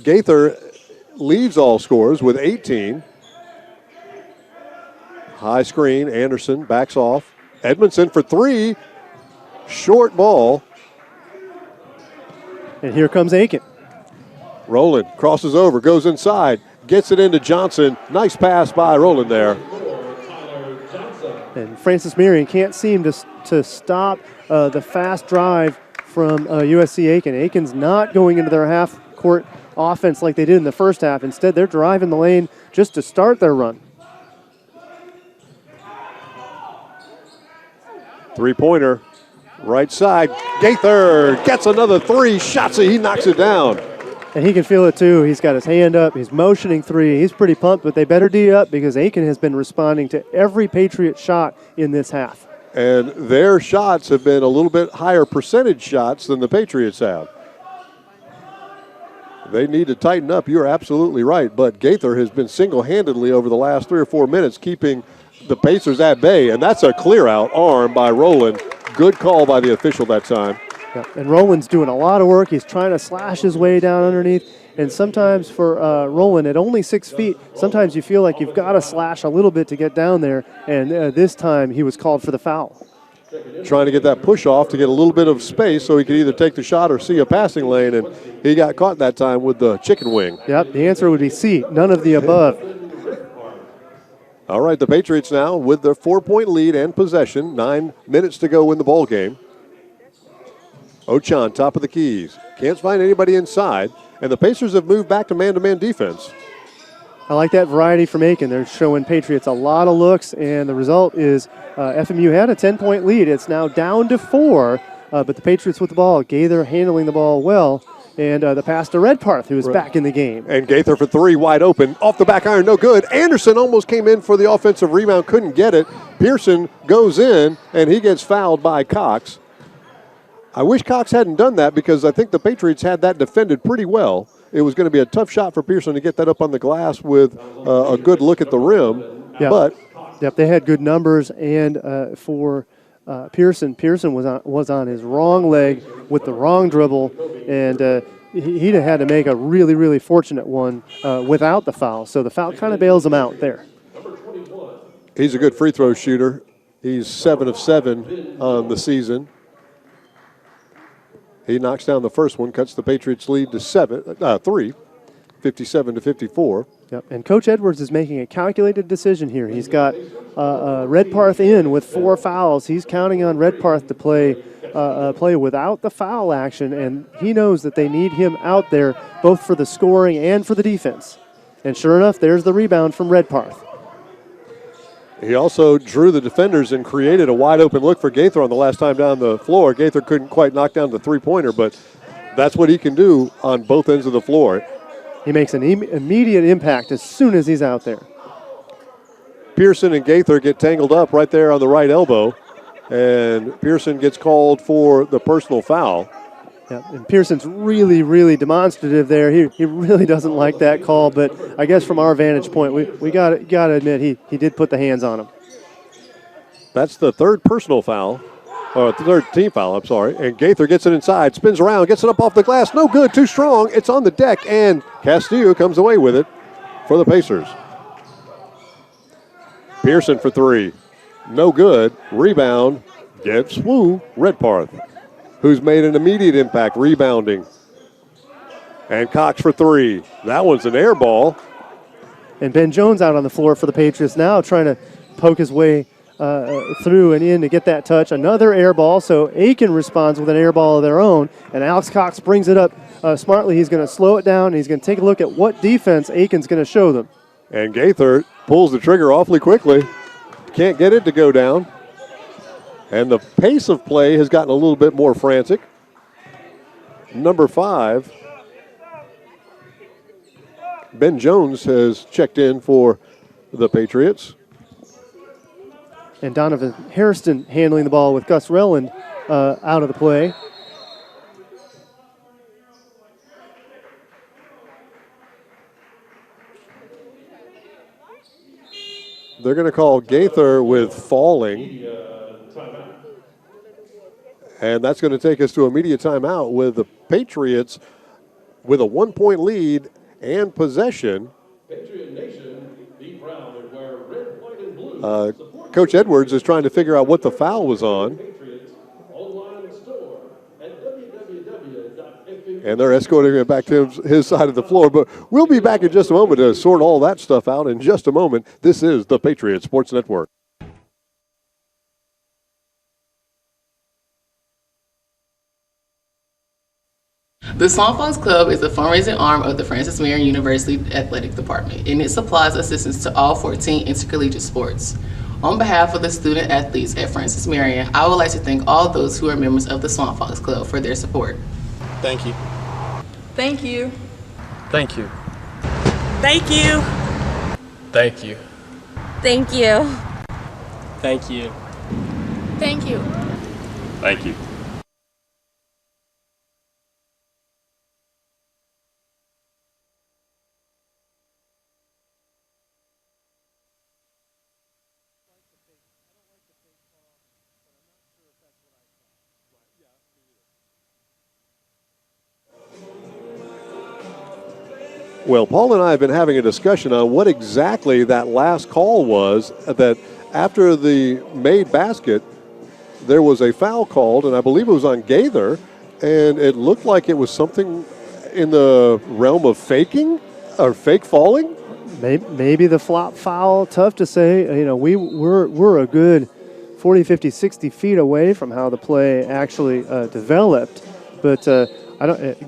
Gaither leads all scorers with 18. High screen, Anderson backs off. Edmondson for three. Short ball. And here comes Aiken. Rowland crosses over, goes inside, gets it into Johnson. Nice pass by Rowland there. And Francis Marion can't seem to stop the fast drive from USC Aiken. Aiken's not going into their half-court offense like they did in the first half. Instead, they're driving the lane just to start their run. Three-pointer, right side. Gaither gets another three. Shots it. He knocks it down. And he can feel it, too. He's got his hand up. He's motioning three. He's pretty pumped, but they better D up because Aiken has been responding to every Patriot shot in this half. And their shots have been a little bit higher percentage shots than the Patriots have. They need to tighten up. You're absolutely right. But Gaither has been single-handedly over the last 3 or 4 minutes keeping the Pacers at bay. And that's a clear-out arm by Rowland. Good call by the official that time. Yeah, and Rowland's doing a lot of work. He's trying to slash his way down underneath. And sometimes for Rowland, at only 6 feet, sometimes you feel like you've got to slash a little bit to get down there. And this time he was called for the foul. Trying to get that push off to get a little bit of space so he could either take the shot or see a passing lane. And he got caught that time with the chicken wing. Yep, the answer would be C, none of the above. All right, the Patriots now with their 4-point lead and possession. 9 minutes to go in the ball game. Ochan, top of the keys. Can't find anybody inside. And the Pacers have moved back to man-to-man defense. I like that variety from Aiken. They're showing Patriots a lot of looks, and the result is FMU had a 10-point lead. It's now down to 4, but the Patriots with the ball. Gaither handling the ball well, and the pass to Redparth, who is back in the game. And Gaither for three, wide open. Off the back iron, no good. Anderson almost came in for the offensive rebound, couldn't get it. Pearson goes in, and he gets fouled by Cox. I wish Cox hadn't done that because I think the Patriots had that defended pretty well. It was going to be a tough shot for Pearson to get that up on the glass with a good look at the rim. Yep. But they had good numbers, and for Pearson was on his wrong leg with the wrong dribble, and he'd have had to make a really, really fortunate one without the foul. So the foul kind of bails him out there. He's a good free throw shooter. He's 7 of 7 on the season. He knocks down the first one, cuts the Patriots' lead to 3, 57 to 54. Yep. And Coach Edwards is making a calculated decision here. He's got Redparth in with 4 fouls. He's counting on Redparth to play without the foul action, and he knows that they need him out there both for the scoring and for the defense. And sure enough, there's the rebound from Redparth. He also drew the defenders and created a wide-open look for Gaither on the last time down the floor. Gaither couldn't quite knock down the three-pointer, but that's what he can do on both ends of the floor. He makes an immediate impact as soon as he's out there. Pearson and Gaither get tangled up right there on the right elbow, and Pearson gets called for the personal foul. Yeah, and Pearson's really, really demonstrative there. He really doesn't like that call, but I guess from our vantage point, we got to admit he did put the hands on him. That's the third personal foul, or third team foul, I'm sorry. And Gaither gets it inside, spins around, gets it up off the glass. No good, too strong. It's on the deck, and Castillo comes away with it for the Pacers. Pearson for three. No good. Rebound gets Redparth, who's made an immediate impact rebounding. And Cox for three. That one's an air ball. And Ben Jones out on the floor for the Patriots now, trying to poke his way through and in to get that touch. Another air ball, so Aiken responds with an air ball of their own, and Alex Cox brings it up smartly. He's going to slow it down, and he's going to take a look at what defense Aiken's going to show them. And Gaither pulls the trigger awfully quickly. Can't get it to go down. And the pace of play has gotten a little bit more frantic. Number 5, Ben Jones has checked in for the Patriots. And Donovan Hairston handling the ball with Gus Relland out of the play. They're going to call Gaither with falling. And that's going to take us to immediate timeout with the Patriots with a 1-point lead and possession. Patriot Nation, be proud and wear red, white, and blue. Coach Edwards is trying to figure out what the foul was on. Patriots online store at www.fmu. And they're escorting it back to his side of the floor. But we'll be back in just a moment to sort all that stuff out in just a moment. This is the Patriot Sports Network. The Swamp Fox Club is the fundraising arm of the Francis Marion University Athletic Department, and it supplies assistance to all 14 intercollegiate sports. On behalf of the student athletes at Francis Marion, I would like to thank all those who are members of the Swamp Fox Club for their support. Thank you. Thank you. Thank you. Thank you. Thank you. Thank you. Thank you. Thank you. Thank you. Well, Paul and I have been having a discussion on what exactly that last call was, that after the made basket, there was a foul called, and I believe it was on Gaither, and it looked like it was something in the realm of faking or fake falling. Maybe the flop foul, tough to say. You know, we're a good 40, 50, 60 feet away from how the play actually developed. But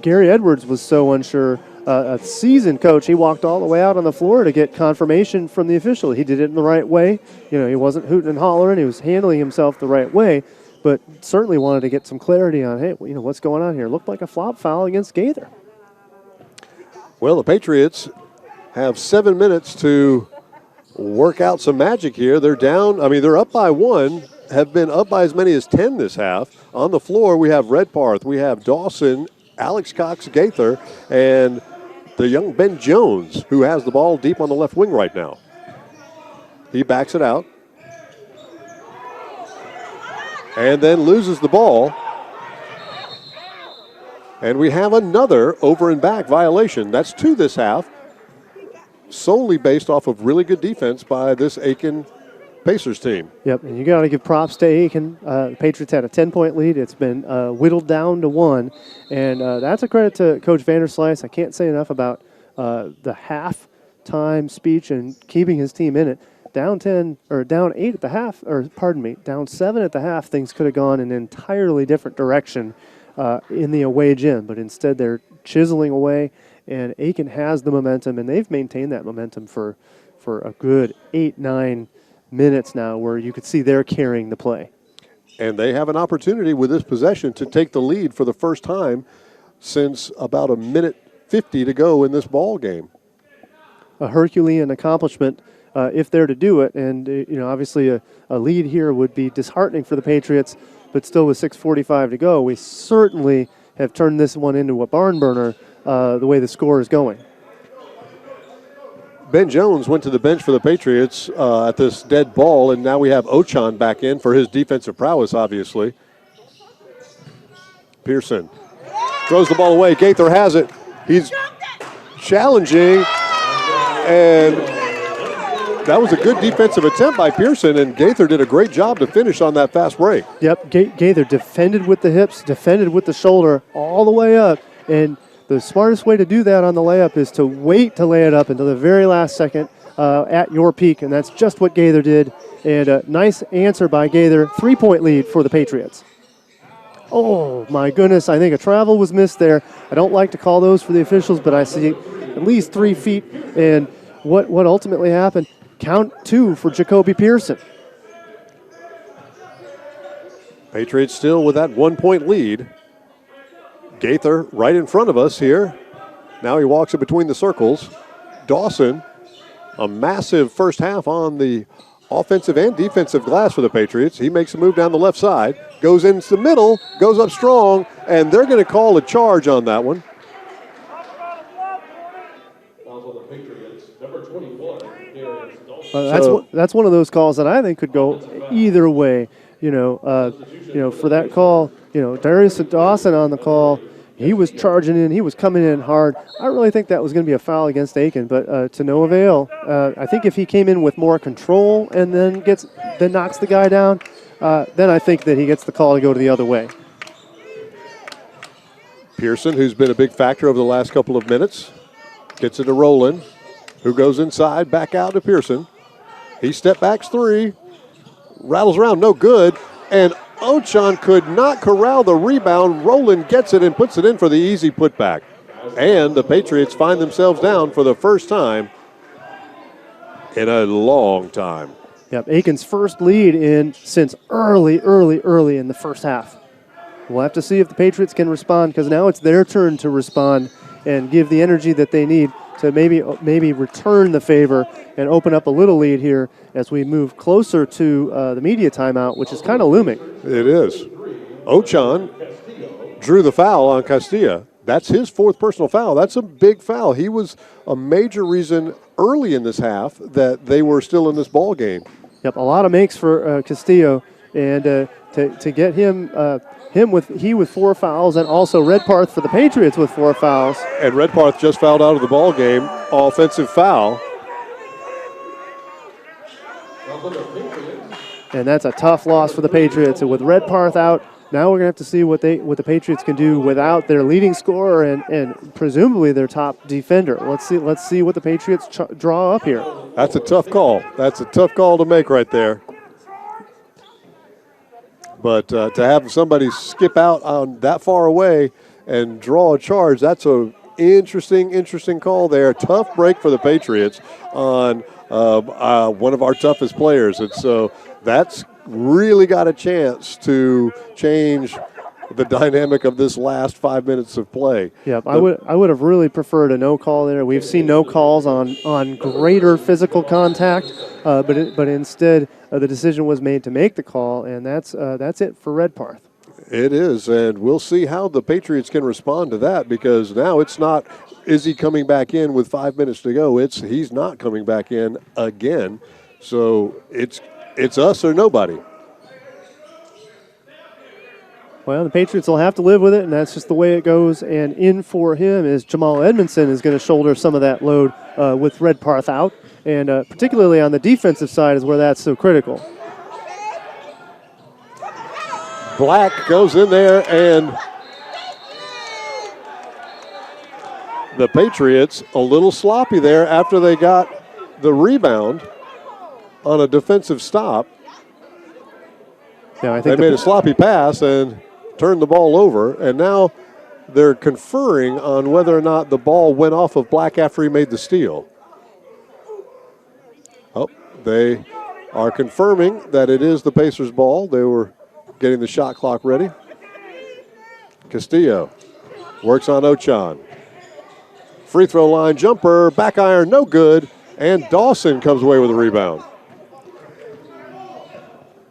Gary Edwards was so unsure. A seasoned coach, he walked all the way out on the floor to get confirmation from the official. He did it in the right way. You know, he wasn't hooting and hollering. He was handling himself the right way, but certainly wanted to get some clarity on, hey, you know, what's going on here? Looked like a flop foul against Gaither. Well, the Patriots have 7 minutes to work out some magic here. They're down. I mean, they're up by 1, have been up by as many as 10 this half. On the floor, we have Redparth, we have Dawson, Alex Cox, Gaither, and the young Ben Jones, who has the ball deep on the left wing right now. He backs it out and then loses the ball. And we have another over and back violation. That's 2 this half, solely based off of really good defense by this Aiken Pacers team. Yep, and you got to give props to Aiken. The Patriots had a 10-point lead. It's been whittled down to 1, and that's a credit to Coach Vanderslice. I can't say enough about the halftime speech and keeping his team in it. Down 10 or down 8 at the half, or pardon me, down 7 at the half. Things could have gone in an entirely different direction in the away gym, but instead they're chiseling away, and Aiken has the momentum, and they've maintained that momentum for a good 8-9 minutes now, where you could see they're carrying the play. And they have an opportunity with this possession to take the lead for the first time since about 1:50 to go in this ball game. A Herculean accomplishment if they're to do it. And, you know, obviously a lead here would be disheartening for the Patriots, but still with 6:45 to go, we certainly have turned this one into a barn burner the way the score is going. Ben Jones went to the bench for the Patriots at this dead ball, and now we have Ochan back in for his defensive prowess, obviously. Pearson throws the ball away. Gaither has it. He's challenging, and that was a good defensive attempt by Pearson, and Gaither did a great job to finish on that fast break. Yep, Gaither defended with the hips, defended with the shoulder all the way up, and the smartest way to do that on the layup is to wait to lay it up until the very last second, at your peak, and that's just what Gaither did. And a nice answer by Gaither. 3-point lead for the Patriots. Oh, my goodness. I think a travel was missed there. I don't like to call those for the officials, but I see at least 3 feet. And what ultimately happened, count 2 for Jacoby Pearson. Patriots still with that 1-point lead. Gaither right in front of us here. Now he walks in between the circles. Dawson, a massive first half on the offensive and defensive glass for the Patriots. He makes a move down the left side, goes into the middle, goes up strong, and they're going to call a charge on that one. That's one of those calls that I think could go either way. For that call, Darius Dawson on the call, he was charging in, he was coming in hard. I really think that was going to be a foul against Aiken, but to no avail. I think if he came in with more control and then knocks the guy down, then I think that he gets the call to go to the other way. Pearson, who's been a big factor over the last couple of minutes, gets it to Rowland, who goes inside, back out to Pearson. He step backs 3, rattles around, no good, and Ochan could not corral the rebound. Rowland gets it and puts it in for the easy putback. And the Patriots find themselves down for the first time in a long time. Yep, Aiken's first lead since early in the first half. We'll have to see if the Patriots can respond, because now it's their turn to respond and give the energy that they need to maybe return the favor and open up a little lead here as we move closer to the media timeout, which is kind of looming. It is. Ochan drew the foul on Castilla. That's his 4th personal foul. That's a big foul. He was a major reason early in this half that they were still in this ball game. Yep, a lot of makes for Castillo, and to get him with 4 fouls, and also Redparth for the Patriots with 4 fouls. And Redparth just fouled out of the ball game, offensive foul. And that's a tough loss for the Patriots. And with Redparth out, now we're going to have to see what the Patriots can do without their leading scorer and presumably their top defender. Let's see what the Patriots draw up here. That's a tough call. That's a tough call to make right there. But to have somebody skip out on that far away and draw a charge, that's a interesting call there. Tough break for the Patriots on one of our toughest players. And so that's really got a chance to change the dynamic of this last 5 minutes of play. Yep, I would have really preferred a no call there. We've seen no calls on greater physical contact, but instead the decision was made to make the call, and that's it for Redparth. It is, and we'll see how the Patriots can respond to that, because now it's not, is he coming back in with 5 minutes to go? He's not coming back in again. So it's us or nobody. Well, the Patriots will have to live with it, and that's just the way it goes. And in for him is Jamal Edmondson is going to shoulder some of that load with Redparth out, and particularly on the defensive side is where that's so critical. Black goes in there, and the Patriots a little sloppy there after they got the rebound on a defensive stop. Yeah, I think they made a sloppy pass and turned the ball over, and now they're conferring on whether or not the ball went off of Black after he made the steal. Oh, they are confirming that it is the Pacers' ball. They were getting the shot clock ready. Castillo works on Ochan. Free throw line jumper, back iron, no good, and Dawson comes away with a rebound.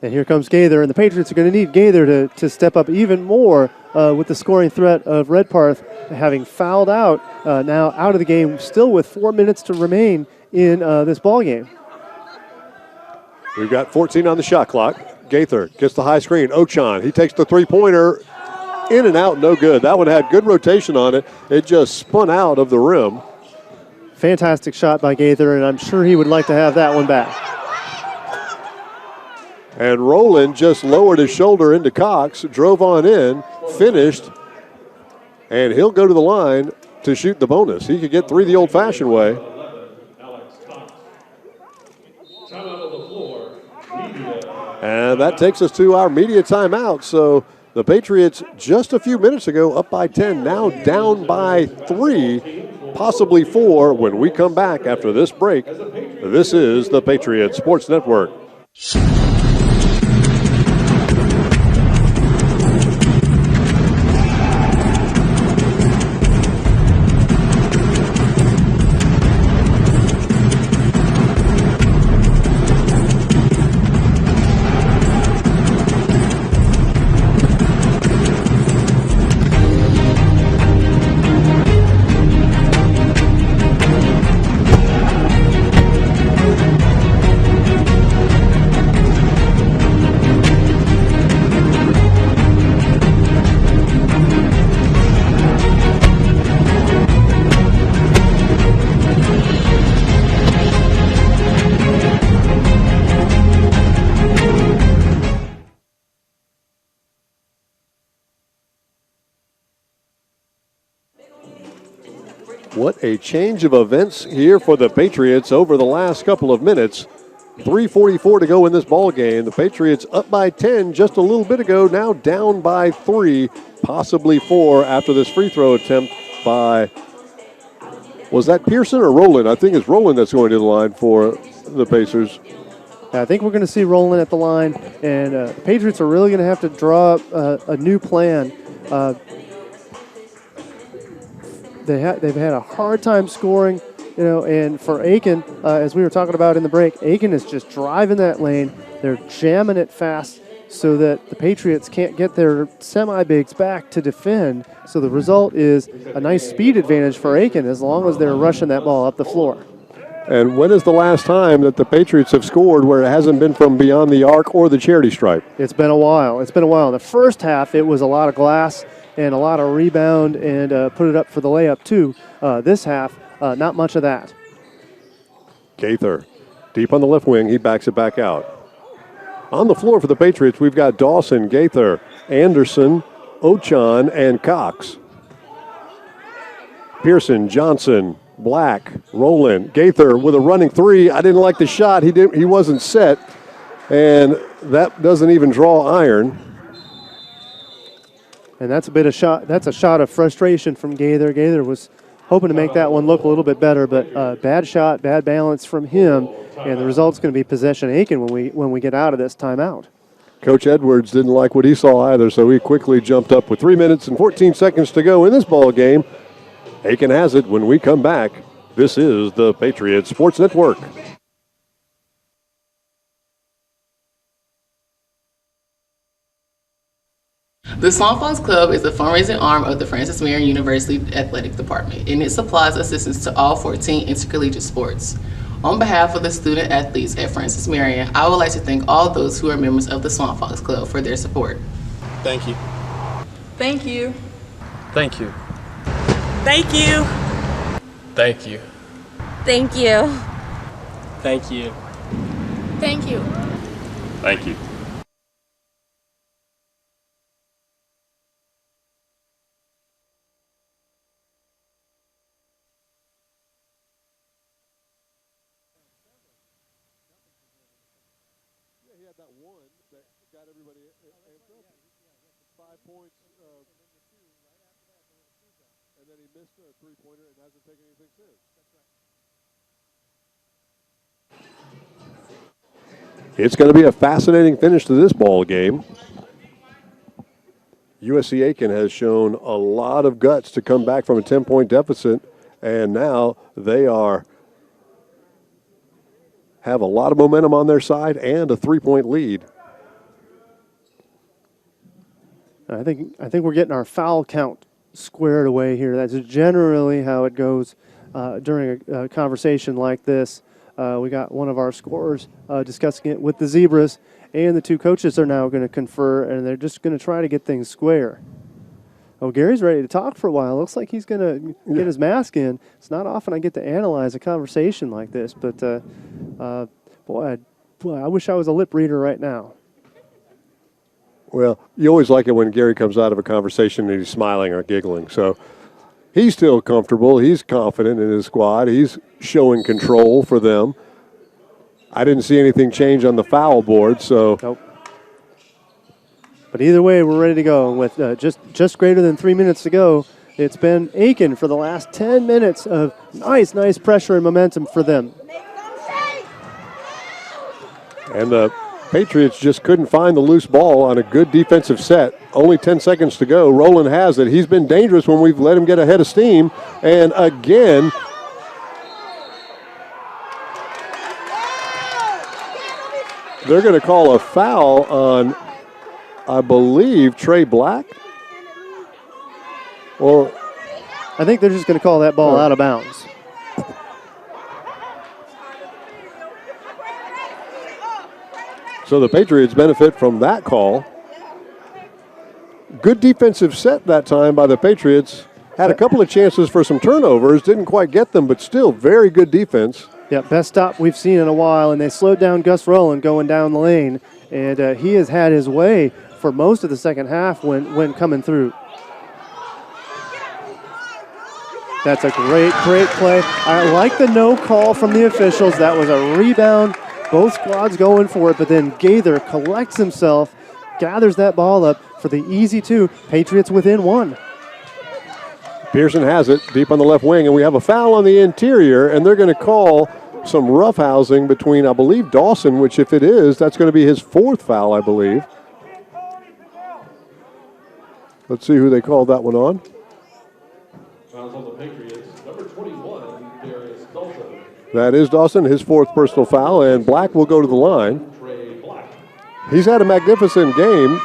And here comes Gaither, and the Patriots are going to need Gaither to step up even more with the scoring threat of Redparth having fouled out, now out of the game, still with 4 minutes to remain in this ball game. We've got 14 on the shot clock. Gaither gets the high screen. Ochan, he takes the three-pointer, in and out, no good. That one had good rotation on it. It just spun out of the rim. Fantastic shot by Gaither, and I'm sure he would like to have that one back. And Rowland just lowered his shoulder into Cox, drove on in, finished, and he'll go to the line to shoot the bonus. He could get 3 the old-fashioned way. And that takes us to our media timeout. So the Patriots just a few minutes ago up by 10, now down by 3, possibly 4 when we come back after this break. This is the Patriots Sports Network. What a change of events here for the Patriots over the last couple of minutes. 3:44 to go in this ball game. The Patriots up by 10 just a little bit ago, now down by 3, possibly 4 after this free throw attempt by, was that Pearson or Rowland? I think it's Rowland that's going to the line for the Pacers. I think we're going to see Rowland at the line, and the Patriots are really going to have to draw up a new plan. They've had a hard time scoring, and for Aiken, as we were talking about in the break, Aiken is just driving that lane. They're jamming it fast so that the Patriots can't get their semi-bigs back to defend. So the result is a nice speed advantage for Aiken as long as they're rushing that ball up the floor. And when is the last time that the Patriots have scored where it hasn't been from beyond the arc or the charity stripe? It's been a while. In the first half, it was a lot of glass and a lot of rebound and put it up for the layup too. This half, not much of that. Gaither, deep on the left wing, he backs it back out. On the floor for the Patriots, we've got Dawson, Gaither, Anderson, Ochan, and Cox. Pearson, Johnson, Black, Rowland, Gaither with a running 3. I didn't like the shot. He wasn't set, and that doesn't even draw iron. And that's a shot of frustration from Gaither. Gaither was hoping to make that one look a little bit better, but bad shot, bad balance from him, and the result's going to be possession Aiken when we get out of this timeout. Coach Edwards didn't like what he saw either, so he quickly jumped up with 3 minutes and 14 seconds to go in this ball game. Aiken has it when we come back. This is the Patriots Sports Network. The Swanfox Club is the fundraising arm of the Francis Marion University Athletic Department, and it supplies assistance to all 14 intercollegiate sports. On behalf of the student athletes at Francis Marion, I would like to thank all those who are members of the Swanfox Club for their support. Thank you. Thank you. Thank you. Thank you. Thank you. Thank you. Thank you. Thank you. Thank you. He had that one that got everybody amped up. 5 points, and then he missed a three-pointer and hasn't taken anything since. It's going to be a fascinating finish to this ball game. USC Aiken has shown a lot of guts to come back from a 10-point deficit, and now they have a lot of momentum on their side and a 3-point lead. I think we're getting our foul count squared away here. That's generally how it goes during a conversation like this. We got one of our scorers discussing it with the Zebras, and the two coaches are now going to confer, and they're just going to try to get things square. Oh, Gary's ready to talk for a while. Looks like he's going to get his mask in. It's not often I get to analyze a conversation like this, but boy, I wish I was a lip reader right now. Well, you always like it when Gary comes out of a conversation and he's smiling or giggling. So he's still comfortable. He's confident in his squad. He's showing control for them. I didn't see anything change on the foul board, so Nope. But either way, we're ready to go. With just greater than 3 minutes to go, it's been Aiken for the last 10 minutes of nice pressure and momentum for them. And the Patriots just couldn't find the loose ball on a good defensive set. Only 10 seconds to go. Rowland has it. He's been dangerous when we've let him get ahead of steam. And again, they're going to call a foul on, I believe, Trey Black. Or I think they're just going to call that ball out of bounds. So the Patriots benefit from that call. Good defensive set that time by the Patriots. Had a couple of chances for some turnovers, didn't quite get them, but still very good defense. Yeah, best stop we've seen in a while, and they slowed down Gus Rowland going down the lane, and he has had his way for most of the second half when coming through. That's a great play. I like the no call from the officials. That was a rebound. Both squads going for it, but then Gaither collects himself, gathers that ball up for the easy two. Patriots within one. Pearson has it deep on the left wing, and we have a foul on the interior, and they're going to call some roughhousing between, I believe, Dawson, which if it is, that's going to be his fourth foul, I believe. Let's see who they called that one on. Fouls on the Patriots. Number 21, Darius Dawson. That is Dawson, his fourth personal foul, and Black will go to the line. Trey Black. He's had a magnificent game,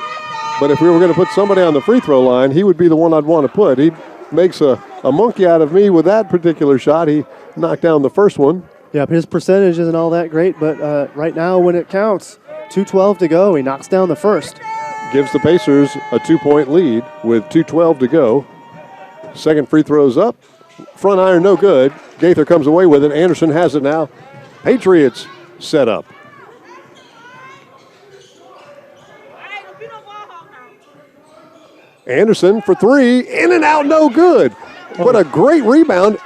but if we were going to put somebody on the free throw line, he would be the one I'd want to put. He makes a monkey out of me with that particular shot. He knocked down the first one. Yeah, his percentage isn't all that great, but right now when it counts, 2:12 to go, he knocks down the first. Gives the Pacers a 2-point lead with 2:12 to go. Second free throw's up. Front iron no good. Gaither comes away with it. Anderson has it now. Patriots set up. Anderson for three. In and out, no good. What a great rebound.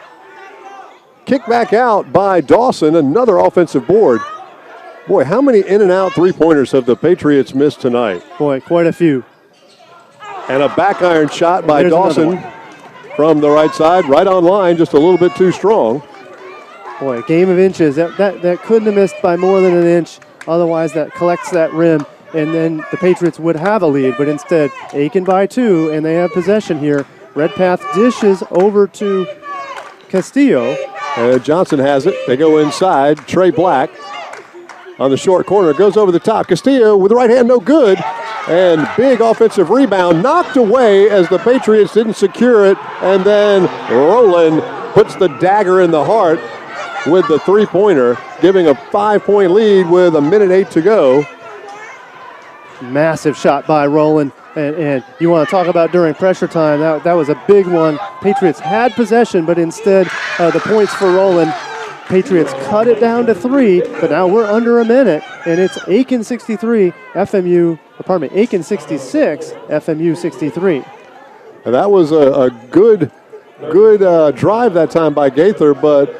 Kick back out by Dawson. Another offensive board. Boy, how many in and out three-pointers have the Patriots missed tonight? Boy, quite a few. And a back iron shot by There's Dawson from the right side, right on line, just a little bit too strong. Boy, a game of inches. That couldn't have missed by more than an inch. Otherwise, that collects that rim, and then the Patriots would have a lead. But instead, Aiken by two, and they have possession here. Redpath dishes over to Castillo. Johnson has it. They go inside. Trey Black on the short corner. Goes over the top. Castillo with the right hand, no good. And big offensive rebound knocked away as the Patriots didn't secure it. And then Rowland puts the dagger in the heart with the three-pointer, giving a 5-point lead with 1:08 to go. Massive shot by Rowland. And you want to talk about during pressure time, that was a big one. Patriots had possession, but instead the points for Rowland. Patriots cut it down to three, but now we're under a minute, and it's Aiken 63, Aiken 66, FMU 63. And that was a good drive that time by Gaither, but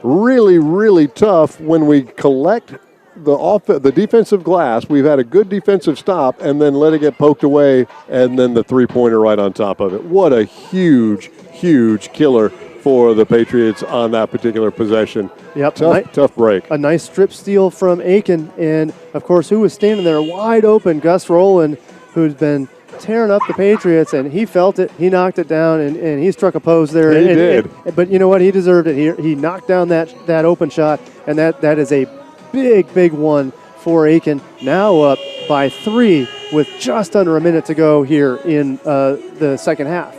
really, really tough when we collect the defensive glass. We've had a good defensive stop and then let it get poked away, and then the three-pointer right on top of it. What a huge, huge killer for the Patriots on that particular possession. Yep. Tough break. A nice strip steal from Aiken, and of course, who was standing there wide open? Gus Rowland, who's been tearing up the Patriots, and he felt it. He knocked it down, and he struck a pose there. He did. But you know what? He deserved it. He knocked down that open shot, and that is a big one for Aiken. Now up by three with just under a minute to go here in the second half.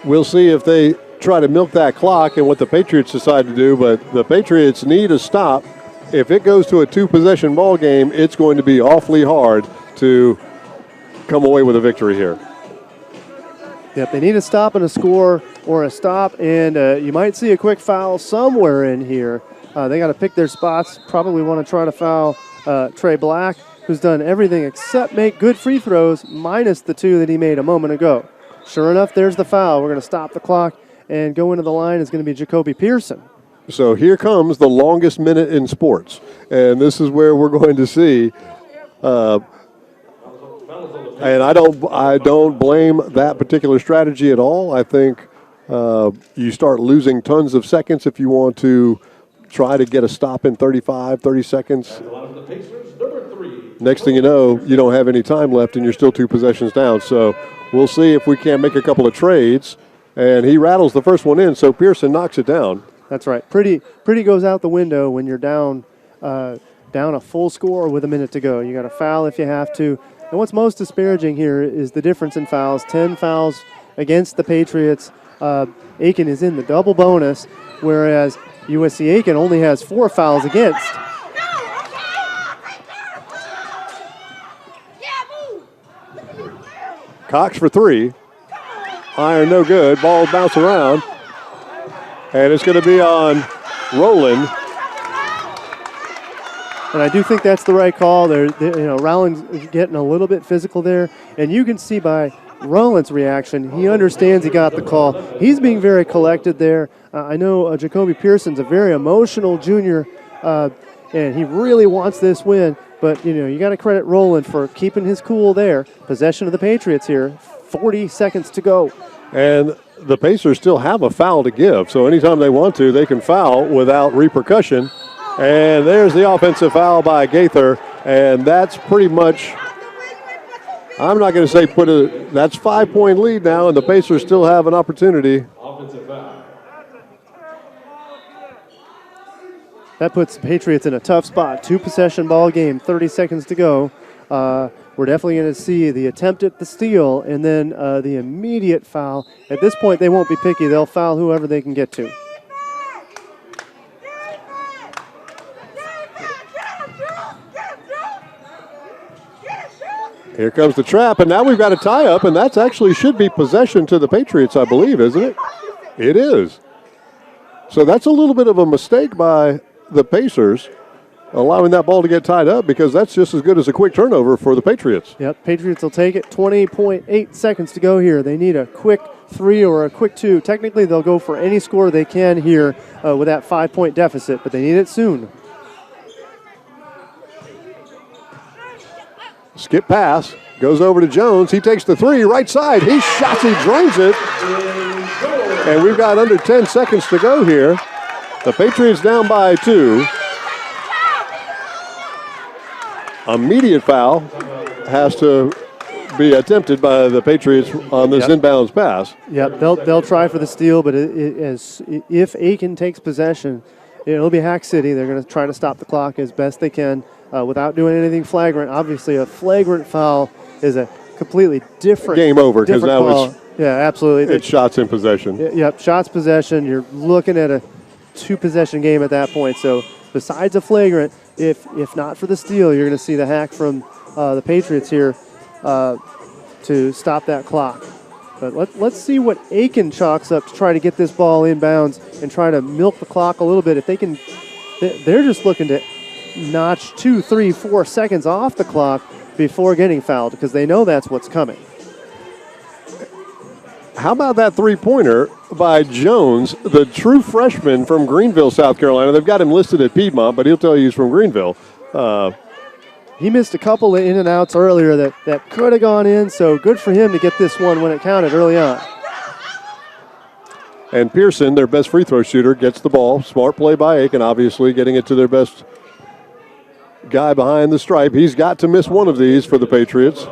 We'll see if they try to milk that clock and what the Patriots decide to do, but the Patriots need a stop. If it goes to a two-possession ball game, it's going to be awfully hard to come away with a victory here. Yep, they need a stop and a score or a stop, and you might see a quick foul somewhere in here. They got to pick their spots. Probably want to try to foul Trey Black, who's done everything except make good free throws, minus the two that he made a moment ago. Sure enough, there's the foul. We're going to stop the clock, and go into the line is going to be Jacoby Pearson. So here comes the longest minute in sports, and this is where we're going to see And I don't blame that particular strategy at all. I think you start losing tons of seconds if you want to try to get a stop in 35, 30 seconds. Next thing you know, you don't have any time left and you're still 2 possessions down. So we'll see if we can't make a couple of trades. And he rattles the first one in, so Pearson knocks it down. That's right. Pretty goes out the window when you're down a full score with a minute to go. You got to foul if you have to. And what's most disparaging here is the difference in fouls. 10 fouls against the Patriots. Aiken is in the double bonus, whereas USC Aiken only has 4 fouls against. Cox for 3. Iron no good. Ball bounce around. And it's going to be on Rowland. And I do think that's the right call. Rowland's getting a little bit physical there. And you can see by Rowland's reaction, he understands he got the call. He's being very collected there. I know Jacoby Pearson's a very emotional junior, and he really wants this win. But, you got to credit Rowland for keeping his cool there. Possession of the Patriots here. 40 seconds to go. And the Pacers still have a foul to give. So anytime they want to, they can foul without repercussion. And there's the offensive foul by Gaither. And that's pretty much, I'm not going to say that's 5-point lead now, and the Pacers still have an opportunity. Offensive foul. That puts the Patriots in a tough spot. 2-possession ball game, 30 seconds to go. We're definitely going to see the attempt at the steal and then the immediate foul. At this point, they won't be picky. They'll foul whoever they can get to. Here comes the trap, and now we've got a tie-up, and that's actually should be possession to the Patriots, I believe, isn't it? It is. So that's a little bit of a mistake by the Pacers, allowing that ball to get tied up, because that's just as good as a quick turnover for the Patriots. Yep, Patriots will take it. 20.8 seconds to go here. They need a quick 3 or a quick 2. Technically, they'll go for any score they can here with that 5-point deficit, but they need it soon. Skip pass, goes over to Jones. He takes the 3, right side. He shots, he drains it. And we've got under 10 seconds to go here. The Patriots down by 2. Immediate foul has to be attempted by the Patriots on this inbounds pass. Yep, they'll try for the steal, but if Aiken takes possession, it'll be Hack City. They're going to try to stop the clock as best they can without doing anything flagrant. Obviously, a flagrant foul is a completely different game over, because now call. Absolutely. It's shots in possession. Yep, shots possession. You're looking at a 2-possession game at that point. So besides a flagrant, if not for the steal, you're going to see the hack from the Patriots here to stop that clock. But let's see what Aiken chalks up to try to get this ball inbounds and try to milk the clock a little bit. If they can, they're just looking to notch 2, 3, 4 seconds off the clock before getting fouled, because they know that's what's coming. How about that 3-pointer by Jones, the true freshman from Greenville, South Carolina? They've got him listed at Piedmont, but he'll tell you he's from Greenville. He missed a couple of in and outs earlier that could have gone in, so good for him to get this one when it counted early on. And Pearson, their best free throw shooter, gets the ball. Smart play by Aiken, obviously, getting it to their best guy behind the stripe. He's got to miss one of these for the Patriots.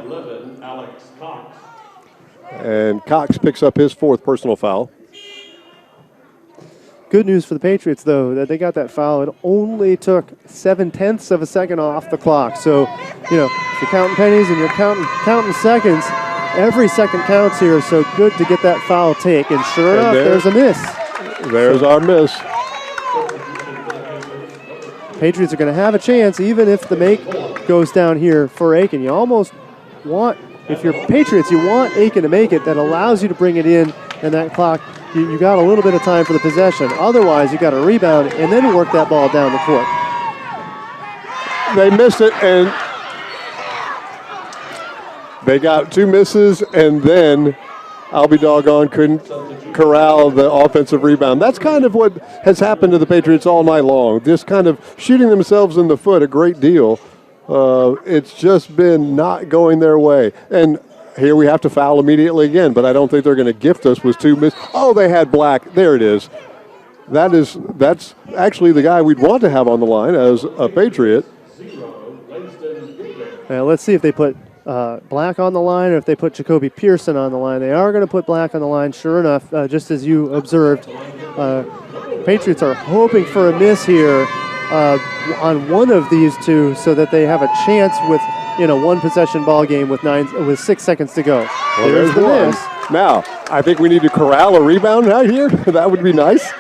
And Cox picks up his 4th personal foul. Good news for the Patriots, though, that they got that foul. It only took 0.7 of a second off the clock. So, if you're counting pennies and you're counting seconds, every second counts here. So good to get that foul take. And sure enough, there's a miss. There's our miss. Patriots are going to have a chance, even if the make goes down here for Aiken. You almost want, if you're Patriots, you want Aiken to make it. That allows you to bring it in, and that clock, you got a little bit of time for the possession. Otherwise, you got to rebound and then work that ball down the court. They missed it, and they got 2 misses, and then I'll be doggone couldn't corral the offensive rebound. That's kind of what has happened to the Patriots all night long, just kind of shooting themselves in the foot a great deal It's just been not going their way. And here we have to foul immediately again, but I don't think they're going to gift us with 2 misses. Oh, they had Black. There it is. That's actually the guy we'd want to have on the line as a Patriot. Let's see if they put Black on the line or if they put Jacoby Pearson on the line. They are going to put Black on the line, sure enough, just as you observed. Patriots are hoping for a miss here on one of these two so that they have a chance with one possession ball game with 6 seconds to go. Well, there's the one. miss. Now, I think we need to corral a rebound out here. That would be nice.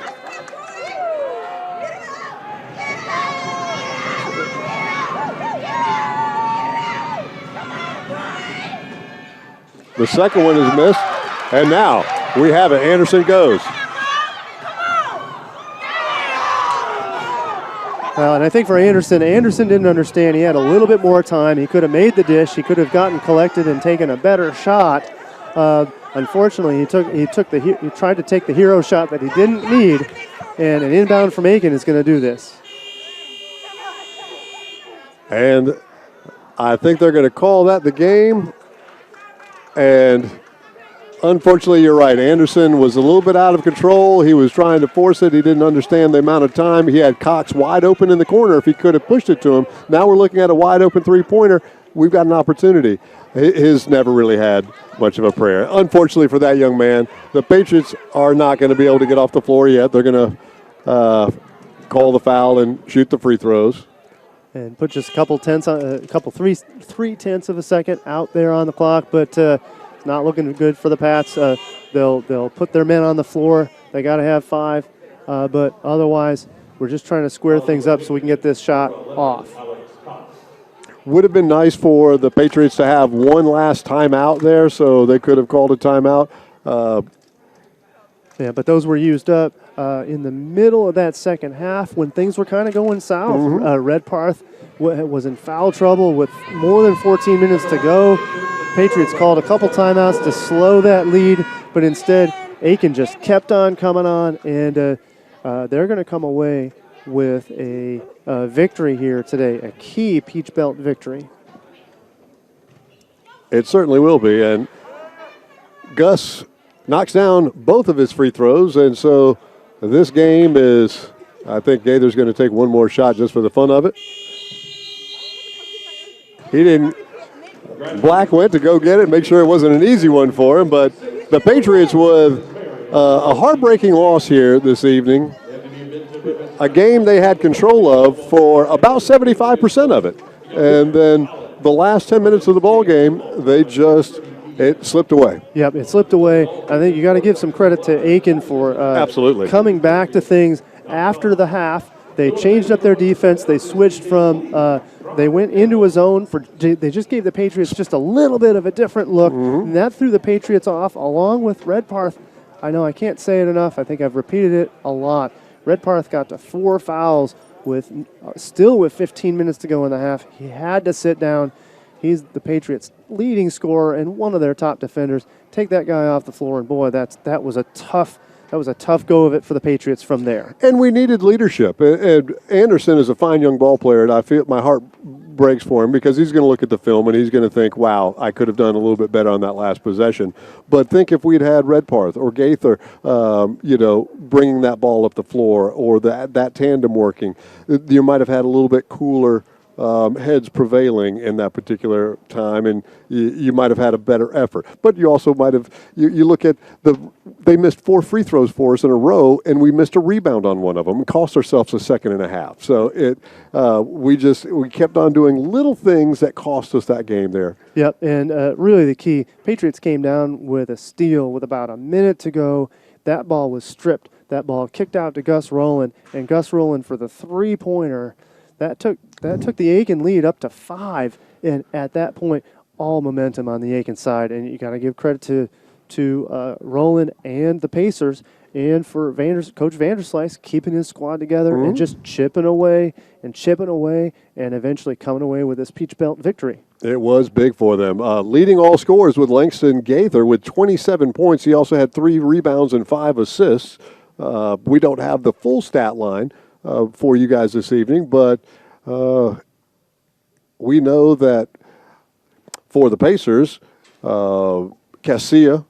The second one is missed, and now we have it. Anderson goes. Well, and I think for Anderson didn't understand. He had a little bit more time. He could have made the dish. He could have gotten collected and taken a better shot. Unfortunately, he tried to take the hero shot that he didn't need, and an inbound from Aiken is going to do this. And I think they're going to call that the game. And unfortunately, you're right. Anderson was a little bit out of control. He was trying to force it. He didn't understand the amount of time. He had Cox wide open in the corner if he could have pushed it to him. Now we're looking at a wide open three-pointer. We've got an opportunity. His never really had much of a prayer. Unfortunately for that young man, the Patriots are not going to be able to get off the floor yet. They're going to call the foul and shoot the free throws. And put just three tenths of a second out there on the clock, but it's not looking good for the Pats. They'll put their men on the floor. They got to have 5, but otherwise, we're just trying to square things up so we can get this shot off. Would have been nice for the Patriots to have one last timeout there, so they could have called a timeout. Yeah, but those were used up in the middle of that second half when things were kind of going south. Redpath was in foul trouble with more than 14 minutes to go. Patriots called a couple timeouts to slow that lead, but instead Aiken just kept on coming on, and they're going to come away with a victory here today, a key Peach Belt victory. It certainly will be, and Gus knocks down both of his free throws, and so this game is, I think Gaither's going to take one more shot just for the fun of it. He didn't. Black went to go get it, make sure it wasn't an easy one for him, but the Patriots with a heartbreaking loss here this evening. A game they had control of for about 75% of it. And then the last 10 minutes of the ball game, it slipped away. Yep, it slipped away. I think you got to give some credit to Aiken for absolutely coming back to things after the half. They changed up their defense. They switched from they went into a zone they just gave the Patriots just a little bit of a different look, and that threw the Patriots off along with Redpath. I know I can't say it enough. I think I've repeated it a lot. Redpath got to 4 fouls still with 15 minutes to go in the half. He had to sit down. He's the Patriots' leading scorer and one of their top defenders. Take that guy off the floor, and boy, that was a tough go of it for the Patriots from there. And we needed leadership. And Anderson is a fine young ball player, and I feel my heart breaks for him because he's going to look at the film and he's going to think, wow, I could have done a little bit better on that last possession. But think if we'd had Redpath or Gaither, bringing that ball up the floor or that tandem working, you might have had a little bit cooler heads prevailing in that particular time, and you might have had a better effort. But you also might have, you look at they missed 4 free throws for us in a row, and we missed a rebound on one of them and cost ourselves a second and a half. So we kept on doing little things that cost us that game there. Yep, and really the key, Patriots came down with a steal with about a minute to go. That ball was stripped. That ball kicked out to Gus Rowland, and Gus Rowland for the three-pointer. That took the Aiken lead up to 5, and at that point, all momentum on the Aiken side. And you got to give credit to Rowland and the Pacers, and for Coach Vanderslice keeping his squad together and just chipping away, and eventually coming away with this Peach Belt victory. It was big for them. Leading all scorers with Langston Gaither with 27 points. He also had 3 rebounds and 5 assists. We don't have the full stat line for you guys this evening, but we know that for the Pacers, Casilla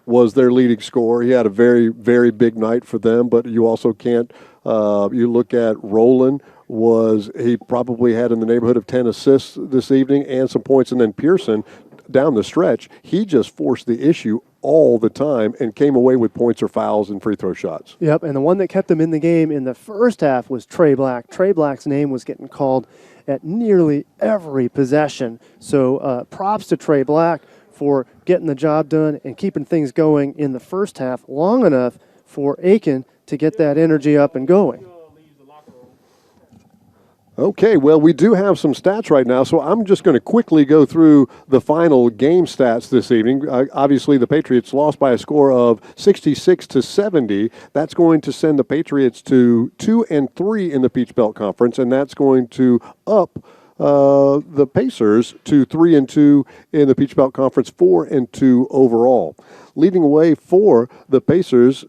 was their leading scorer. He had a very, very big night for them, but you also can't, you look at Rowland, he probably had in the neighborhood of 10 assists this evening and some points, and then Pearson down the stretch, he just forced the issue all the time and came away with points or fouls and free throw shots. Yep, and the one that kept him in the game in the first half was Trey Black. Trey Black's name was getting called at nearly every possession. So props to Trey Black for getting the job done and keeping things going in the first half long enough for Aiken to get that energy up and going. Okay, well, we do have some stats right now, so I'm just going to quickly go through the final game stats this evening. Obviously, the Patriots lost by a score of 66-70. That's going to send the Patriots to 2-3 in the Peach Belt Conference, and that's going to up the Pacers to 3-2 in the Peach Belt Conference, 4-2 overall. Leading away for the Pacers,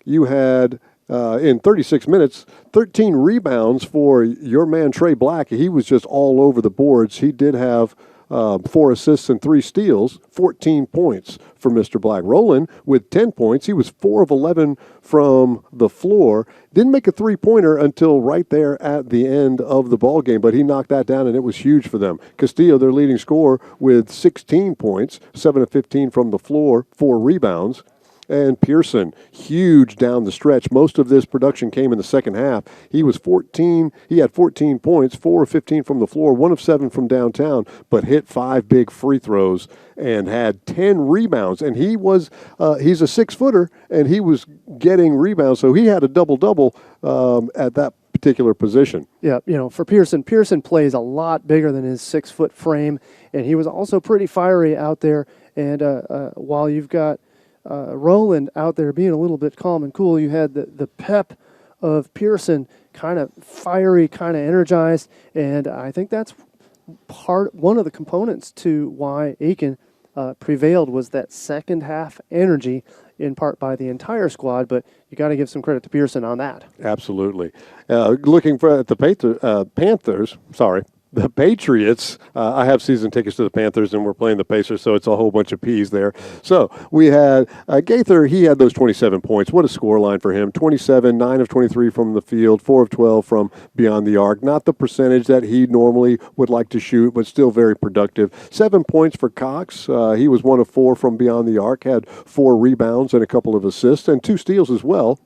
you had in 36 minutes, 13 rebounds for your man Trey Black. He was just all over the boards. He did have 4 assists and 3 steals, 14 points for Mr. Black. Rowland with 10 points. He was 4 of 11 from the floor. Didn't make a three-pointer until right there at the end of the ball game, but he knocked that down, and it was huge for them. Castillo, their leading scorer, with 16 points, 7 of 15 from the floor, 4 rebounds. And Pearson, huge down the stretch. Most of this production came in the second half. He had 14 points, 4 of 15 from the floor, 1 of 7 from downtown, but hit 5 big free throws and had 10 rebounds. And he's a 6-footer, and he was getting rebounds, so he had a double-double at that particular position. Yeah, for Pearson plays a lot bigger than his 6-foot frame, and he was also pretty fiery out there. And while you've got Rowland out there being a little bit calm and cool, you had the pep of Pearson, kind of fiery, kind of energized, and I think that's one of the components to why Aiken prevailed was that second half energy, in part by the entire squad, but you got to give some credit to Pearson on that. Absolutely. Looking at the Panthers, the Patriots, I have season tickets to the Panthers, and we're playing the Pacers, so it's a whole bunch of P's there. So we had Gaither, he had those 27 points. What a score line for him. 27, 9 of 23 from the field, 4 of 12 from beyond the arc. Not the percentage that he normally would like to shoot, but still very productive. 7 points for Cox. He was 1 of 4 from beyond the arc, had 4 rebounds and a couple of assists, and 2 steals as well.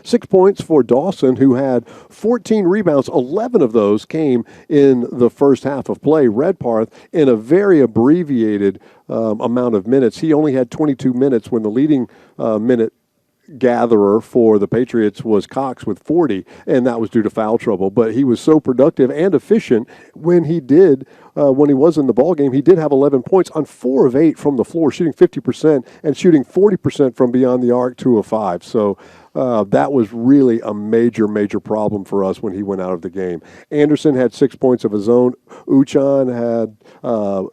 6 points for Dawson, who had 14 rebounds. 11 of those came in the first half of play. Redparth, in a very abbreviated amount of minutes, he only had 22 minutes when the leading minute gatherer for the Patriots was Cox with 40, and that was due to foul trouble. But he was so productive and efficient when he was in the ball game. He did have 11 points on 4 of 8 from the floor, shooting 50% and shooting 40% from beyond the arc, 2 of 5. So that was really a major, major problem for us when he went out of the game. Anderson had 6 points of his own. Uchan had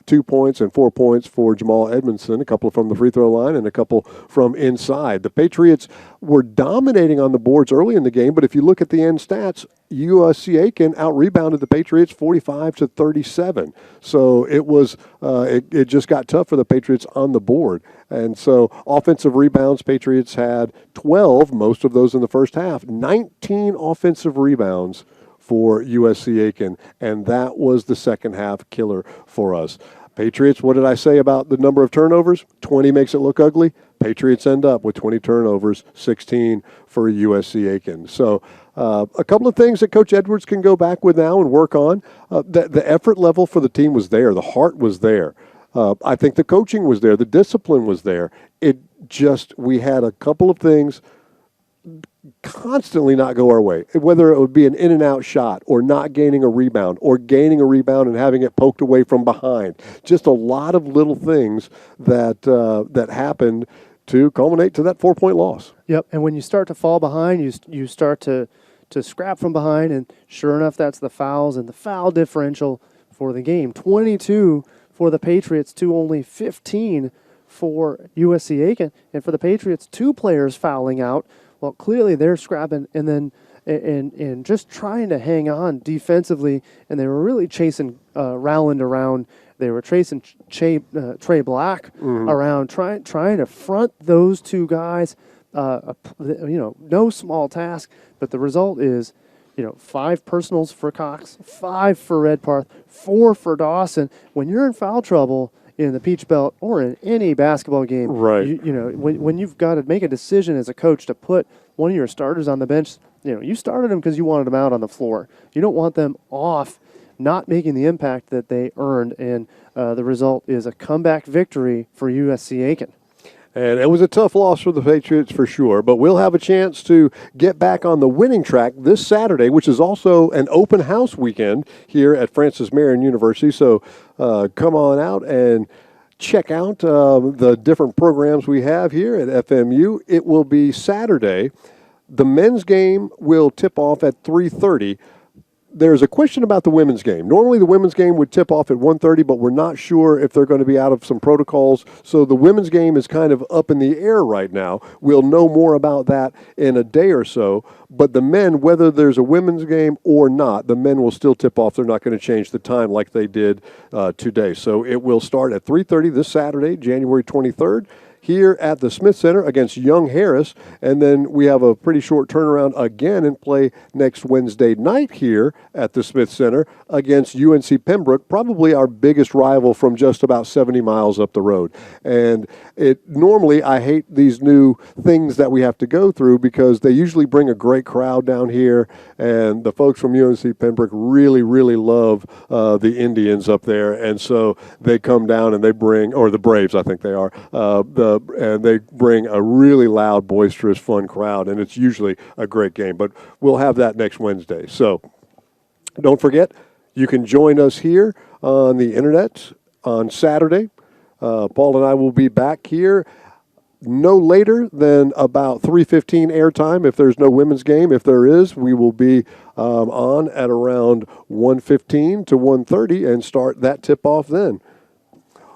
2 points and 4 points for Jamal Edmondson, a couple from the free throw line and a couple from inside. The Patriots were dominating on the boards early in the game, but if you look at the end stats, USC Aiken out-rebounded the Patriots 45-37. So it was it just got tough for the Patriots on the board. And so offensive rebounds, Patriots had 12, most of those in the first half, 19 offensive rebounds for USC Aiken, and that was the second half killer for us. Patriots, what did I say about the number of turnovers? 20 makes it look ugly. Patriots end up with 20 turnovers, 16 for USC Aiken. So a couple of things that Coach Edwards can go back with now and work on. The effort level for the team was there. The heart was there. I think the coaching was there. The discipline was there. We had a couple of things constantly not go our way, whether it would be an in-and-out shot or not gaining a rebound or gaining a rebound and having it poked away from behind. Just a lot of little things that happened to culminate to that 4-point loss. Yep, and when you start to fall behind, you start to scrap from behind, and sure enough, that's the fouls and the foul differential for the game. 22 for the Patriots to only 15 for USC Aiken. And for the Patriots, 2 players fouling out. Well, clearly they're scrapping and then and just trying to hang on defensively, and they were really chasing Rowland around. They were chasing Trey Black around, trying to front those two guys. No small task, but the result is, 5 personals for Cox, 5 for Redpath, 4 for Dawson. When you're in foul trouble in the Peach Belt or in any basketball game, right? When you've got to make a decision as a coach to put one of your starters on the bench, you started them because you wanted them out on the floor. You don't want them off, not making the impact that they earned, and the result is a comeback victory for USC Aiken. And it was a tough loss for the Patriots for sure, but we'll have a chance to get back on the winning track this Saturday, which is also an open house weekend here at Francis Marion University. So come on out and check out the different programs we have here at FMU. It will be Saturday. The men's game will tip off at 3:30. There's a question about the women's game. Normally the women's game would tip off at 1:30, but we're not sure if they're going to be out of some protocols. So the women's game is kind of up in the air right now. We'll know more about that in a day or so. But the men, whether there's a women's game or not, the men will still tip off. They're not going to change the time like they did today. So it will start at 3:30 this Saturday, January 23rd. Here at the Smith Center against Young Harris, and then we have a pretty short turnaround again and play next Wednesday night here at the Smith Center against UNC Pembroke, probably our biggest rival from just about 70 miles up the road. And normally I hate these new things that we have to go through because they usually bring a great crowd down here, and the folks from UNC Pembroke really, really love the Indians up there, and so they come down and they bring, or the Braves I think they are, and they bring a really loud, boisterous, fun crowd, and it's usually a great game. But we'll have that next Wednesday. So don't forget, you can join us here on the internet on Saturday. Paul and I will be back here no later than about 3:15 airtime if there's no women's game. If there is, we will be on at around 1:15 to 1:30 and start that tip-off then.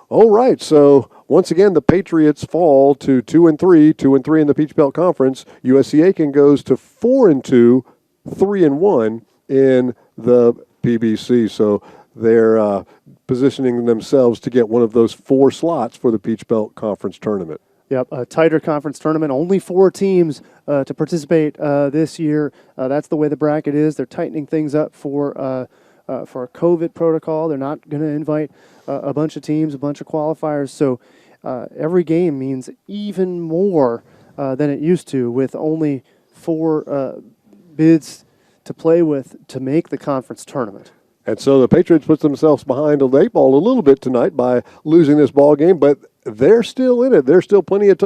All right, so once again, the Patriots fall to 2-3, 2-3 in the Peach Belt Conference. USC Aiken goes to 4-2, 3-1 in the PBC. So they're positioning themselves to get one of those 4 slots for the Peach Belt Conference tournament. Yep, a tighter conference tournament. Only 4 teams to participate this year. That's the way the bracket is. They're tightening things up for a COVID protocol. They're not going to invite a bunch of teams, a bunch of qualifiers. So every game means even more than it used to, with only 4 bids to play with to make the conference tournament. And so the Patriots put themselves behind the 8 ball a little bit tonight by losing this ball game, but they're still in it. There's still plenty of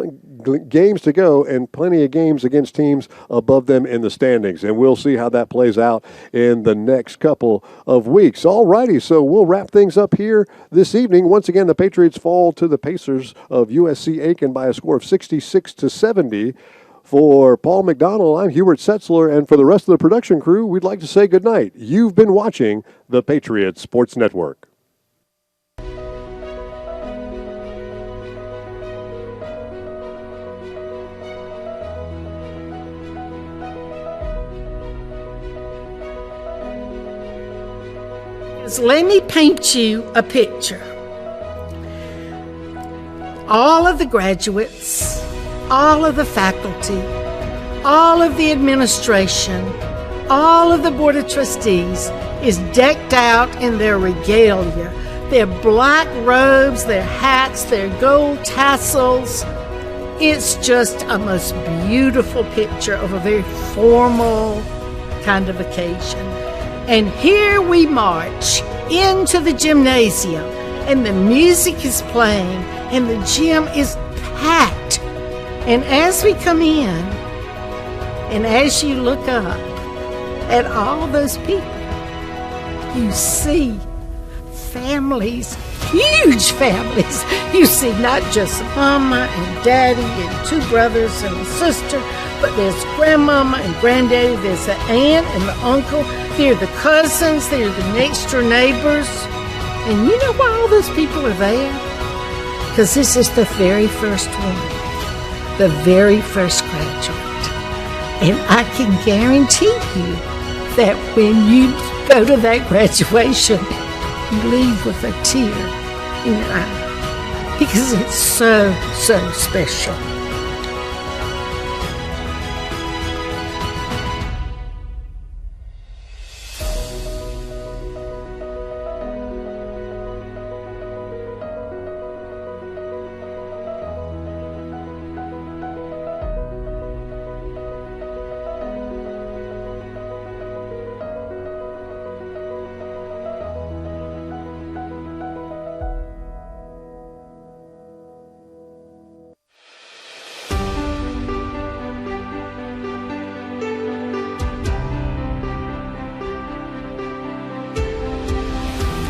games to go and plenty of games against teams above them in the standings. And we'll see how that plays out in the next couple of weeks. All righty, so we'll wrap things up here this evening. Once again, the Patriots fall to the Pacers of USC Aiken by a score of 66-70. For Paul McDonald, I'm Hubert Setzler, and for the rest of the production crew, we'd like to say goodnight. You've been watching the Patriots Sports Network. Let me paint you a picture. All of the graduates, all of the faculty, all of the administration, all of the Board of Trustees is decked out in their regalia, their black robes, their hats, their gold tassels. It's just a most beautiful picture of a very formal kind of occasion. And here we march into the gymnasium, and the music is playing, and the gym is packed. And as we come in, and as you look up at all those people, you see families, huge families. You see not just mama and daddy and 2 brothers and a sister, but there's grandmama and granddaddy, there's the aunt and the uncle, they're the cousins, they're the next door neighbors. And you know why all those people are there? Because this is the very first one, the very first graduate. And I can guarantee you that when you go to that graduation, you leave with a tear in your eye. Because it's so, so special.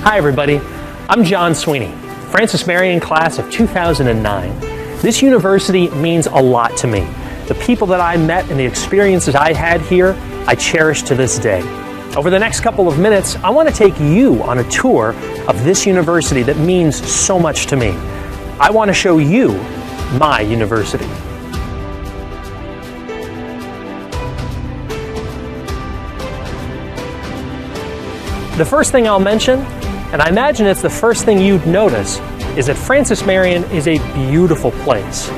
Hi everybody, I'm John Sweeney, Francis Marion class of 2009. This university means a lot to me. The people that I met and the experiences I had here, I cherish to this day. Over the next couple of minutes, I want to take you on a tour of this university that means so much to me. I want to show you my university. The first thing I'll mention, and I imagine it's the first thing you'd notice, is that Francis Marion is a beautiful place.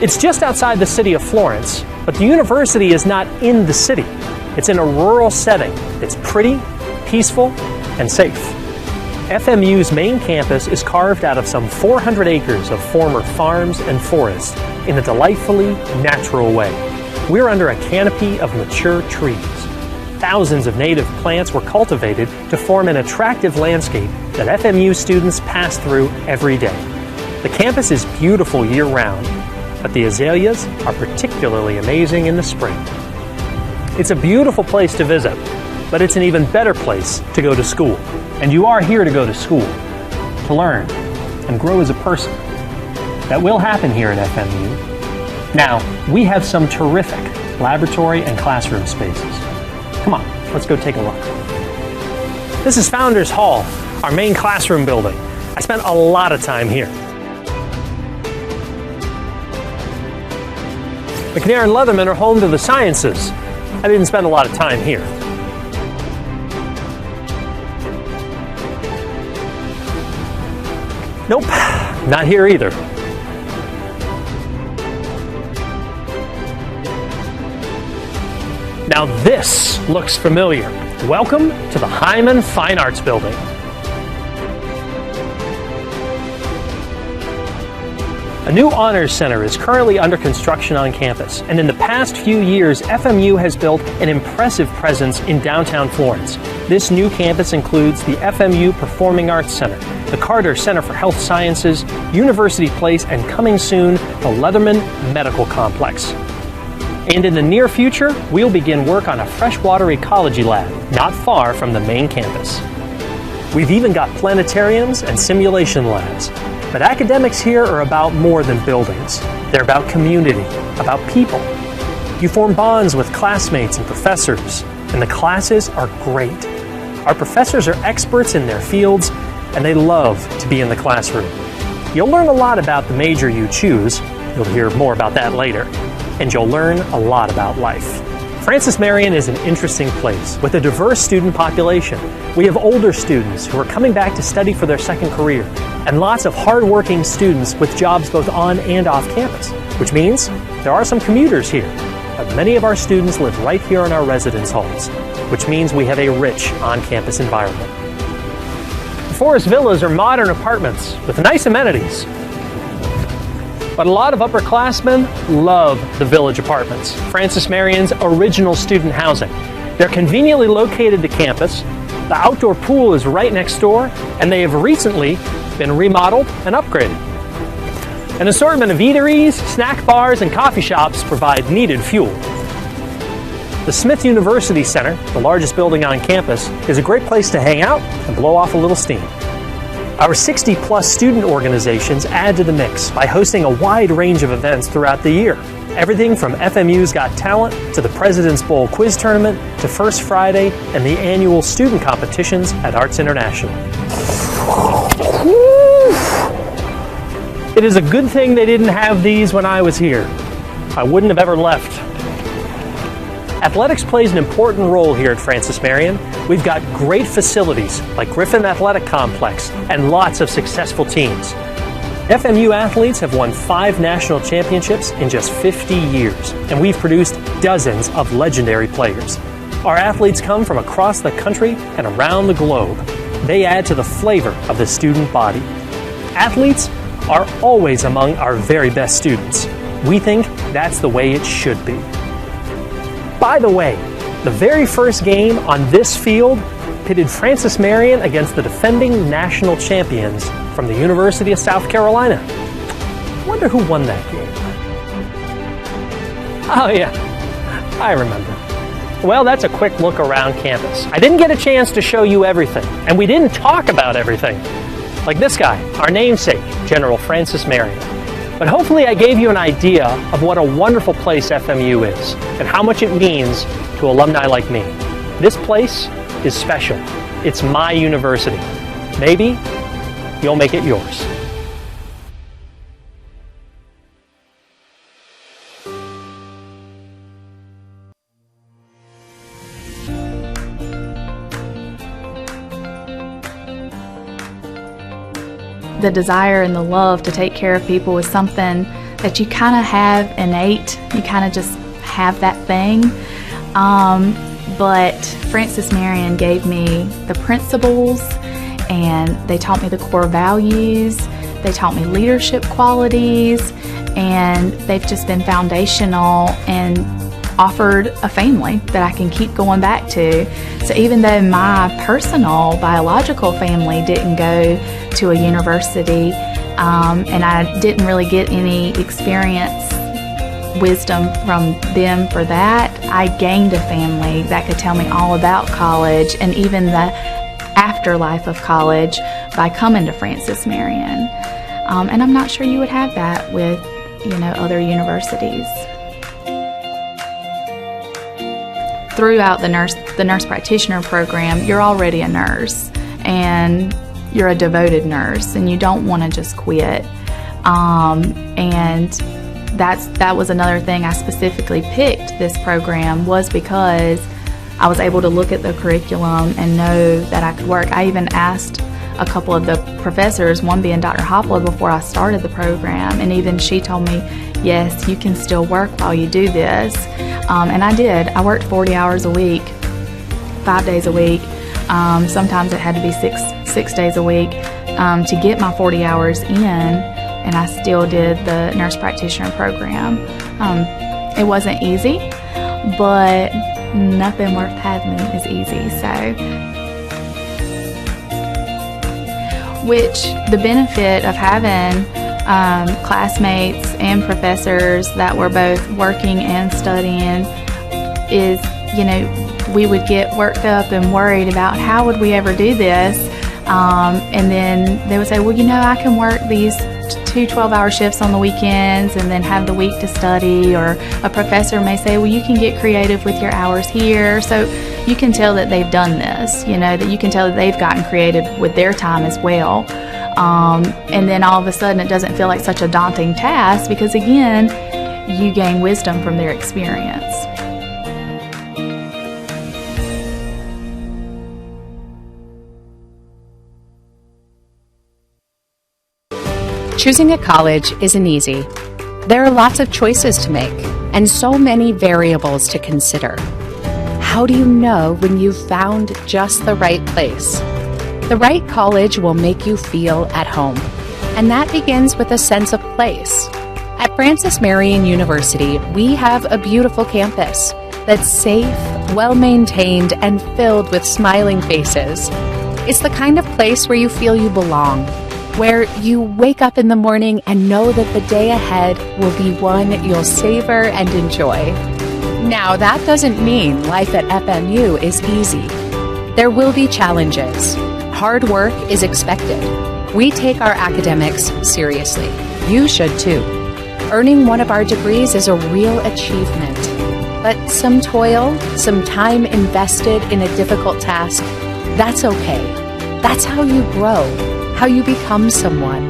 It's just outside the city of Florence, but the university is not in the city. It's in a rural setting. It's pretty, peaceful, and safe. FMU's main campus is carved out of some 400 acres of former farms and forests in a delightfully natural way. We're under a canopy of mature trees. Thousands of native plants were cultivated to form an attractive landscape that FMU students pass through every day. The campus is beautiful year-round, but the azaleas are particularly amazing in the spring. It's a beautiful place to visit, but it's an even better place to go to school. And you are here to go to school, to learn, and grow as a person. That will happen here at FMU. Now, we have some terrific laboratory and classroom spaces. Come on, let's go take a look. This is Founders Hall, our main classroom building. I spent a lot of time here. McNair and Leatherman are home to the sciences. I didn't spend a lot of time here. Nope, not here either. Now this looks familiar. Welcome to the Hyman Fine Arts Building. A new Honors Center is currently under construction on campus, and in the past few years, FMU has built an impressive presence in downtown Florence. This new campus includes the FMU Performing Arts Center, the Carter Center for Health Sciences, University Place, and coming soon, the Leatherman Medical Complex. And in the near future, we'll begin work on a freshwater ecology lab not far from the main campus. We've even got planetariums and simulation labs. But academics here are about more than buildings. They're about community, about people. You form bonds with classmates and professors, and the classes are great. Our professors are experts in their fields, and they love to be in the classroom. You'll learn a lot about the major you choose. You'll hear more about that later. And you'll learn a lot about life. Francis Marion is an interesting place with a diverse student population. We have older students who are coming back to study for their second career, and lots of hard-working students with jobs both on and off campus, which means there are some commuters here. But many of our students live right here in our residence halls, which means we have a rich on-campus environment. The Forest Villas are modern apartments with nice amenities. But a lot of upperclassmen love the Village Apartments, Francis Marion's original student housing. They're conveniently located to campus, the outdoor pool is right next door, and they have recently been remodeled and upgraded. An assortment of eateries, snack bars, and coffee shops provide needed fuel. The Smith University Center, the largest building on campus, is a great place to hang out and blow off a little steam. Our 60-plus student organizations add to the mix by hosting a wide range of events throughout the year. Everything from FMU's Got Talent to the President's Bowl Quiz Tournament to First Friday and the annual student competitions at Arts International. It is a good thing they didn't have these when I was here. I wouldn't have ever left. Athletics plays an important role here at Francis Marion. We've got great facilities like Griffin Athletic Complex and lots of successful teams. FMU athletes have won 5 national championships in just 50 years, and we've produced dozens of legendary players. Our athletes come from across the country and around the globe. They add to the flavor of the student body. Athletes are always among our very best students. We think that's the way it should be. By the way, the very first game on this field pitted Francis Marion against the defending national champions from the University of South Carolina. Wonder who won that game? Oh yeah, I remember. Well, that's a quick look around campus. I didn't get a chance to show you everything, and we didn't talk about everything. Like this guy, our namesake, General Francis Marion. But hopefully I gave you an idea of what a wonderful place FMU is, and how much it means to alumni like me. This place is special. It's my university. Maybe you'll make it yours. The desire and the love to take care of people is something that you kind of have innate. You kind of just have that thing. But Francis Marion gave me the principles, and they taught me the core values. They taught me leadership qualities, and they've just been foundational and offered a family that I can keep going back to. So even though my personal biological family didn't go to a university, and I didn't really get any experience, wisdom from them for that, I gained a family that could tell me all about college and even the afterlife of college by coming to Francis Marion. And I'm not sure you would have that with, other universities. Throughout the nurse practitioner program, you're already a nurse, and you're a devoted nurse, and you don't want to just quit. And that was another thing I specifically picked this program, was because I was able to look at the curriculum and know that I could work. I even asked a couple of the professors, one being Dr. Hopla, before I started the program, and even she told me, yes, you can still work while you do this. And I did. I worked 40 hours a week, 5 days a week. Sometimes it had to be six days a week to get my 40 hours in, and I still did the nurse practitioner program. It wasn't easy, but nothing worth having is easy. Which the benefit of having classmates and professors that were both working and studying is, we would get worked up and worried about how would we ever do this. And then they would say, well, I can work these 2 12-hour shifts on the weekends and then have the week to study. Or a professor may say, well, you can get creative with your hours here. So you can tell that they've done this, that you can tell that they've gotten creative with their time as well. And then all of a sudden it doesn't feel like such a daunting task, because again, you gain wisdom from their experience. Choosing a college isn't easy. There are lots of choices to make and so many variables to consider. How do you know when you've found just the right place? The right college will make you feel at home, and that begins with a sense of place. At Francis Marion University, we have a beautiful campus that's safe, well-maintained, and filled with smiling faces. It's the kind of place where you feel you belong, where you wake up in the morning and know that the day ahead will be one you'll savor and enjoy. Now, that doesn't mean life at FMU is easy. There will be challenges. Hard work is expected. We take our academics seriously. You should too. Earning one of our degrees is a real achievement. But some toil, some time invested in a difficult task, that's okay. That's how you grow, how you become someone.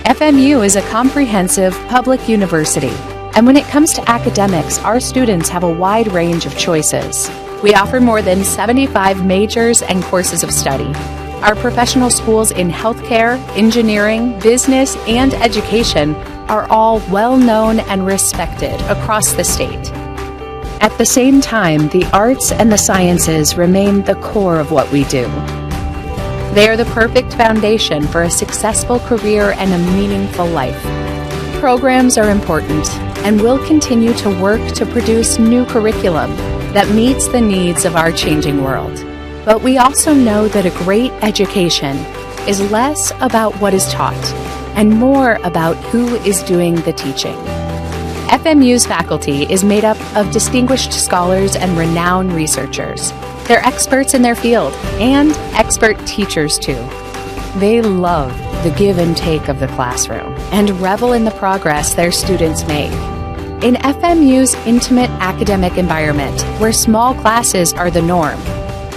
FMU is a comprehensive public university. And when it comes to academics, our students have a wide range of choices. We offer more than 75 majors and courses of study. Our professional schools in healthcare, engineering, business, and education are all well known and respected across the state. At the same time, the arts and the sciences remain the core of what we do. They are the perfect foundation for a successful career and a meaningful life. Programs are important, and we'll continue to work to produce new curriculum that meets the needs of our changing world. But we also know that a great education is less about what is taught and more about who is doing the teaching. FMU's faculty is made up of distinguished scholars and renowned researchers. They're experts in their field and expert teachers too. They love the give and take of the classroom and revel in the progress their students make. In FMU's intimate academic environment, where small classes are the norm,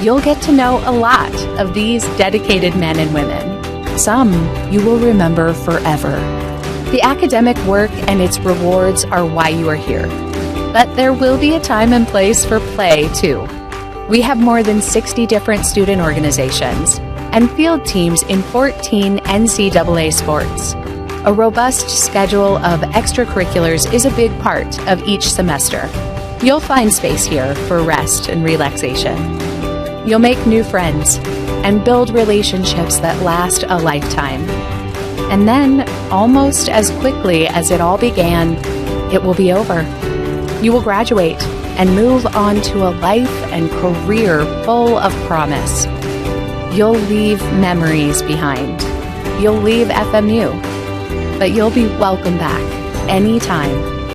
you'll get to know a lot of these dedicated men and women. Some you will remember forever. The academic work and its rewards are why you are here. But there will be a time and place for play, too. We have more than 60 different student organizations and field teams in 14 NCAA sports. A robust schedule of extracurriculars is a big part of each semester. You'll find space here for rest and relaxation. You'll make new friends and build relationships that last a lifetime. And then, almost as quickly as it all began, it will be over. You will graduate and move on to a life and career full of promise. You'll leave memories behind. You'll leave FMU, but you'll be welcome back anytime